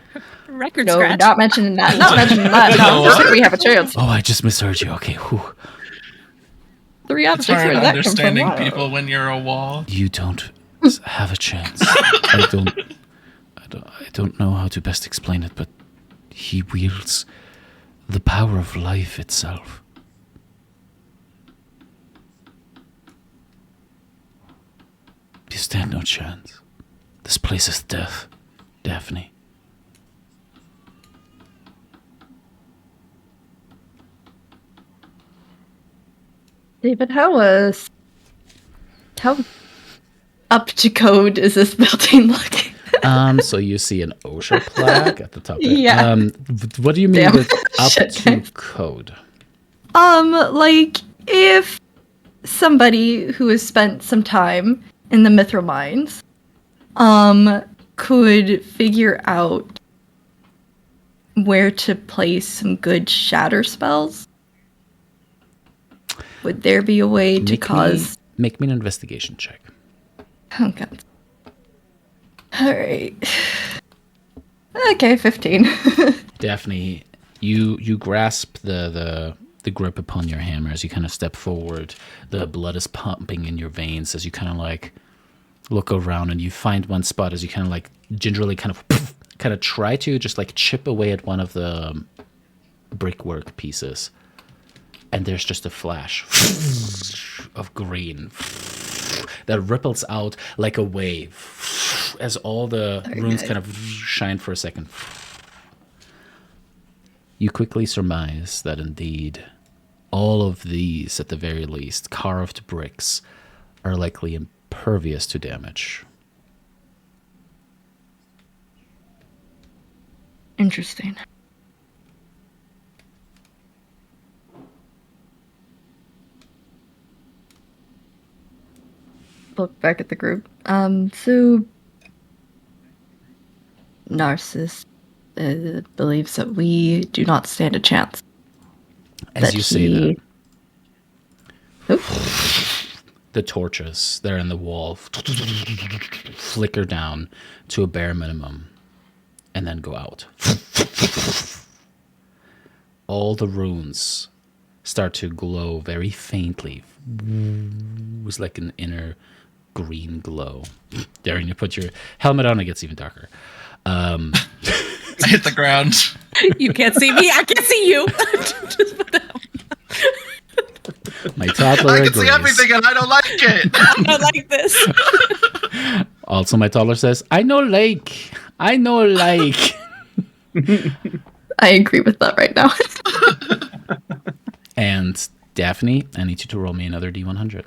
Record No, scratch. not mentioning that. Not mentioning that. No, just we have a chance. Oh, I just misheard you. Okay, whew. 3 It's objects. hard Where did that come understanding from? people when you're a wall. You don't have a chance. I don't know how to best explain it, but he wields the power of life itself. You stand no chance. This place is death, Daphne. David, how up to code is this building looking? So you see an OSHA plaque at the top. Yeah. What do you mean Damn. with up Shit, to guys. code? Like if somebody who has spent some time in the Mithril mines, could figure out where to place some good shatter spells, would there be a way to cause? Make me an investigation check. Oh god. All right. Okay, 15. Daphne, you grasp the grip upon your hammer as you kind of step forward. The blood is pumping in your veins as you kind of like look around, and you find one spot as you kind of like gingerly kind of try to just like chip away at one of the brickwork pieces, and there's just a flash of green that ripples out like a wave as all the runes kind of shine for a second. You quickly surmise that indeed all of these, at the very least, carved bricks are likely impervious to damage. Interesting. Look back at the group. So Narcissus believes that we do not stand a chance. As That you say he- that, Oop. the torches there in the wall flicker down to a bare minimum and then go out. All the runes start to glow very faintly. It was like an inner green glow. Daring to put your helmet on, it gets even darker. I hit the ground. You can't see me. I can see you. Just put that. My toddler I can agrees. see everything and I don't like it. I like this. Also, my toddler says, I know like. I agree with that right now. And Daphne, I need you to roll me another D100.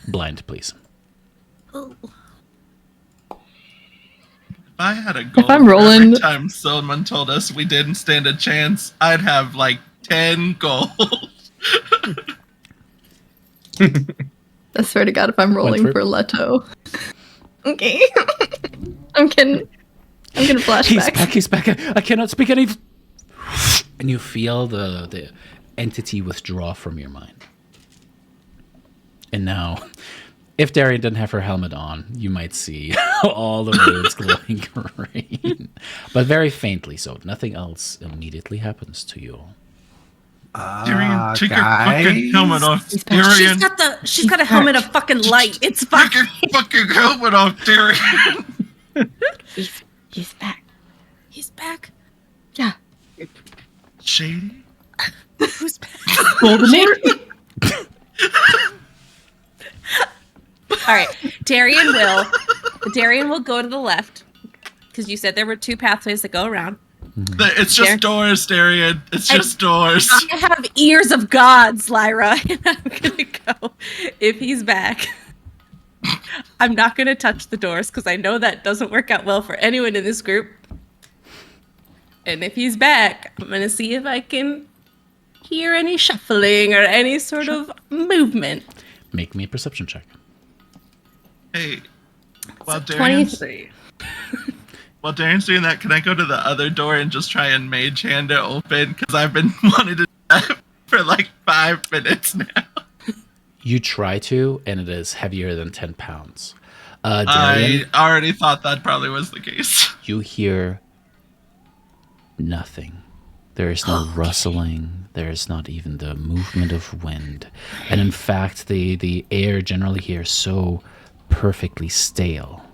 Blind, please. If I had a goal If I'm rolling- every time someone told us we didn't stand a chance, I'd have like 10 goals. I swear to God, if I'm rolling for it. for Leto. Okay. I'm gonna flashback. He's back. I cannot speak any. And you feel the entity withdraw from your mind. And now, if Darian didn't have her helmet on, you might see all the runes glowing green. But very faintly so. Nothing else immediately happens to you all. Darian, take your fucking helmet off. Darian, She's got a helmet of fucking light. It's fine. take your fucking helmet off, Darian. He's back. He's back. Yeah. Shady? Who's back? Voldemort? All right. Darian will go to the left because you said there were 2 pathways that go around. It's just doors, Darian. It's just doors. I have ears of gods, Lyra, and I'm gonna go. If he's back, I'm not gonna touch the doors because I know that doesn't work out well for anyone in this group. And if he's back, I'm gonna see if I can hear any shuffling or any sort of movement. Make me a perception check. Hey, while So Darian's 23. While Darren's doing that, can I go to the other door and just try and mage hand it open? Because I've been wanting to do that for like 5 minutes now. You try to, and it is heavier than 10 pounds. I Darian, already thought that probably was the case. you hear nothing. There is no rustling. There is not even the movement of wind. And in fact, the air generally here is so perfectly stale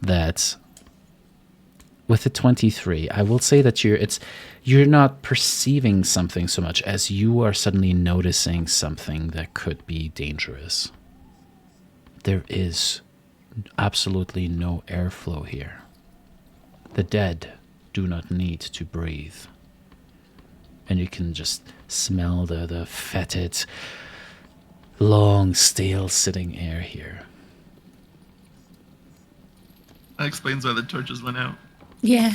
that with the 23, I will say that you're not perceiving something so much as you are suddenly noticing something that could be dangerous. There is absolutely no airflow here. The dead do not need to breathe. And you can just smell the fetid, long, stale sitting air here. That explains why the torches went out. Yeah.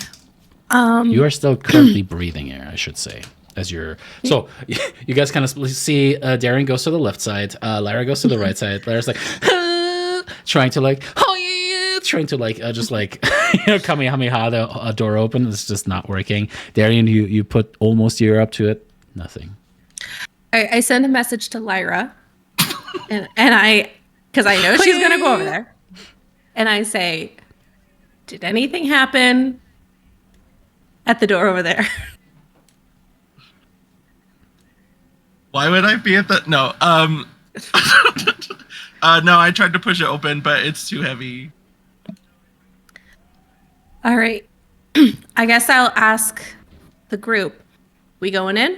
You are still currently breathing air, I should say. As you're so, you guys kind of see Darian goes to the left side, Lyra goes to the right side. Lyra's like trying to just like Kamehameha the door open. It's just not working. Darian, you put almost your ear up to it. Nothing. I send a message to Lyra, and I, because I know she's gonna go over there, and I say, "Did anything happen at the door over there?" Why would I be at the... No, no, I tried to push it open, but it's too heavy. All right. I guess I'll ask the group. We going in?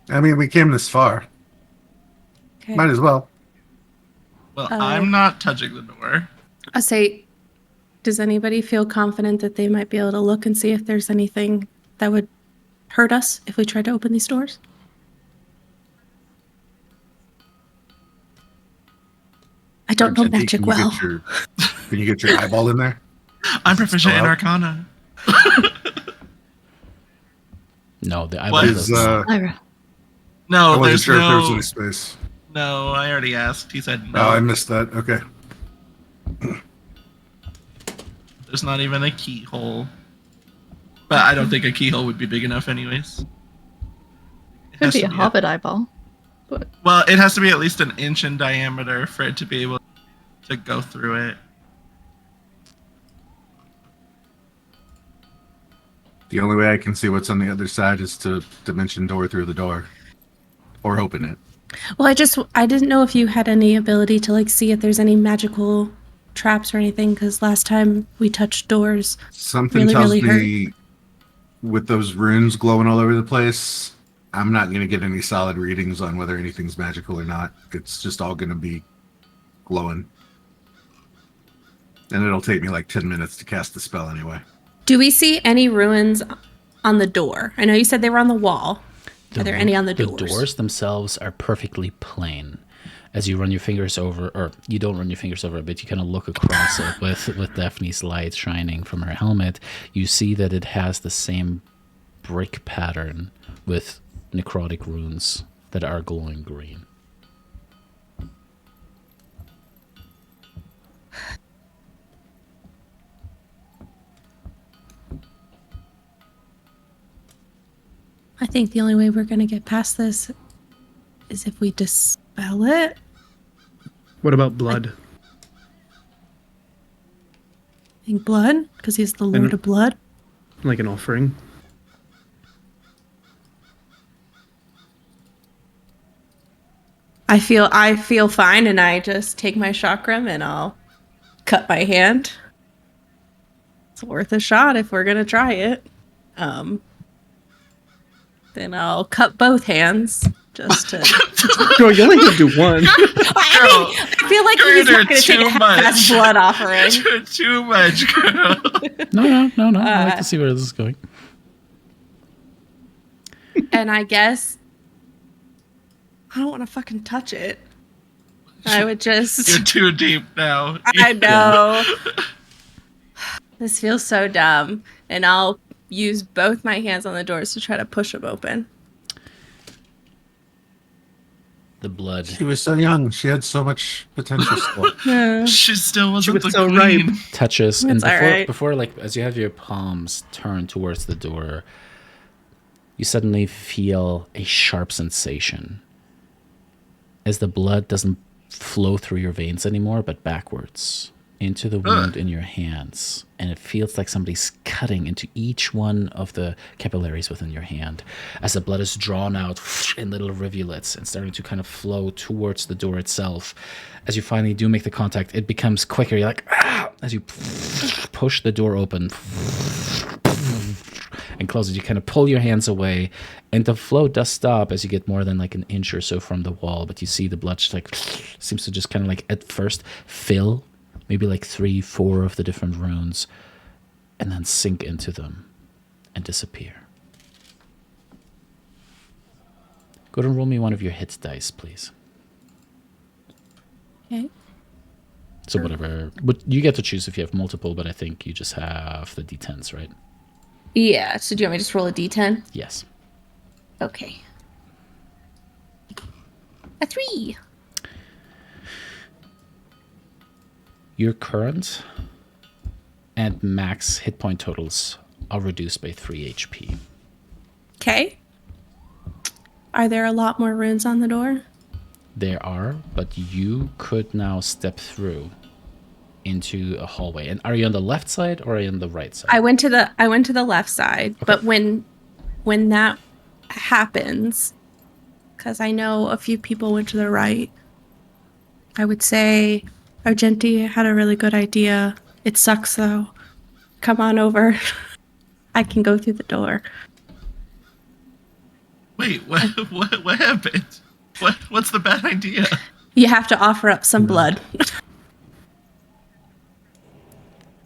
I mean, we came this far. Okay. Might as well. Well, I'm not touching the door. I'll say, does anybody feel confident that they might be able to look and see if there's anything that would hurt us if we tried to open these doors? I don't know magic well. Can you get your eyeball in there? I'm proficient in Arcana. No, the What? eyeball doesn't. Lyra. No, I wasn't there's sure if there was no... any space. No, I already asked. He said no. Oh, I missed that. Okay. There's not even a keyhole. But I don't think a keyhole would be big enough anyways. It Could has be to a hobbit eyeball. But Well, it has to be at least an inch in diameter for it to be able to go through it. The only way I can see what's on the other side is to dimension door through the door. Or open it. Well, I didn't know if you had any ability to like see if there's any magical traps or anything, because last time we touched doors, Something really, tells really me with those runes glowing all over the place, I'm not going to get any solid readings on whether anything's magical or not. It's just all going to be glowing. And it'll take me like 10 minutes to cast the spell anyway. do we see any ruins on the door? I know you said they were on the wall. Are there any on the doors? The doors themselves are perfectly plain. As you run your fingers over, or you don't run your fingers over it, but you kind of look across it with Daphne's light shining from her helmet, you see that it has the same brick pattern with necrotic runes that are glowing green. I think the only way we're going to get past this is if we dispel it. What about blood? I think blood, because he's the Lord of Blood. Like an offering? I feel fine, and I just take my chakram and I'll cut my hand. It's worth a shot if we're gonna try it. Then I'll cut both hands just to. Girl, you only have to do one. I feel like he's not gonna take a half-ass blood offering. You're too much, girl. No. I like to see where this is going. And I guess I don't want to fucking touch it. I would just. You're too deep now. I know. This feels so dumb. And I'll use both my hands on the doors to try to push them open. The blood She was so young. She had so much potential still. She still wasn't was the so queen. ripe. touches, and That's alright. before, like, as you have your palms turned towards the door, you suddenly feel a sharp sensation as the blood doesn't flow through your veins anymore, but backwards into the wound in your hands. And it feels like somebody's cutting into each one of the capillaries within your hand as the blood is drawn out in little rivulets and starting to kind of flow towards the door itself. As you finally do make the contact, it becomes quicker. You're like, ah! As you push the door open and close it, you kind of pull your hands away, and the flow does stop as you get more than like an inch or so from the wall. But you see the blood just like seems to just kind of like at first fill maybe like 3-4 of the different runes, and then sink into them and disappear. Go ahead and roll me one of your hit dice, please. Okay. So whatever, but you get to choose if you have multiple, but I think you just have the d10s, right? Yeah, so do you want me to just roll a d10? Yes. Okay. A 3. Your current and max hit point totals are reduced by 3 HP. Okay. Are there a lot more runes on the door? There are, but you could now step through into a hallway. And are you on the left side or are you on the right side? I went to the left side, but when that happens, because I know a few people went to the right, I would say Argenti had a really good idea. It sucks though. Come on over. I can go through the door. Wait, what happened? What's the bad idea? You have to offer up some blood.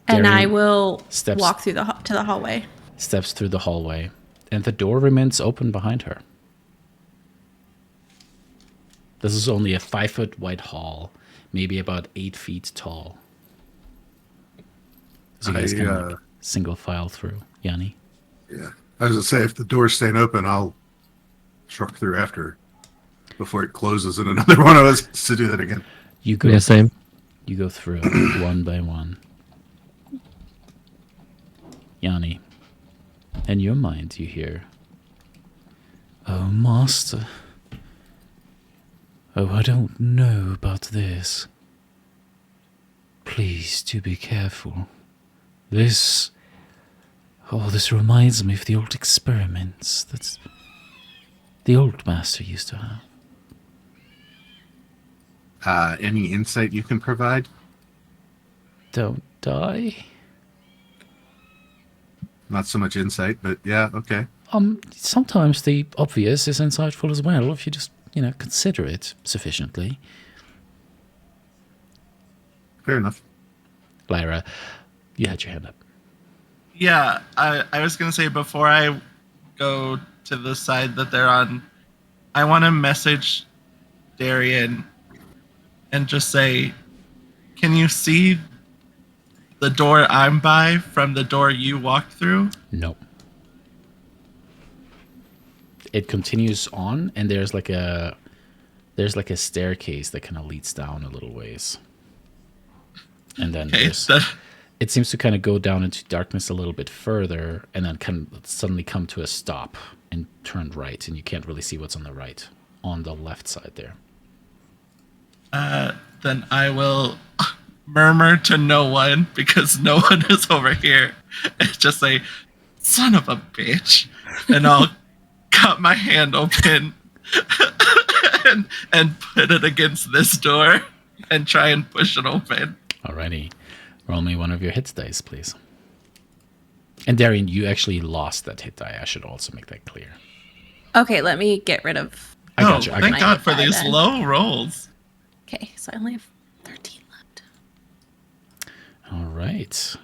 And I Darian will steps- walk through to the hallway. Steps through the hallway, and the door remains open behind her. This is only a 5-foot wide hall, maybe about 8 feet tall. So you guys can like, single file through. Yanni? Yeah. I was going to say, if the door's staying open, I'll truck through after before it closes and another one of us has to do that again. You go, Yeah, same. You go through one by one. Yanni, in your mind you hear, "Oh, master. Oh, I don't know about this. Please do be careful. This reminds me of the old experiments that the old master used to have. Any insight you can provide? Don't die." Not so much insight, but yeah, okay. Sometimes the obvious is insightful as well, if you just, consider it sufficiently. Fair enough. Lyra, you had your hand up. Yeah, I was going to say before I go to the side that they're on, I want to message Darian and just say, can you see the door I'm by from the door you walked through? No. It continues on, and there's like a staircase that kind of leads down a little ways. And then it seems to kind of go down into darkness a little bit further, and then kind of suddenly come to a stop and turn right, and you can't really see what's on the right. on the left side there. Then I will murmur to no one because no one is over here. And just say, "Son of a bitch," and I'll cut my hand open and put it against this door and try and push it open. Alrighty. Roll me one of your hit dice, please. And Darian, you actually lost that hit die. I should also make that clear. Okay, let me get rid of. I got you. I got Thank you. God for By these then. low rolls. Okay, so I only have 13 left. All right.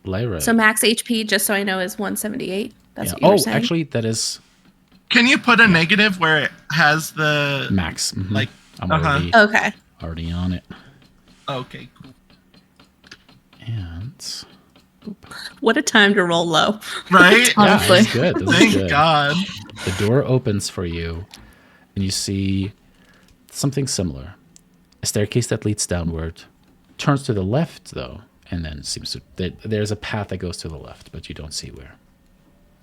Lyra. So max HP, just so I know, is 178. That's yeah. what you were Oh, saying. actually, that is Can you put a negative where it has the max. Mhm. like? I'm uh-huh. Okay. already on it. Okay, cool. And What a time to roll low. Right? yeah, Honestly. this is good. This is Thank good. God. The door opens for you, and you see something similar. A staircase that leads downward, turns to the left though, and then seems to there's a path that goes to the left, but you don't see where.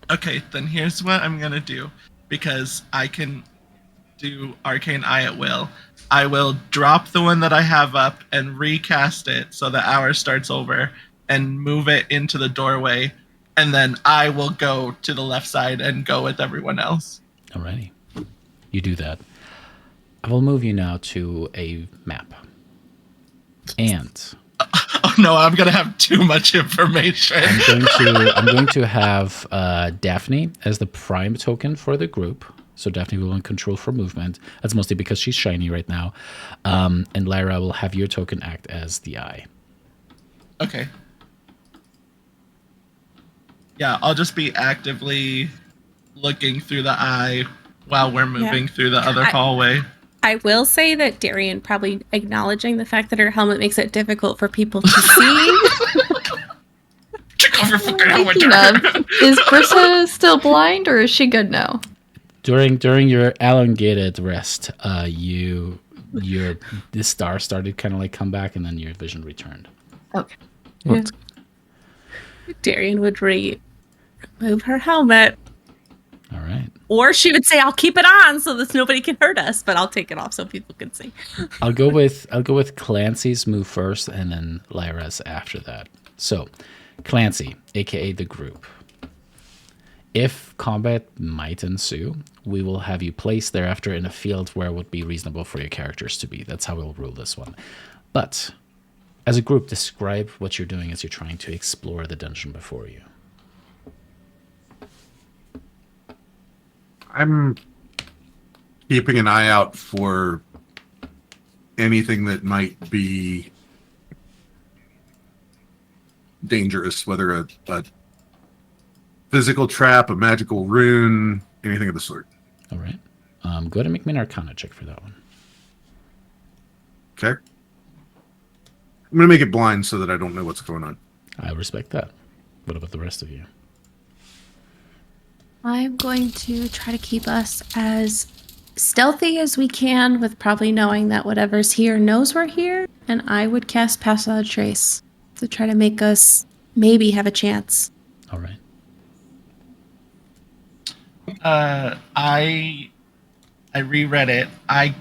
Okay, then here's what I'm gonna do because I can do Arcane Eye at will. I will drop the one that I have up and recast it so the hour starts over and move it into the doorway, and then I will go to the left side and go with everyone else. Alrighty. You do that. I will move you now to a map. And Oh no, I'm gonna have too much information. I'm going to have Daphne as the prime token for the group. So Daphne will in control for movement. That's mostly because she's shiny right now. And Lyra will have your token act as the eye. Okay. Yeah, I'll just be actively looking through the eye while we're moving through the other hallway. I will say that Darian probably acknowledging the fact that her helmet makes it difficult for people to see. Check off your fucking helmet. Speaking of, is Brissa still blind or is she good now? During your elongated rest, the star started kind of like come back, and then your vision returned. Okay. Darian would remove her helmet. All right. Or she would say, "I'll keep it on so that nobody can hurt us, but I'll take it off so people can see." I'll go with Clancy's move first, and then Lyra's after that. So, Clancy, aka the group. If combat might ensue, we will have you placed thereafter in a field where it would be reasonable for your characters to be. That's how we'll rule this one. But as a group, describe what you're doing as you're trying to explore the dungeon before you. I'm keeping an eye out for anything that might be dangerous, whether a physical trap, a magical rune, anything of the sort. All right. Go ahead and make me an Arcana check for that one. Okay. I'm going to make it blind so that I don't know what's going on. I respect that. What about the rest of you? I'm going to try to keep us as stealthy as we can with probably knowing that whatever's here knows we're here. And I would cast Pass Without a Trace to try to make us maybe have a chance. All right. I reread it. I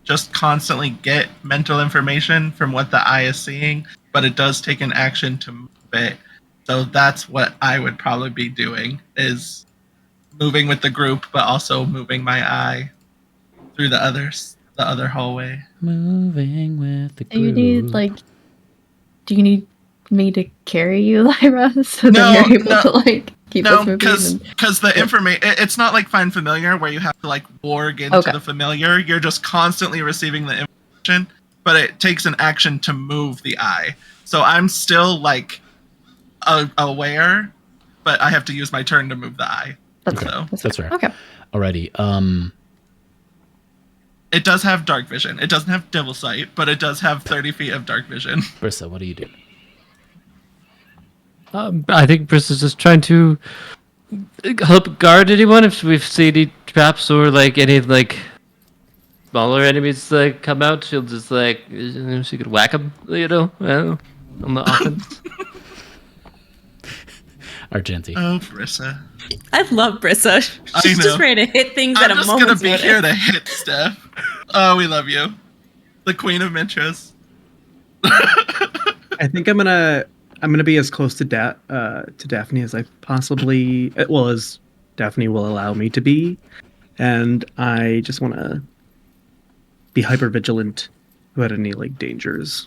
just constantly get mental information from what the eye is seeing, but it does take an action to move it. So that's what I would probably be doing, is moving with the group, but also moving my eye through the other hallway. Moving with the Do you group. need do you need me to carry you, Lyra, so No, that you're able no. to keep No, us moving? because the information, it's not like Find Familiar where you have to warg into Okay. the familiar. You're just constantly receiving the information, but it takes an action to move the eye. So I'm still aware, but I have to use my turn to move the eye. That's So That's right. Okay. Alrighty. it does have dark vision. It doesn't have devil sight, but it does have 30 feet of dark vision. Brissa, what do you do? I think Briss is just trying to help guard anyone if we've seen any traps or any smaller enemies come out. She'll just she could whack them, on the offense. Argenti. Oh, Brissa. I love Brissa. She's know. just ready to hit things at I'm a just gonna moment's be notice. here to hit Steph. Oh, we love you. The Queen of Mitras. I think I'm gonna be as close to Daphne as I possibly as Daphne will allow me to be, and I just want to be hyper vigilant about any like dangers.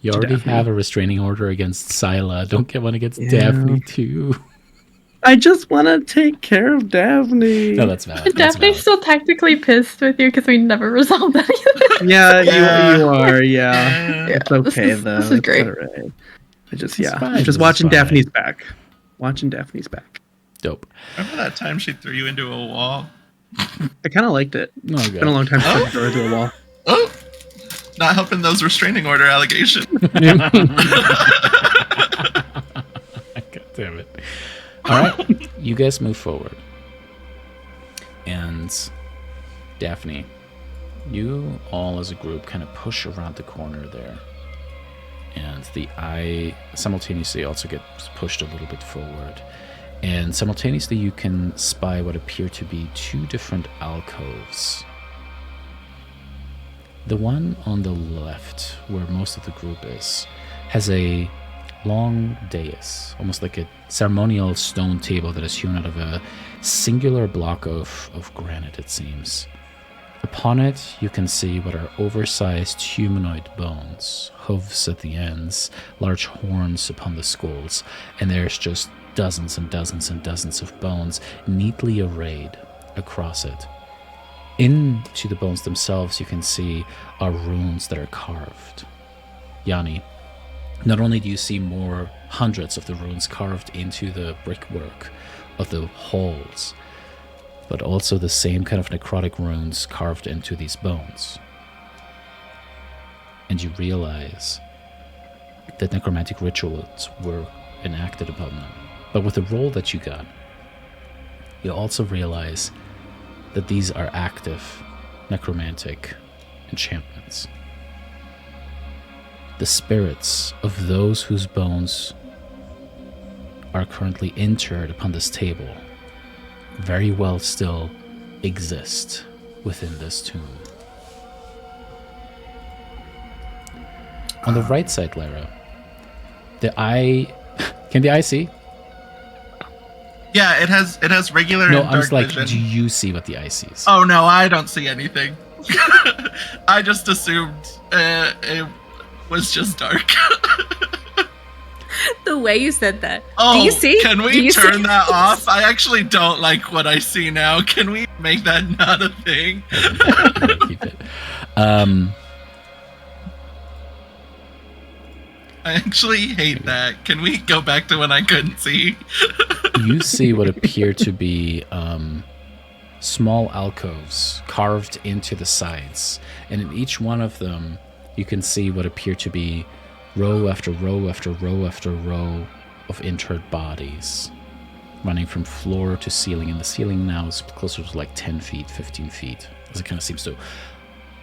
You to already Daphne. have a restraining order against Scylla. Don't get one against Yeah. Daphne too. I just want to take care of Daphne. No, that's valid. But That's Daphne's valid. still technically pissed with you because we never resolved any of it. Yeah, Yeah. you are. Yeah, Yeah. it's okay though. This is great. It's all right. I just It's I'm fine, just this is watching fine. Daphne's back. Watching Daphne's back. Dope. Remember that time she threw you into a wall? I kind of liked it. Oh, It's been a long time since I threw into a wall. Oh, not helping those restraining order allegations. God damn it. All right, you guys move forward. And Daphne, you all as a group kind of push around the corner there. And the eye simultaneously also gets pushed a little bit forward. And simultaneously you can spy what appear to be two different alcoves. The one on the left, where most of the group is, has a long dais, almost like a ceremonial stone table that is hewn out of a singular block of granite, it seems. Upon it, you can see what are oversized humanoid bones, hooves at the ends, large horns upon the skulls, and there's just dozens and dozens and dozens of bones neatly arrayed across it. Into the bones themselves, you can see are runes that are carved. Yanni, not only do you see more hundreds of the runes carved into the brickwork of the halls, but also the same kind of necrotic runes carved into these bones. And you realize that necromantic rituals were enacted upon them. But with the roll that you got, you also realize that these are active necromantic enchantments. The spirits of those whose bones are currently interred upon this table very well still exist within this tomb. On the right side, Lara, the eye... Can the eye see? Yeah, it has regular No, and I'm dark just like, vision. do you see what the eye sees? Oh no, I don't see anything. I just assumed it was just dark. The way you said that. Oh, Do you see? can Do we you see? turn that off? I actually don't like what I see now. Can we make that not a thing? Keep it. I actually hate that. Can we go back to when I couldn't see? You see what appear to be small alcoves carved into the sides, and in each one of them you can see what appear to be row after row after row after row of interred bodies running from floor to ceiling, and the ceiling now is closer to like 10 feet, 15 feet, as it kind of seems to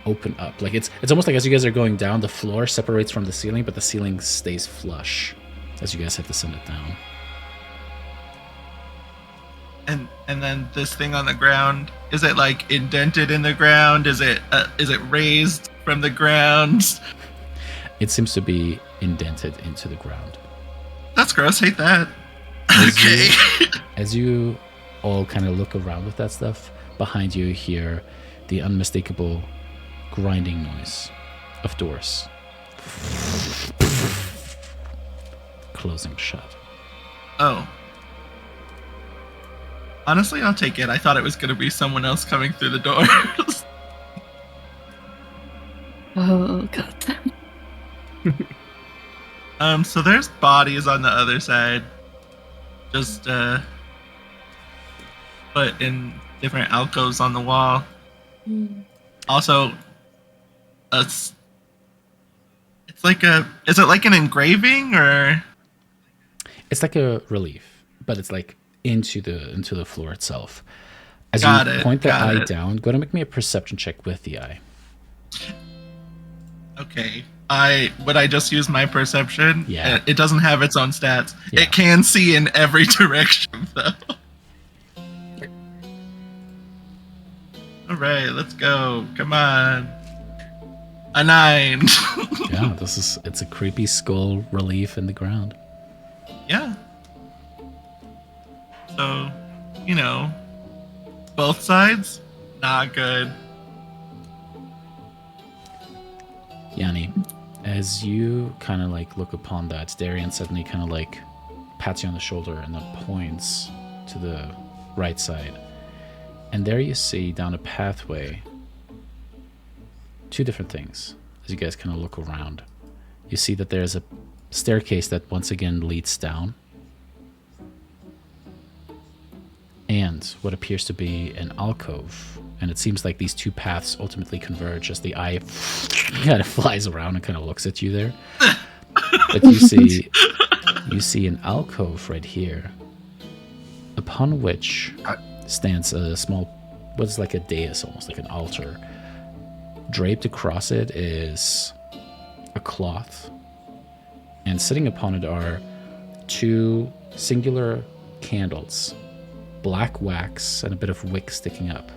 open up. Like it's almost like as you guys are going down, the floor separates from the ceiling, but the ceiling stays flush as you guys have descended down. And then this thing on the ground, is it like indented in the ground? Is it raised from the ground? It seems to be indented into the ground. That's gross. Hate that. As Okay. As you all kind of look around with that stuff, behind you hear the unmistakable grinding noise of doors closing shut. Oh. Honestly, I'll take it. I thought it was going to be someone else coming through the doors. Oh god. So there's bodies on the other side. Just, put in different alcoves on the wall. Also, it's like is it like an engraving or? It's like a relief, but it's like into the floor itself. As Got you it, point the got eye it. down, go to make me a perception check with the eye. Okay. would I just use my perception? Yeah. It doesn't have its own stats. Yeah. It can see in every direction, though. All right, let's go. Come on. A 9. Yeah, it's a creepy skull relief in the ground. Yeah. So, both sides, not good. Yanni, as you kind of like look upon that, Darian suddenly kind of like pats you on the shoulder and then points to the right side. And there you see down a pathway two different things as you guys kind of look around. You see that there's a staircase that once again leads down. And what appears to be an alcove. And it seems like these two paths ultimately converge as the eye kind of flies around and kind of looks at you there. But you see an alcove right here, upon which stands a small, what's like a dais, almost like an altar. Draped across it is a cloth, and sitting upon it are two singular candles, black wax and a bit of wick sticking up.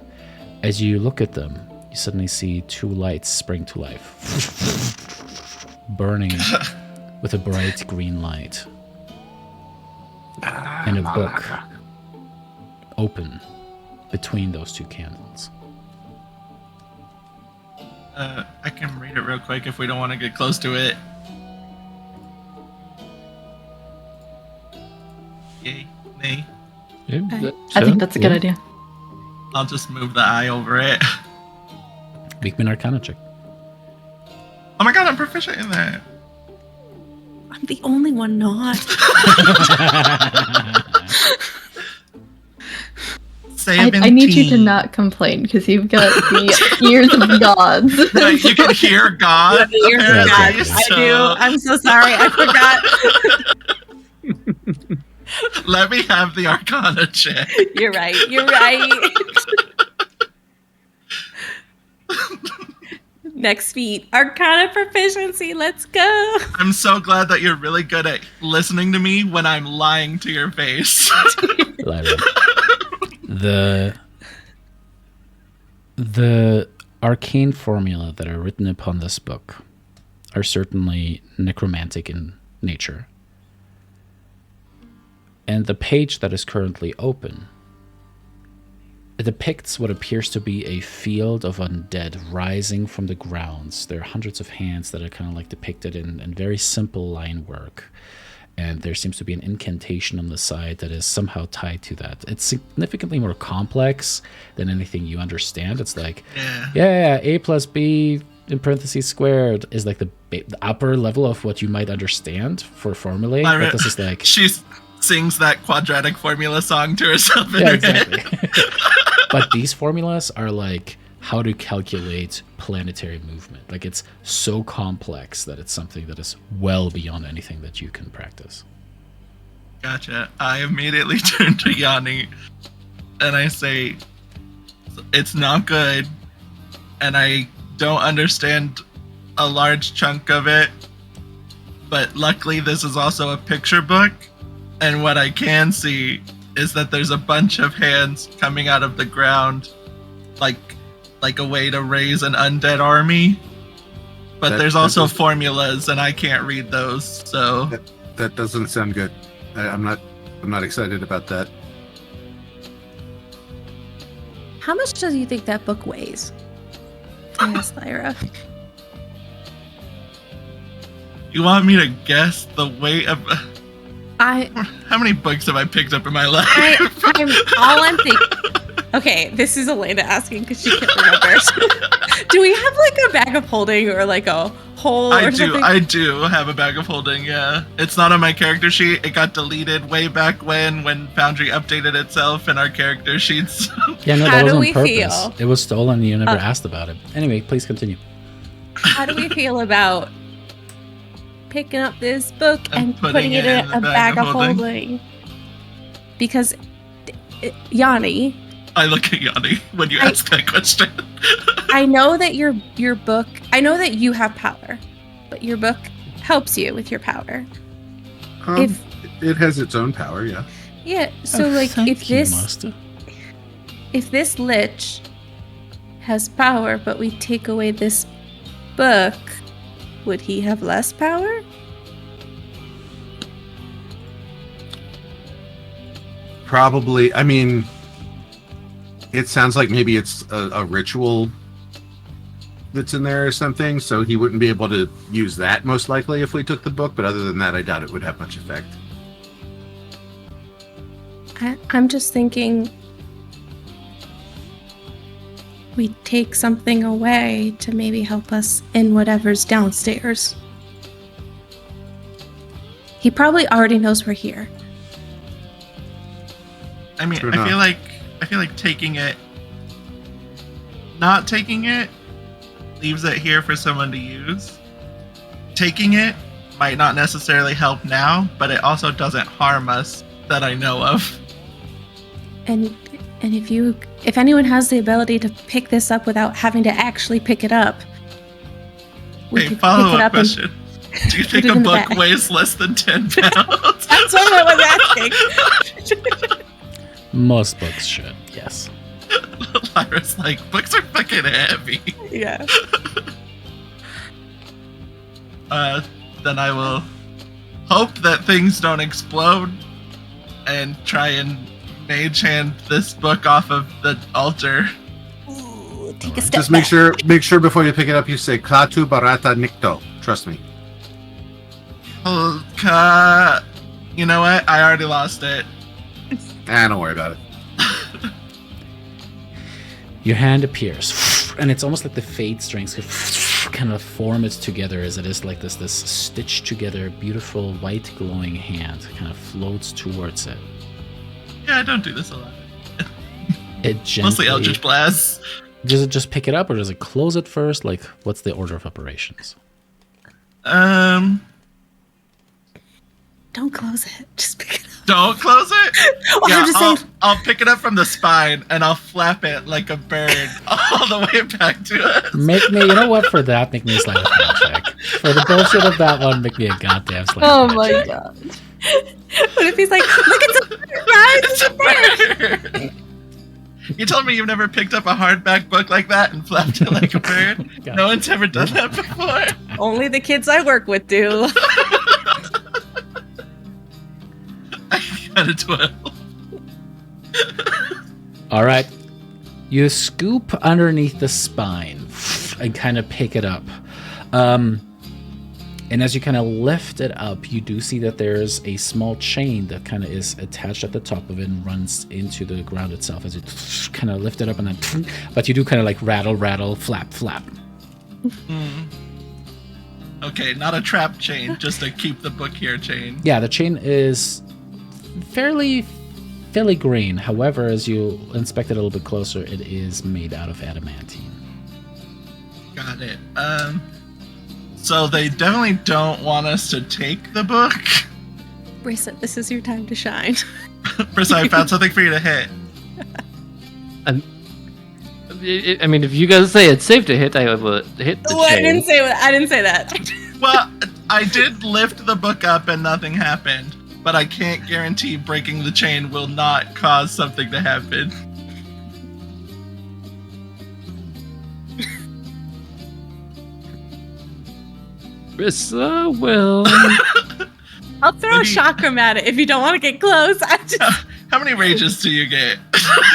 As you look at them, you suddenly see two lights spring to life, burning with a bright green light, and a book open between those two candles. I can read it real quick if we don't want to get close to it. Yay, nay. I think that's a good idea. I'll just move the eye over it. Make me an Arcana check. Oh my god, I'm proficient in that. I'm the only one not. I need you to not complain because you've got the ears of gods. Right, you can hear God. Ears of apparently, gods. I do. I'm so sorry. I forgot. Let me have the Arcana check. You're right. You're right. Next feat. Arcana proficiency. Let's go. I'm so glad that you're really good at listening to me when I'm lying to your face. Lyra. The arcane formula that are written upon this book are certainly necromantic in nature. And the page that is currently open, it depicts what appears to be a field of undead rising from the grounds. There are hundreds of hands that are kind of like depicted in very simple line work. And there seems to be an incantation on the side that is somehow tied to that. It's significantly more complex than anything you understand. It's like, yeah, A plus B in parentheses squared is like the upper level of what you might understand for formulae. But this is like... She sings that quadratic formula song to herself in Yeah, her exactly. head. But these formulas are like how to calculate planetary movement. Like it's so complex that it's something that is well beyond anything that you can practice. Gotcha. I immediately turn to Yanni and I say, it's not good, and I don't understand a large chunk of it, but luckily this is also a picture book, and what I can see is that there's a bunch of hands coming out of the ground, like a way to raise an undead army. But there's also formulas, and I can't read those. So that doesn't sound good. I'm not excited about that. How much do you think that book weighs? Yes, Lyra. You want me to guess the weight of? How many books have I picked up in my life? I'm thinking. Okay, this is Elena asking because she can't remember. Do we have like a bag of holding or like a hole or something? I do have a bag of holding, yeah. It's not on my character sheet. It got deleted way back when Foundry updated itself in our character sheets. Yeah, no, How that was do on we purpose. feel? It was stolen and you never asked about it. Anyway, please continue. How do we feel about picking up this book and putting it in a bag of holding? Because Yanni, I look at Yanni when you ask that question. I know that your book, I know that you have power, but your book helps you with your power. If it has its own power, yeah. Yeah, so like Thank you, Master. if this lich has power, but we take away this book, would he have less power? Probably. I mean, it sounds like maybe it's a ritual that's in there or something, so he wouldn't be able to use that most likely if we took the book, but other than that, I doubt it would have much effect. I'm just thinking we take something away to maybe help us in whatever's downstairs. He probably already knows we're here. I mean, True I feel enough. like not taking it leaves it here for someone to use. Taking it might not necessarily help now, but it also doesn't harm us that I know of. And if anyone has the ability to pick this up without having to actually pick it up, we Hey, could follow pick it up up question. Do you put think it a in the book bag. weighs less than 10 pounds? That's what I was asking. Most books should, yes. Lyra's like, books are fucking heavy. Yeah. Then I will hope that things don't explode and try and mage hand this book off of the altar. Ooh, take a step Just back. make sure before you pick it up you say Katu Barata Nikto. Trust me. You know what? I already lost it. Don't worry about it. Your hand appears, and it's almost like the fade strings kind of form it together as it is like this stitched together, beautiful white glowing hand kind of floats towards it. Yeah, I don't do this a lot. It gently, Mostly Eldritch Blast. does it just pick it up or does it close it first? Like, what's the order of operations? Don't close it. Just pick it up. Don't close it. Oh, I'm just saying. I'll pick it up from the spine and I'll flap it like a bird all the way back to us. Make me, you know what, for that, make me a sleight of hand check. For the bullshit of that one, make me a goddamn sleight Oh of hand my check. god. What if he's like, look, it's a bird, It's a bird. You told me you've never picked up a hardback book like that and flapped it like a bird? God. No one's ever done that before. Only the kids I work with do. I got a 12. All right. You scoop underneath the spine and kind of pick it up. And as you kind of lift it up, you do see that there's a small chain that kind of is attached at the top of it and runs into the ground itself as you kind of lift it up and then, but you do kind of like rattle, rattle, flap, flap. Okay, not a trap chain, just a keep the book here chain. Yeah, the chain is fairly green. However, as you inspect it a little bit closer, it is made out of adamantine. Got it. So they definitely don't want us to take the book. Brisa, this is your time to shine. First, I found something for you to hit. I mean, if you guys say it's safe to hit, I will hit the I chain. didn't say that. Well, I did lift the book up and nothing happened, but I can't guarantee breaking the chain will not cause something to happen. Brissa will. I'll throw Maybe- a chakram at it if you don't want to get close. I just How many rages do you get?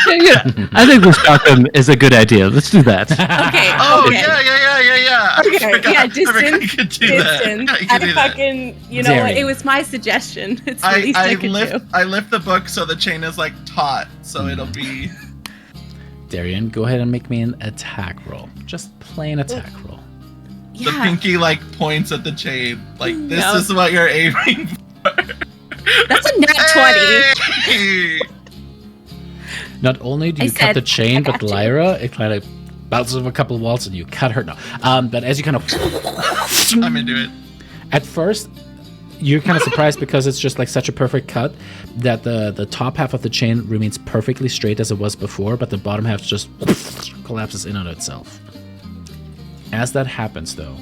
Yeah, I think the shotgun is a good idea. Let's do that. okay. Oh, okay. yeah. I Okay, forgot- yeah, I forgot you distance, could do that. distance. I could I do that. fucking, you know what? Darian. It was my suggestion. It's the least I could do. I lift the book so the chain is like taut, so it'll be. Darian, go ahead and make me an attack roll. Just plain attack roll. The Yeah, pinky like points at the chain. Like this No. is what you're aiming for. that's a nat 20. Hey! Not only do I you cut the said, chain, I but got you. Lyra, it kind of bounces off a couple of walls and you cut her. No. But as you kind of... I'm into it. At first, you're kind of surprised because it's just like such a perfect cut that the top half of the chain remains perfectly straight as it was before, but the bottom half just collapses in on itself. As that happens, though,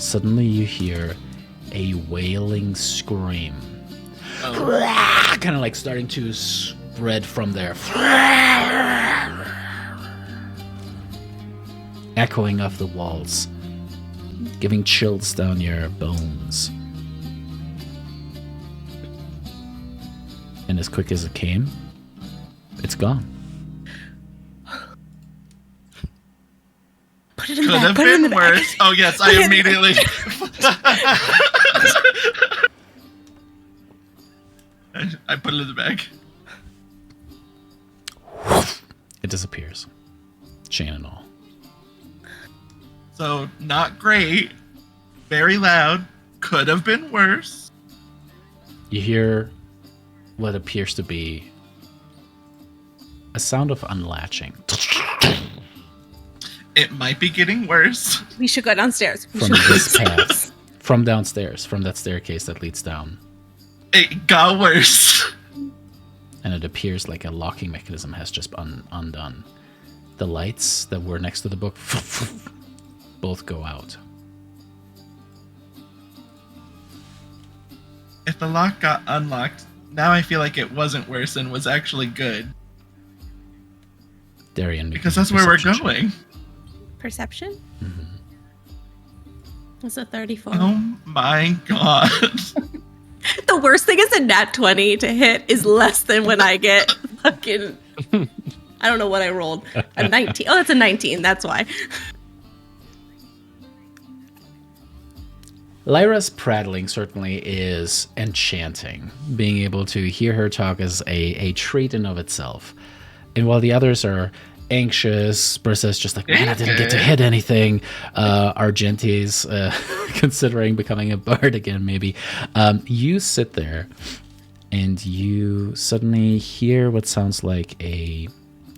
suddenly you hear a wailing scream. Kind of like starting to spread from there. Echoing off the walls, giving chills down your bones. And as quick as it came, it's gone. Put it in Could the bag. have Put it in the been bag. worse. Oh yes, I immediately. I put it in the bag. It disappears. Chain and all. So not great. Very loud. Could have been worse. You hear what appears to be a sound of unlatching It might be getting worse. We should go downstairs. We from should- this path, from downstairs, from that staircase that leads down. It got worse. And it appears like a locking mechanism has just undone. The lights that were next to the book both go out. If the lock got unlocked, now I feel like it wasn't worse and was actually good. Darian, Because that's where we're going. Perception? It's a 34. Oh my god. The worst thing is a nat 20 to hit is less than when I get fucking... I don't know what I rolled. A 19. Oh, that's a 19. That's why. Lyra's prattling certainly is enchanting. Being able to hear her talk is a treat in of itself. And while the others are anxious, Brissa's just like, man, I didn't get to hit anything. Argenti's considering becoming a bard again, maybe. You sit there and you suddenly hear what sounds like a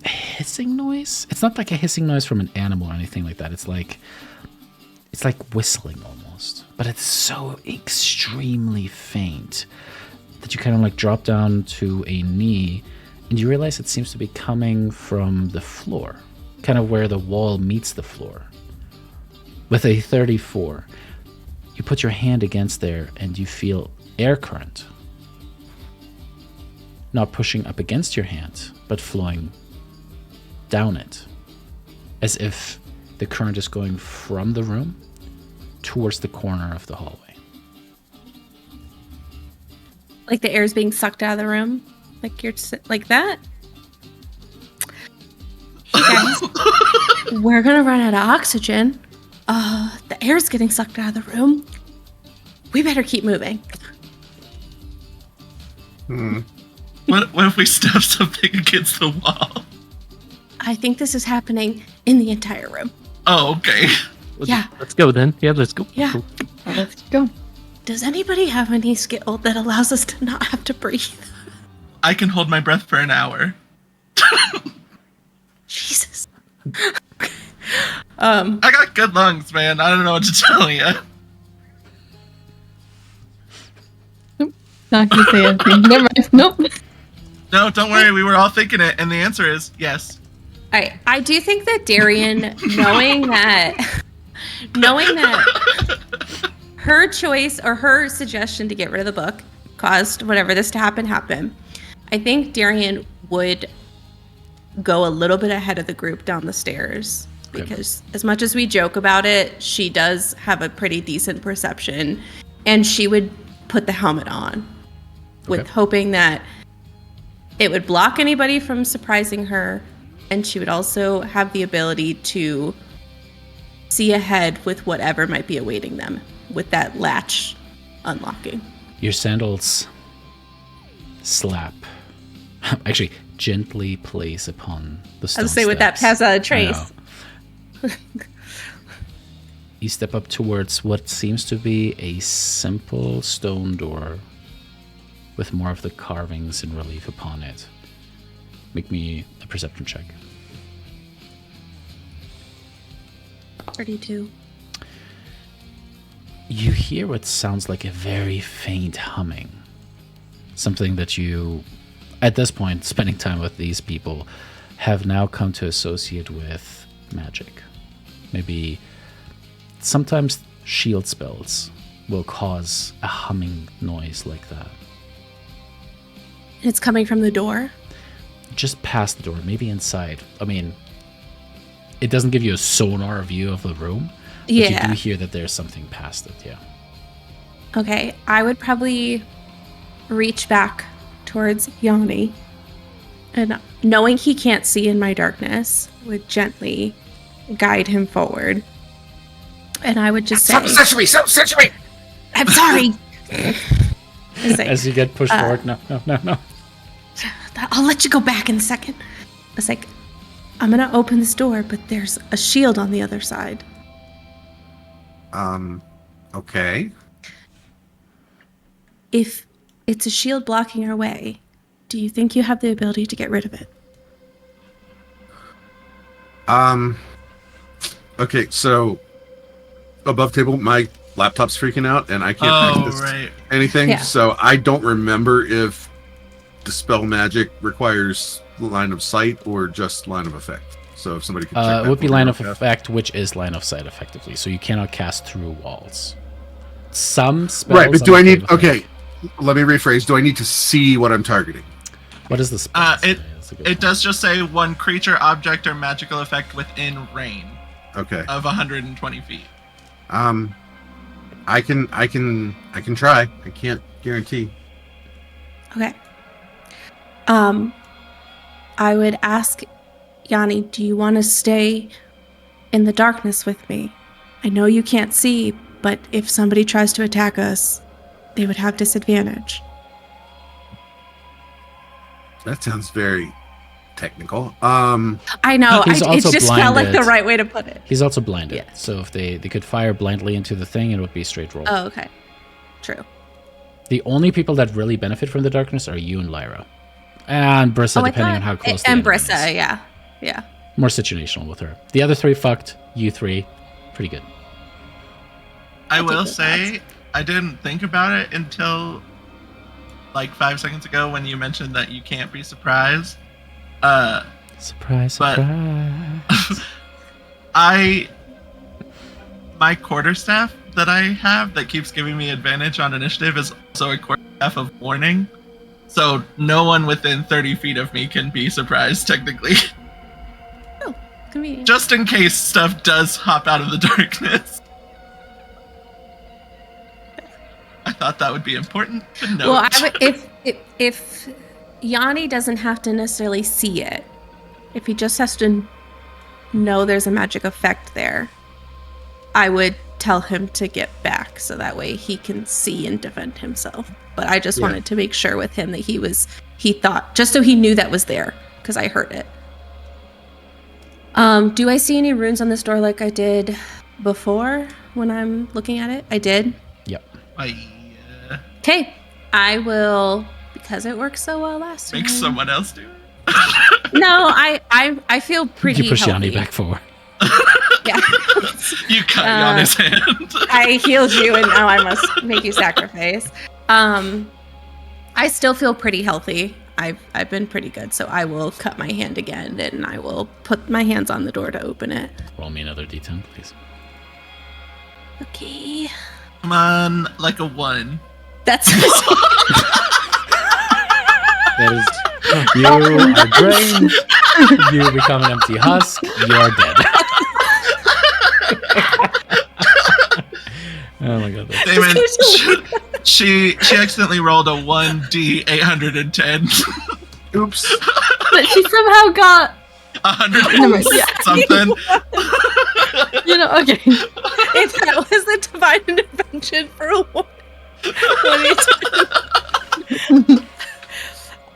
hissing noise. It's not like a hissing noise from an animal or anything like that. It's like whistling almost, but it's so extremely faint that you kind of like drop down to a knee and you realize it seems to be coming from the floor, kind of where the wall meets the floor. With a 34, you put your hand against there and you feel air current, not pushing up against your hand, but flowing down it, as if the current is going from the room towards the corner of the hallway. Like the air is being sucked out of the room? Like you're like that? Hey guys, we're gonna run out of oxygen. The air's getting sucked out of the room. We better keep moving. What if we stuff something against the wall? I think this is happening in the entire room. Oh, okay. Yeah. Let's go then. Yeah, let's go. Yeah. Cool. Let's go. Does anybody have any skill that allows us to not have to breathe? I can hold my breath for an hour. Jesus. I got good lungs, man. I don't know what to tell you. Not gonna say anything. Never mind. Nope. No, don't worry. We were all thinking it, and the answer is yes. All right. I do think that Darian, knowing that her choice or her suggestion to get rid of the book caused whatever this to happen. I think Darian would go a little bit ahead of the group down the stairs because as much as we joke about it, she does have a pretty decent perception, and she would put the helmet on with hoping that it would block anybody from surprising her, and she would also have the ability to see ahead with whatever might be awaiting them with that latch unlocking. Your sandals slap. Actually, gently place upon the stone I was say with that steps. pass out of trace. You step up towards what seems to be a simple stone door with more of the carvings in relief upon it. Make me a perception check. 32. You hear what sounds like a very faint humming. Something that you, at this point, spending time with these people, have now come to associate with magic. Maybe sometimes shield spells will cause a humming noise like that. It's coming from the door. Just past the door, maybe inside. I mean, it doesn't give you a sonar view of the room, but you do hear that there's something past it, yeah. Okay, I would probably reach back towards Yanni, and knowing he can't see in my darkness, would gently guide him forward. And I would just say, Sesame! I'm sorry. As you get pushed forward, no. I'll let you go back in a second. It's like, I'm gonna open this door, but there's a shield on the other side. Okay. If it's a shield blocking our way, do you think you have the ability to get rid of it? Okay, so above table, my laptop's freaking out and I can't access anything. Yeah. So I don't remember if dispel magic requires line of sight or just line of effect. So if somebody could check that it would be for me line real of fast. effect, which is line of sight effectively. So you cannot cast through walls. Some spells. Right, but do I need? Okay, let me rephrase. Do I need to see what I'm targeting? What is the spell? It does just say one creature, object, or magical effect within range Okay. of 120 feet. I can try. I can't guarantee. Okay. I would ask Yanni, do you want to stay in the darkness with me? I know you can't see, but if somebody tries to attack us, they would have disadvantage. That sounds very technical. I know. He's It also just felt like the blinded. right way to put it. He's also blinded, Yeah. so if they could fire blindly into the thing, it would be straight roll. Oh, okay. True. The only people that really benefit from the darkness are you and Lyra. And Brissa, depending on how close the and enemy Brissa, is. yeah. More situational with her. The other three fucked. You three, pretty good. I take will those say, I didn't think about it until like 5 seconds ago when you mentioned that you can't be surprised. Surprise, But- surprise. My quarterstaff that I have that keeps giving me advantage on initiative is also a quarterstaff of warning. So no one within 30 feet of me can be surprised, technically. Convenient. Just in case stuff does hop out of the darkness. I thought that would be important to note. Well, if Yanni doesn't have to necessarily see it, if he just has to know there's a magic effect there, I would tell him to get back so that way he can see and defend himself. But I just wanted to make sure with him that he thought, just so he knew that was there, because I heard it. Do I see any runes on this door like I did before when I'm looking at it? I did. Yep. Okay, I will, because it worked so well last time. Make someone else do it. No, I feel pretty You push healthy. Yanni back forward. Yeah. You cut on his hand. I healed you and now I must make you sacrifice. I still feel pretty healthy. I've been pretty good, so I will cut my hand again and I will put my hands on the door to open it. Roll me another d10, please. Okay. Come on, like a 1. That's That is, you are drained. You become an empty husk. You are dead. Oh my god. Damon, she accidentally rolled a 1d 810. Oops. But she somehow got, 100 something. okay. if that was the divine intervention for a one.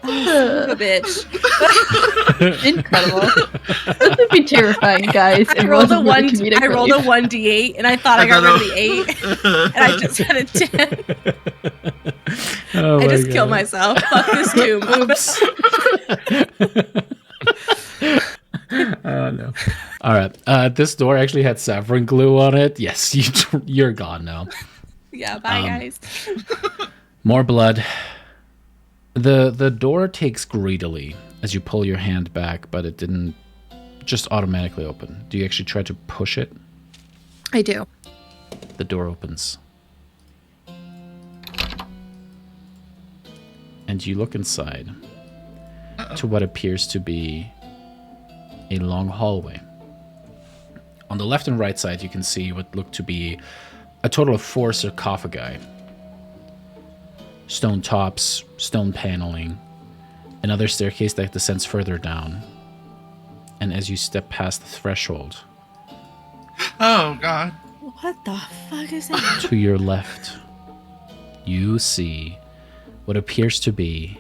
A bitch. Incredible. That would be terrifying, guys. I rolled a 1d8 and I thought I got rid of the 8 and I just had a 10. Oh I just my killed God. myself. Fuck this tomb. Oh no. All right. This door actually had saffron glue on it. Yes, you're gone now. Yeah, bye guys. More blood. The door takes greedily as you pull your hand back, but it didn't just automatically open. Do you actually try to push it? I do. The door opens. And you look inside to what appears to be a long hallway. On the left and right side, you can see what look to be a total of 4 sarcophagi. Stone tops, stone paneling, another staircase that descends further down. And as you step past the threshold, Oh God. What the fuck is that? to your left, you see what appears to be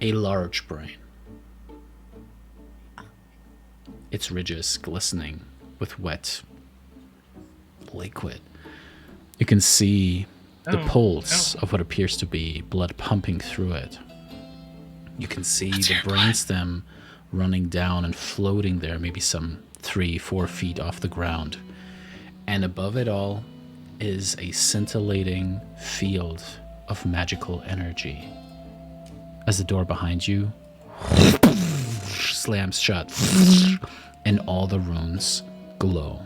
a large brain. Its ridges glistening with wet liquid. You can see the Oh, pulse of what appears to be blood pumping through it. You can see the brainstem running down and floating there, maybe some 3-4 feet off the ground. And above it all is a scintillating field of magical energy. As the door behind you slams shut, and all the runes glow.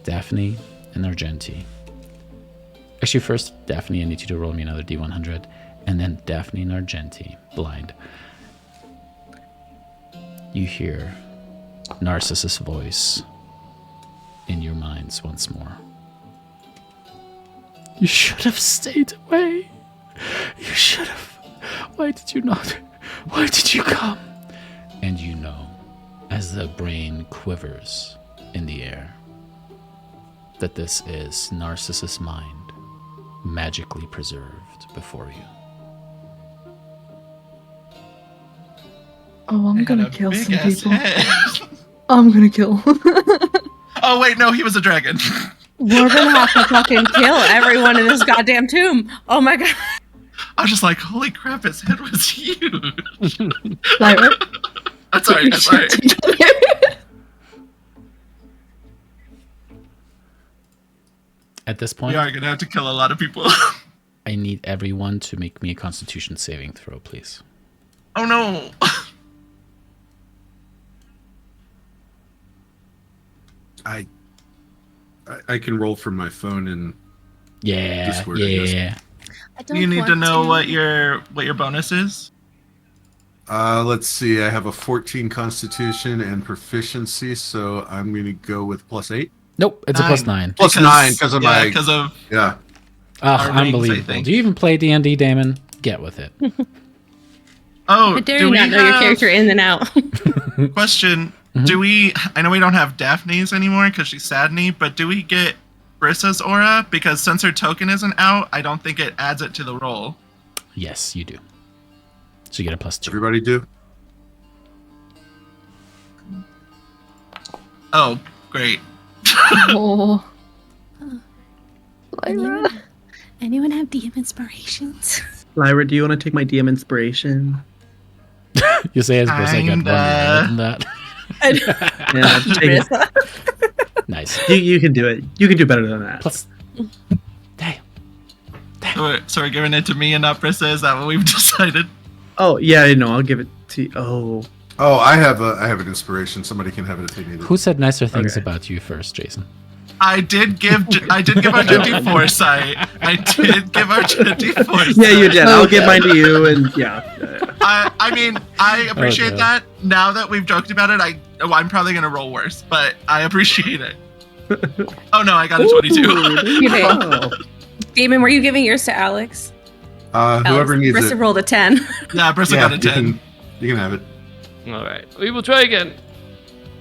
Daphne and Argenti. Actually, first, Daphne, I need you to roll me another D100, and then Daphne and Argenti, blind. You hear Narcissus' voice in your minds once more. You should have stayed away. You should have. Why did you not? Why did you come? And you know, as the brain quivers in the air, that this is Narcissus' mind magically preserved before you. Oh, I'm Had gonna a kill some big-ass people. head. I'm gonna kill. Oh wait, no, he was a dragon. We're gonna have to fucking kill everyone in this goddamn tomb. Oh my god. I was just like, holy crap, his head was huge. Lyra, I'm sorry, I'm sorry. At this We point, are gonna have to kill a lot of people. I need everyone to make me a Constitution saving throw, please. Oh no. I can roll from my phone and Yeah, Discord, I guess. yeah. I don't You need to want know what your bonus is. let's see. I have a 14 Constitution and proficiency, so I'm going to go with +8. Nope, it's a +9. Plus 9 because of my because of yeah. Oh, our rings, I unbelievable. think. Do you even play D&D, Damon? Get with it. Oh, I dare do you we not know your have- character in and out. Question: Mhm. Do we? I know we don't have Daphne's anymore because she's Sadney, but do we get Brissa's aura? Because since her token isn't out, I don't think it adds it to the roll. Yes, you do. So you get a +2. Everybody do. Oh, great. oh. Lyra. Anyone have DM inspirations? Lyra, do you want to take my DM inspiration? You say as Briss, I got one Kinda. more than that. Yeah, take it. Nice. You can do it. You can do better than that. Plus, damn. So we're giving it to me and not Brissa. Is that what we've decided? Oh yeah, no, I'll give it to you. Oh, Oh, I have an inspiration. Somebody can have it if they need it. Who said nicer things Okay. about you first, Jason? I did give Argenti foresight. I did give Argenti foresight. yeah, you did. I'll give mine to you, and yeah. I mean, I appreciate God. that. Now that we've joked about it, I'm probably gonna roll worse, but I appreciate it. Oh no, I got a 22. You did. Oh. Damon, were you giving yours to Alex? Whoever Alex, needs Brissa it. rolled a 10. Yeah, Brissa Yeah, got a 10. you can have it. All right, we will try again.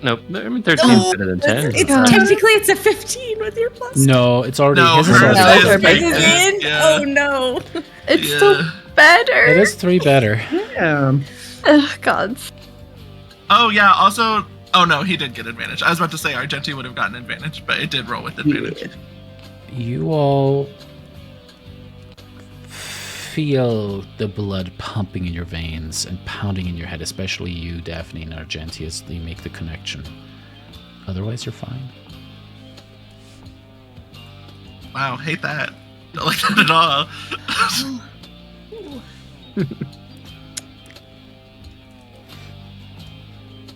Nope, I mean 13 is better than 10. It's God. technically it's a 15 with your plus. No, it's already No, his is hers already is better. big. Is it in? Yeah. Oh no. It's Yeah. still better. It is 3 better. Yeah. Ugh, gods. Oh yeah. Also, oh no, he did get advantage. I was about to say Argenti would have gotten advantage, but it did roll with advantage. You all feel the blood pumping in your veins and pounding in your head, especially you, Daphne and Argenti, as they make the connection. Otherwise, you're fine. Wow, hate that. Don't like that at all.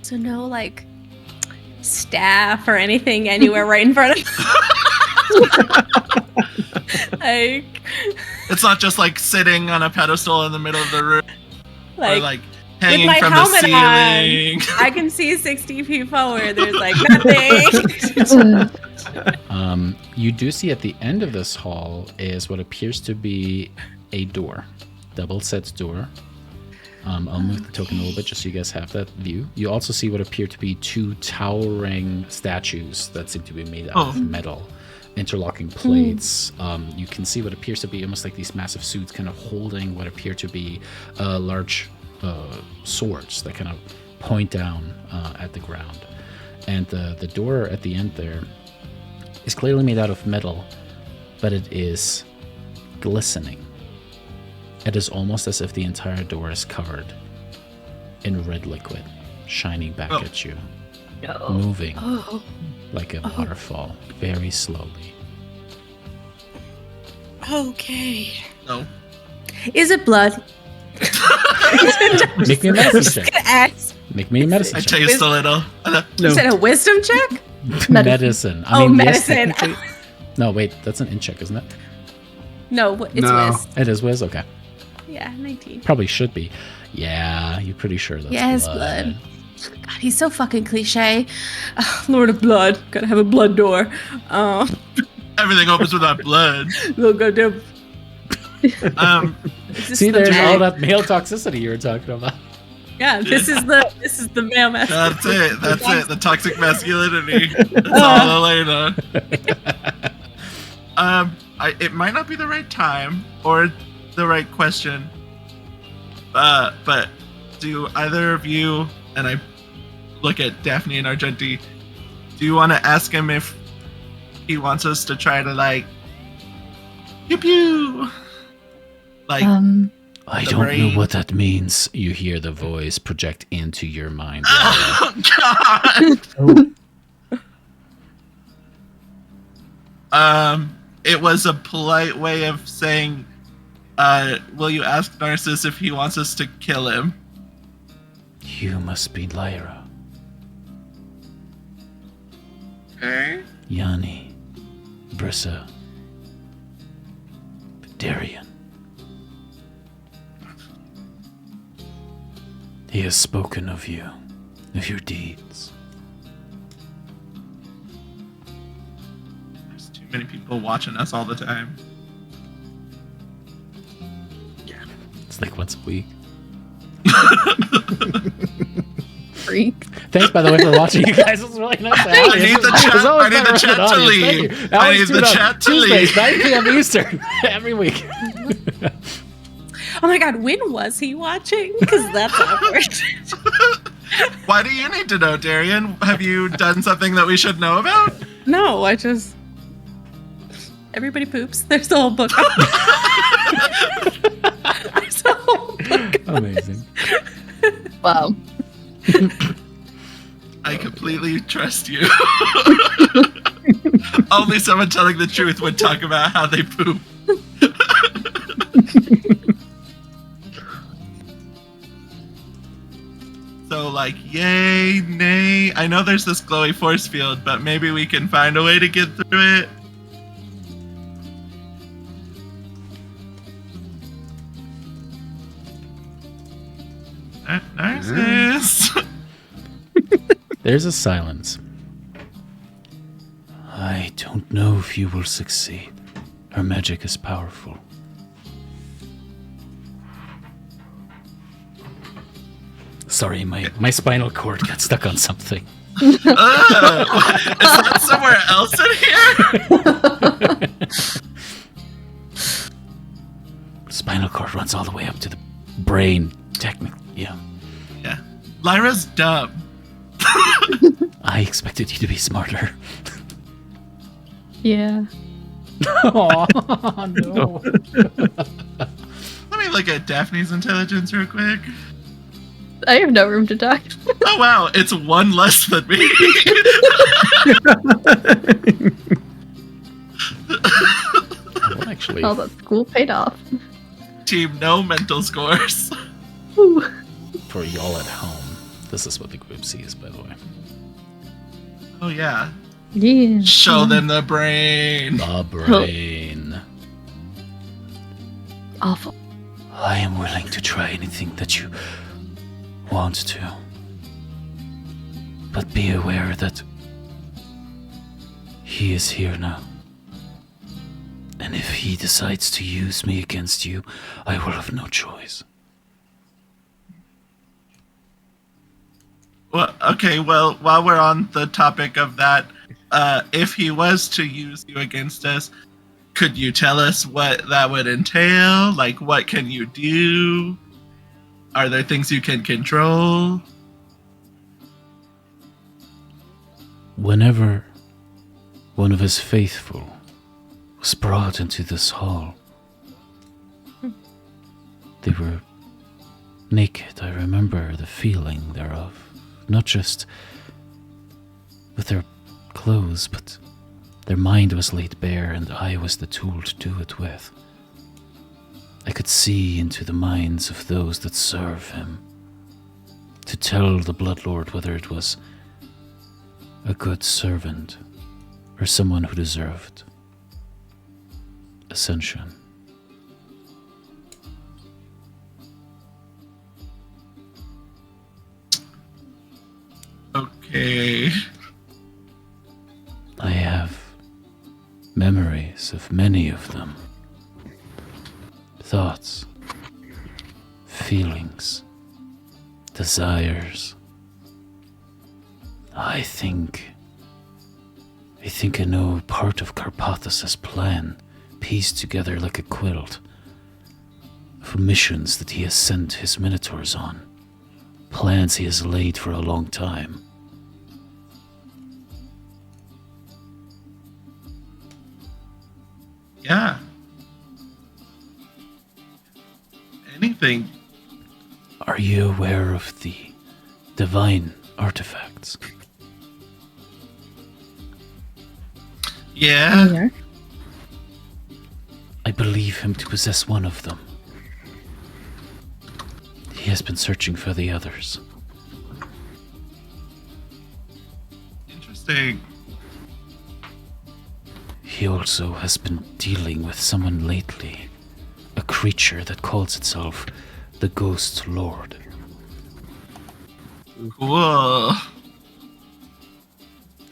So no like staff or anything anywhere right in front of like It's not just like sitting on a pedestal in the middle of the room, or like with hanging my from the helmet ceiling. on, I can see 60 feet forward. There's like nothing. You do see at the end of this hall is what appears to be a door, double set door. I'll move the token a little bit just so you guys have that view. You also see what appear to be two towering statues that seem to be made out of metal, interlocking plates. You can see what appears to be almost like these massive suits kind of holding what appear to be large swords that kind of point down at the ground. And the door at the end there is clearly made out of metal, but it is glistening. It is almost as if the entire door is covered in red liquid, shining back at you, moving like a waterfall, very slowly. Okay. No. Is it blood? Make me a medicine check. Ask. Make me a medicine I check. taste a little. You said a wisdom check? Medicine. I Oh, mean, yes, medicine. technically- No, wait, that's an in check, isn't it? No, it's No. whiz. It is whiz? Okay. Yeah, 19. Probably should be. Yeah, you're pretty sure that's Yeah, it's blood. God, he's so fucking cliche. Lord of Blood. Gotta have a blood door. Everything opens without blood. Little goddamn. See, there's all that male toxicity you were talking about. Yeah, this is the male message. That's it. That's it. The toxic masculinity. It's all Elena. It might not be the right time or the right question. But do either of you, and I look at Daphne and Argenti, do you want to ask him if he wants us to try to like pew pew? Like I the don't brain. know what that means. You hear the voice project into your mind. Oh God. It was a polite way of saying, will you ask Narcissus if he wants us to kill him? You must be Lyra, Okay. Yanni, Brissa, Darian. He has spoken of you, of your deeds. There's too many people watching us all the time. It's like once a week. Freak. Thanks, by the way, for watching, you guys. It was really nice. I need the chat. I need the chat to lead. I need the chat to lead. Tuesdays, 9 p.m. Eastern, every week. Oh my God, when was he watching? Because that's awkward. Why do you need to know, Darian? Have you done something that we should know about? No, I just. Everybody poops. There's a whole book. There's a whole book. Amazing. Wow. I completely trust you. Only someone telling the truth would talk about how they poop. So, like, yay, nay. I know there's this glowy force field, but maybe we can find a way to get through it. Narcissus. There's a silence. I don't know if you will succeed. Her magic is powerful. Sorry, my spinal cord got stuck on something. Is that somewhere else in here? Spinal cord runs all the way up to the brain, technically. Yeah. Yeah. Lyra's dumb. I expected you to be smarter. Yeah. Oh, no. Let me look at Daphne's intelligence real quick. I have no room to talk. Oh wow, it's one less than me. Well, actually, Oh, that school paid off. Team no mental scores. Ooh. for y'all at home, this is what the group sees, by the way. Oh yeah. Yeah. Show them the brain. The brain. Awful. I am willing to try anything that you want to. But be aware that he is here now. And if he decides to use me against you, I will have no choice. Well, okay, well, while we're on the topic of that, if he was to use you against us, could you tell us what that would entail? Like, what can you do? Are there things you can control? Whenever one of his faithful was brought into this hall, they were naked. I remember the feeling thereof. Not just with their clothes, but their mind was laid bare, and I was the tool to do it with. I could see into the minds of those that serve him, to tell the Bloodlord whether it was a good servant or someone who deserved ascension. Okay. I have memories of many of them. Thoughts, feelings, desires. I think I know part of Carpathos' plan, pieced together like a quilt, of missions that he has sent his minotaurs on, plans he has laid for a long time. Yeah. Anything. Are you aware of the divine artifacts? Yeah. Yeah. I believe him to possess one of them. He has been searching for the others. Interesting. He also has been dealing with someone lately, a creature that calls itself the Ghost Lord. Cool.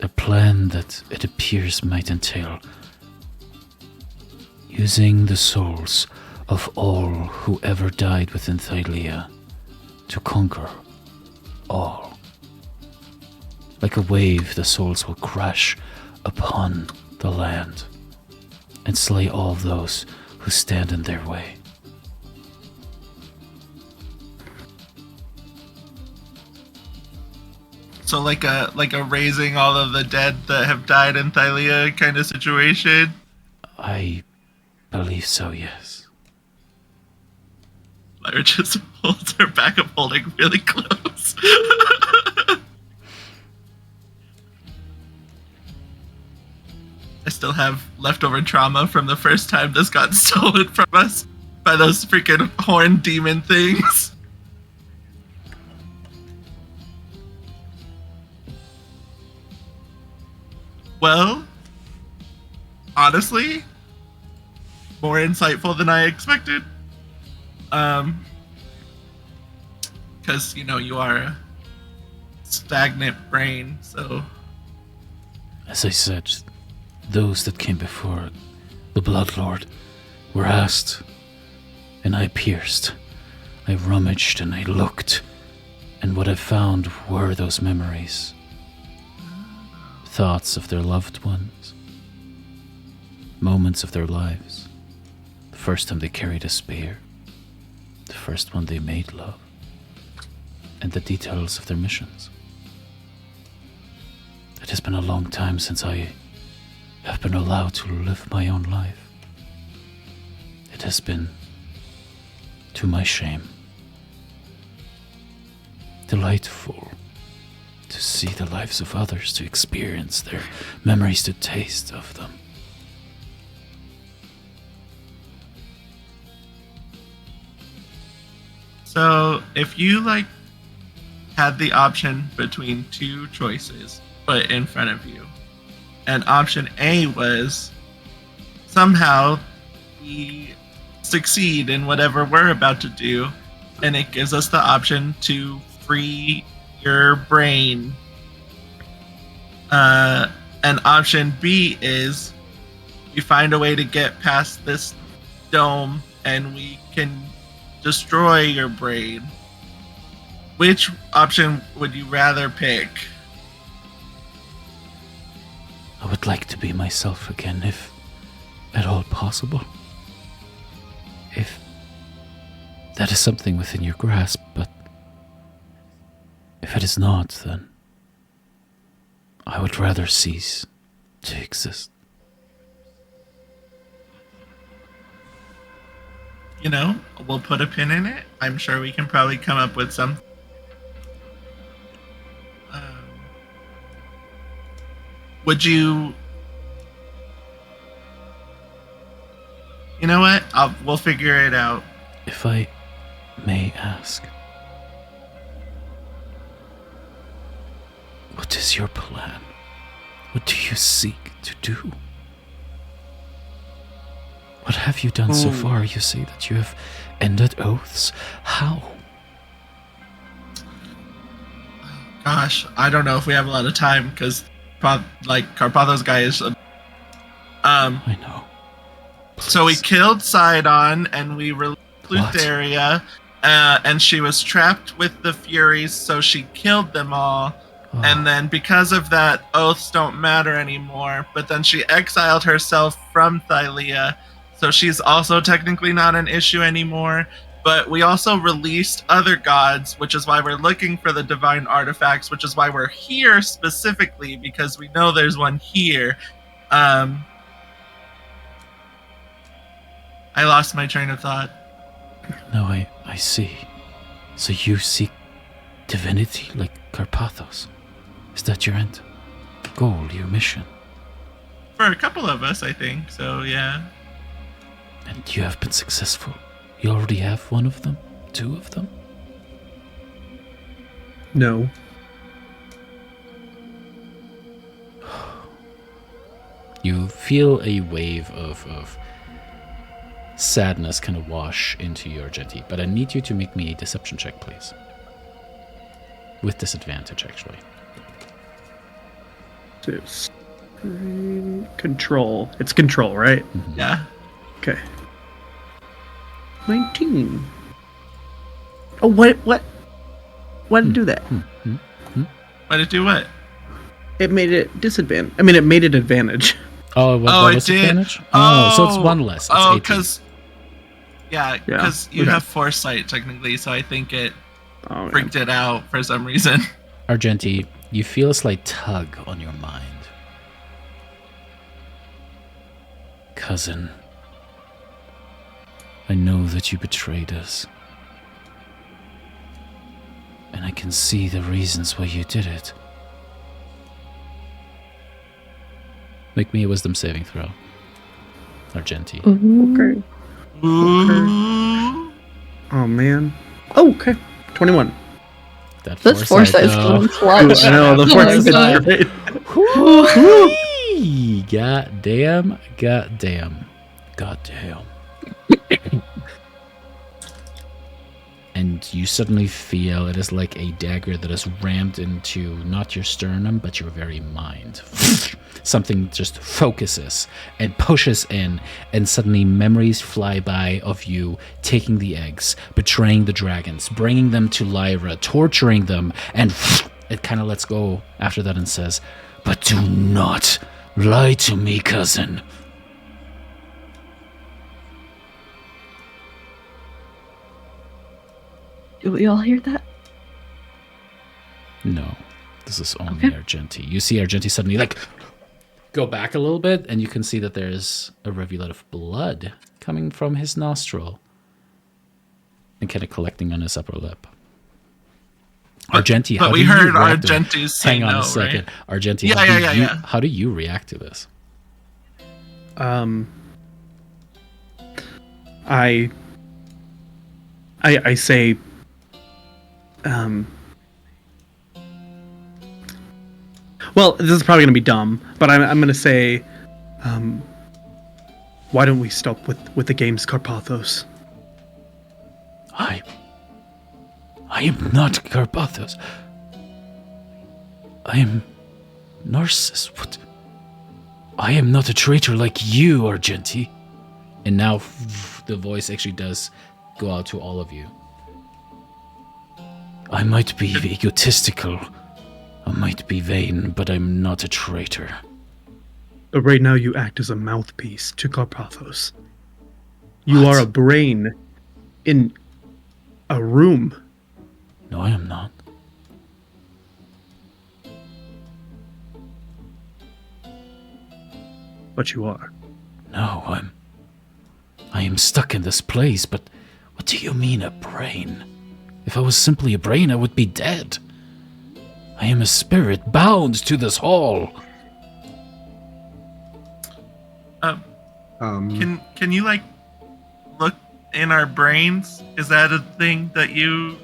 A plan that it appears might entail using the souls of all who ever died within Thylea to conquer all. Like a wave, the souls will crash upon the land and slay all those who stand in their way. So like a raising all of the dead that have died in Thylea kind of situation. I believe so, yes. Lyra just holds her back up, holding really close. I still have leftover trauma from the first time this got stolen from us by those freaking horn demon things. Well, honestly, more insightful than I expected. Because, you know, you are a stagnant brain, so... As I said, those that came before the Bloodlord were asked, and I pierced. I rummaged and I looked, and what I found were those memories. Thoughts of their loved ones, moments of their lives, the first time they carried a spear, the first one they made love, and the details of their missions. It has been a long time since I have been allowed to live my own life. It has been, to my shame, delightful to see the lives of others, to experience their memories, to taste of them. So, if you, like, had the option between two choices, put in front of you. And option A was somehow we succeed in whatever we're about to do, and it gives us the option to free your brain. And option B is we find a way to get past this dome and we can destroy your brain. Which option would you rather pick? I would like to be myself again, if at all possible. If that is something within your grasp, but if it is not, then I would rather cease to exist. You know, we'll put a pin in it. I'm sure we can probably come up with some. Would you? You know what? We'll figure it out. If I may ask, what is your plan? What do you seek to do? What have you done so far? You say that you have ended oaths. How? Gosh, I don't know if we have a lot of time because, Carpatho's guy is. I know. So we killed Sidon and we released Lutheria, and she was trapped with the Furies, so she killed them all. Oh. And then because of that, oaths don't matter anymore. But then she exiled herself from Thylea, so she's also technically not an issue anymore. But we also released other gods, which is why we're looking for the divine artifacts, which is why we're here specifically, because we know there's one here. I lost my train of thought. No, I see. So you seek divinity like Carpathos. Is that your end goal, your mission? For a couple of us, I think. So, yeah. And you have been successful. You already have one of them? Two of them? No. You feel a wave of sadness kind of wash into your Argenti, but I need you to make me a deception check, please. With disadvantage, actually. Control. It's control, right? Mm-hmm. Yeah. Okay. 19. Oh, what? Why did it do that? Why did it do what? It made it disadvantage. I mean, it made it advantage. Oh, that was advantage? Oh, so it's one less. It's 18. Because... Yeah, because you have foresight, technically, so I think it freaked it out for some reason. Argenti, you feel a slight tug on your mind. Cousin, I know that you betrayed us. And I can see the reasons why you did it. Make me a wisdom saving throw. Argenti. Okay. Oh, man. Oh, okay. 21. This foresight is clutch. I know, the foresight is great. Goddamn. And you suddenly feel it is like a dagger that is rammed into not your sternum, but your very mind. Something just focuses and pushes in, and suddenly memories fly by of you taking the eggs, betraying the dragons, bringing them to Lyra, torturing them, and it kind of lets go after that and says, "But do not lie to me, cousin." Do we all hear that? No, this is only Argenti. You see Argenti suddenly go back a little bit, and you can see that there's a rivulet of blood coming from his nostril and kind of collecting on his upper lip. Argenti, but we heard Argenti say hang on no, a second. right? Argenti, how do you react to this? I say, Well, this is probably going to be dumb, but I'm going to say, why don't we stop with the games, Carpathos? I am not Carpathos. I am Narcissus. What? I am not a traitor like you, Argenti. And now the voice actually does go out to all of you. I might be egotistical, I might be vain, but I'm not a traitor. But right now you act as a mouthpiece to Carpathos. You What? are a brain in a room. No, I am not. But you are. No, I am stuck in this place, but what do you mean a brain? If I was simply a brain, I would be dead. I am a spirit bound to this hall. Can you like look in our brains? Is that a thing that you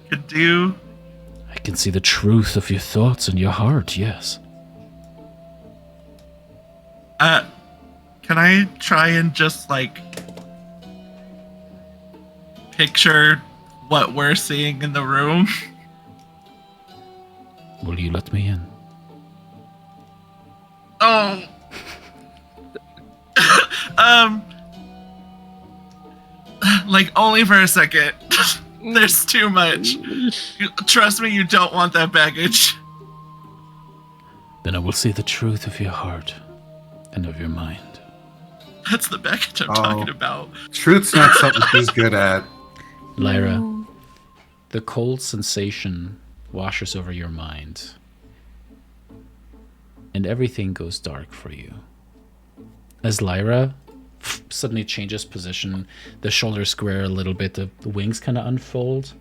could do? I can see the truth of your thoughts and your heart, yes. Can I try and just like picture what we're seeing in the room? Will you let me in? Oh. Like only for a second. There's too much. Trust me, you don't want that baggage. Then I will see the truth of your heart and of your mind. That's the baggage I'm talking about. Truth's not something he's good at. Lyra, the cold sensation washes over your mind, and everything goes dark for you. As Lyra suddenly changes position, the shoulders square a little bit, the wings kind of unfold.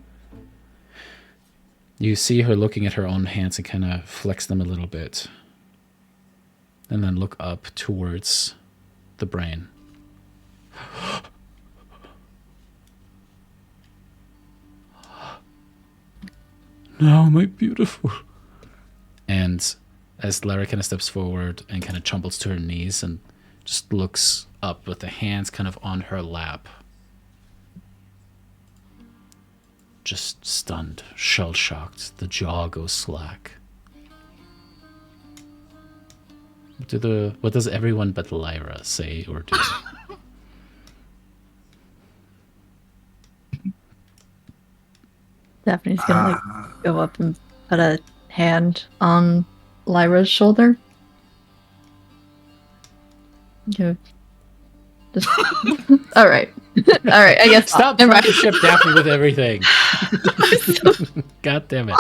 You see her looking at her own hands and kind of flex them a little bit, and then look up towards the brain. No, my beautiful. And as Lyra kind of steps forward and kind of tumbles to her knees and just looks up with the hands kind of on her lap. Just stunned, shell-shocked. The jaw goes slack. What does everyone but Lyra say or do? Daphne's gonna like go up and put a hand on Lyra's shoulder. Yeah. Just all right. All right. I guess Stop never trying to mind. ship Daphne with everything. God damn it.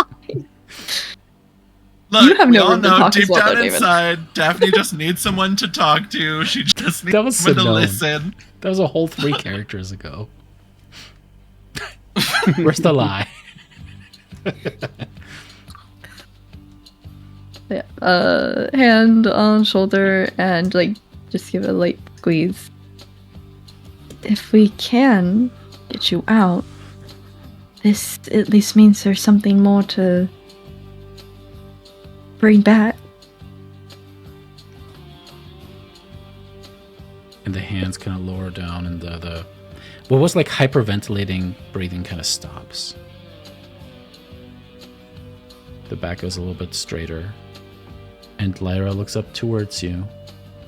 Look, You have we no all room to know talk deep as well, down though, David. inside, Daphne just needs someone to talk to. She just That was needs someone to Simone. listen. That was a whole 3 characters ago. Where's the lie? Yeah. Hand on shoulder and like just give it a light squeeze. If we can get you out, this at least means there's something more to bring back. And the hands kind of lower down, and the what was like hyperventilating breathing kind of stops. The back goes a little bit straighter, and Lyra looks up towards you,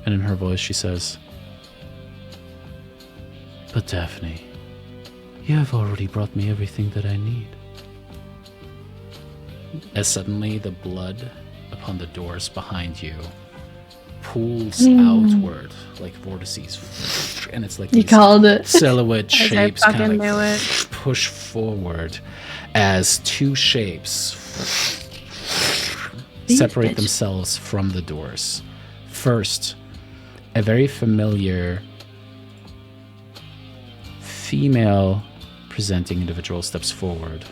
and in her voice she says, "But Daphne, you have already brought me everything that I need." As suddenly the blood upon the doors behind you pools outward like vortices, and it's like You these called it. silhouette As I shapes kind fucking of knew like it. push forward as 2 shapes separate bitch. themselves from the doors. First, a very familiar female presenting individual steps forward,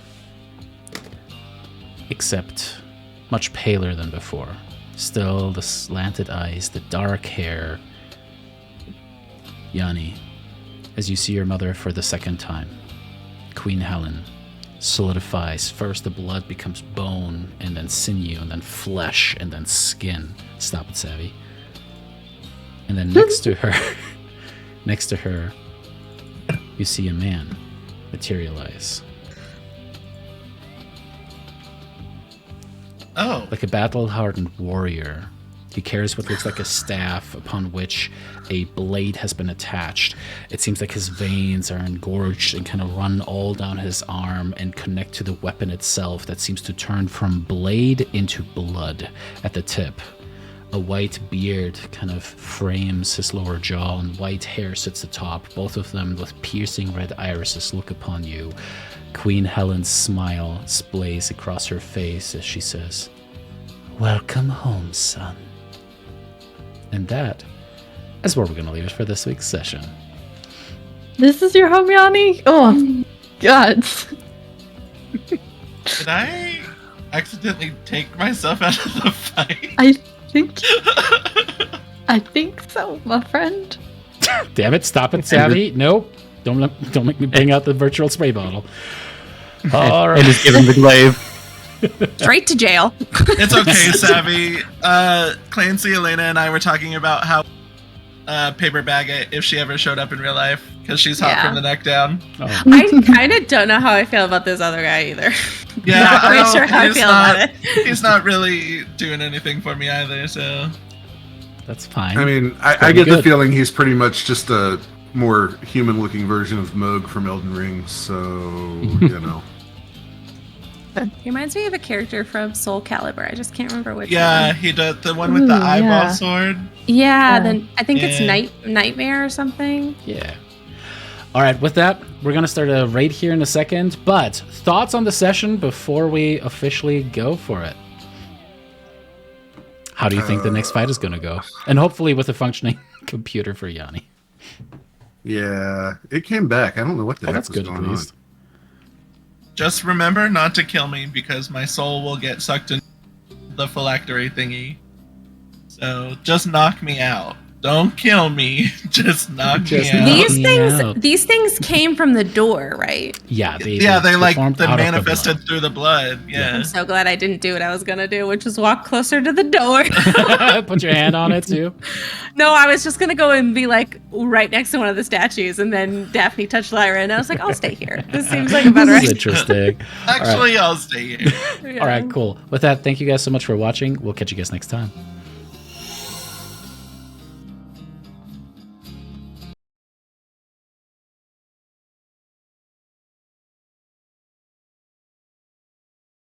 except much paler than before. Still the slanted eyes, the dark hair. Yanni, as you see your mother for the second time, Queen Helen, solidifies. First, the blood becomes bone, and then sinew, and then flesh, and then skin. Stop it, Savvy. And then next to her, you see a man materialize. Oh. Like a battle-hardened warrior. He carries what looks like a staff upon which a blade has been attached. It seems like his veins are engorged and kind of run all down his arm and connect to the weapon itself that seems to turn from blade into blood at the tip. A white beard kind of frames his lower jaw, and white hair sits atop. Both of them with piercing red irises look upon you. Queen Helen's smile splays across her face as she says, "Welcome home, son." And that is where we're going to leave it for this week's session. This is your home, Yanni? Oh, God. Did I accidentally take myself out of the fight? I think so, my friend. Damn it, stop it, Savvy. Nope. Don't make me bring out the virtual spray bottle. All right. And is given the glaive. Straight to jail. It's okay, Savvy. Clancy, Elena, and I were talking about how Paper Bag it if she ever showed up in real life, because she's hot from the neck down. Oh. I kind of don't know how I feel about this other guy either. Yeah, Not quite sure how I he's feel not- about it. He's not really doing anything for me either, so... That's fine. I mean, I Pretty get the good. feeling he's pretty much just a more human-looking version of Moog from Elden Ring, so, you know. He reminds me of a character from Soul Calibur. I just can't remember which Yeah, one. he does the one with the Ooh, eyeball yeah. sword. Yeah, then I think it's Yeah. Nightmare or something. Yeah. All right, with that, we're going to start a raid here in a second, but thoughts on the session before we officially go for it? How do you think the next fight is going to go? And hopefully with a functioning computer for Yanni. Yeah, it came back. I don't know what the Oh, heck that's was good at going on. least. Just remember not to kill me, because my soul will get sucked into the phylactery thingy. So just knock me out. Don't kill me. Just knock Just me out. knock These out. these things came from the door, right? Yeah, they They formed out of the manifested blood. through the blood. Yeah. I'm so glad I didn't do what I was gonna do, which was walk closer to the door. Put your hand on it too. No, I was just gonna go and be like right next to one of the statues, and then Daphne touched Lyra, and I was like, I'll stay here. This seems like a better This is idea. interesting. Actually, I'll stay here. All right, cool. With that, thank you guys so much for watching. We'll catch you guys next time.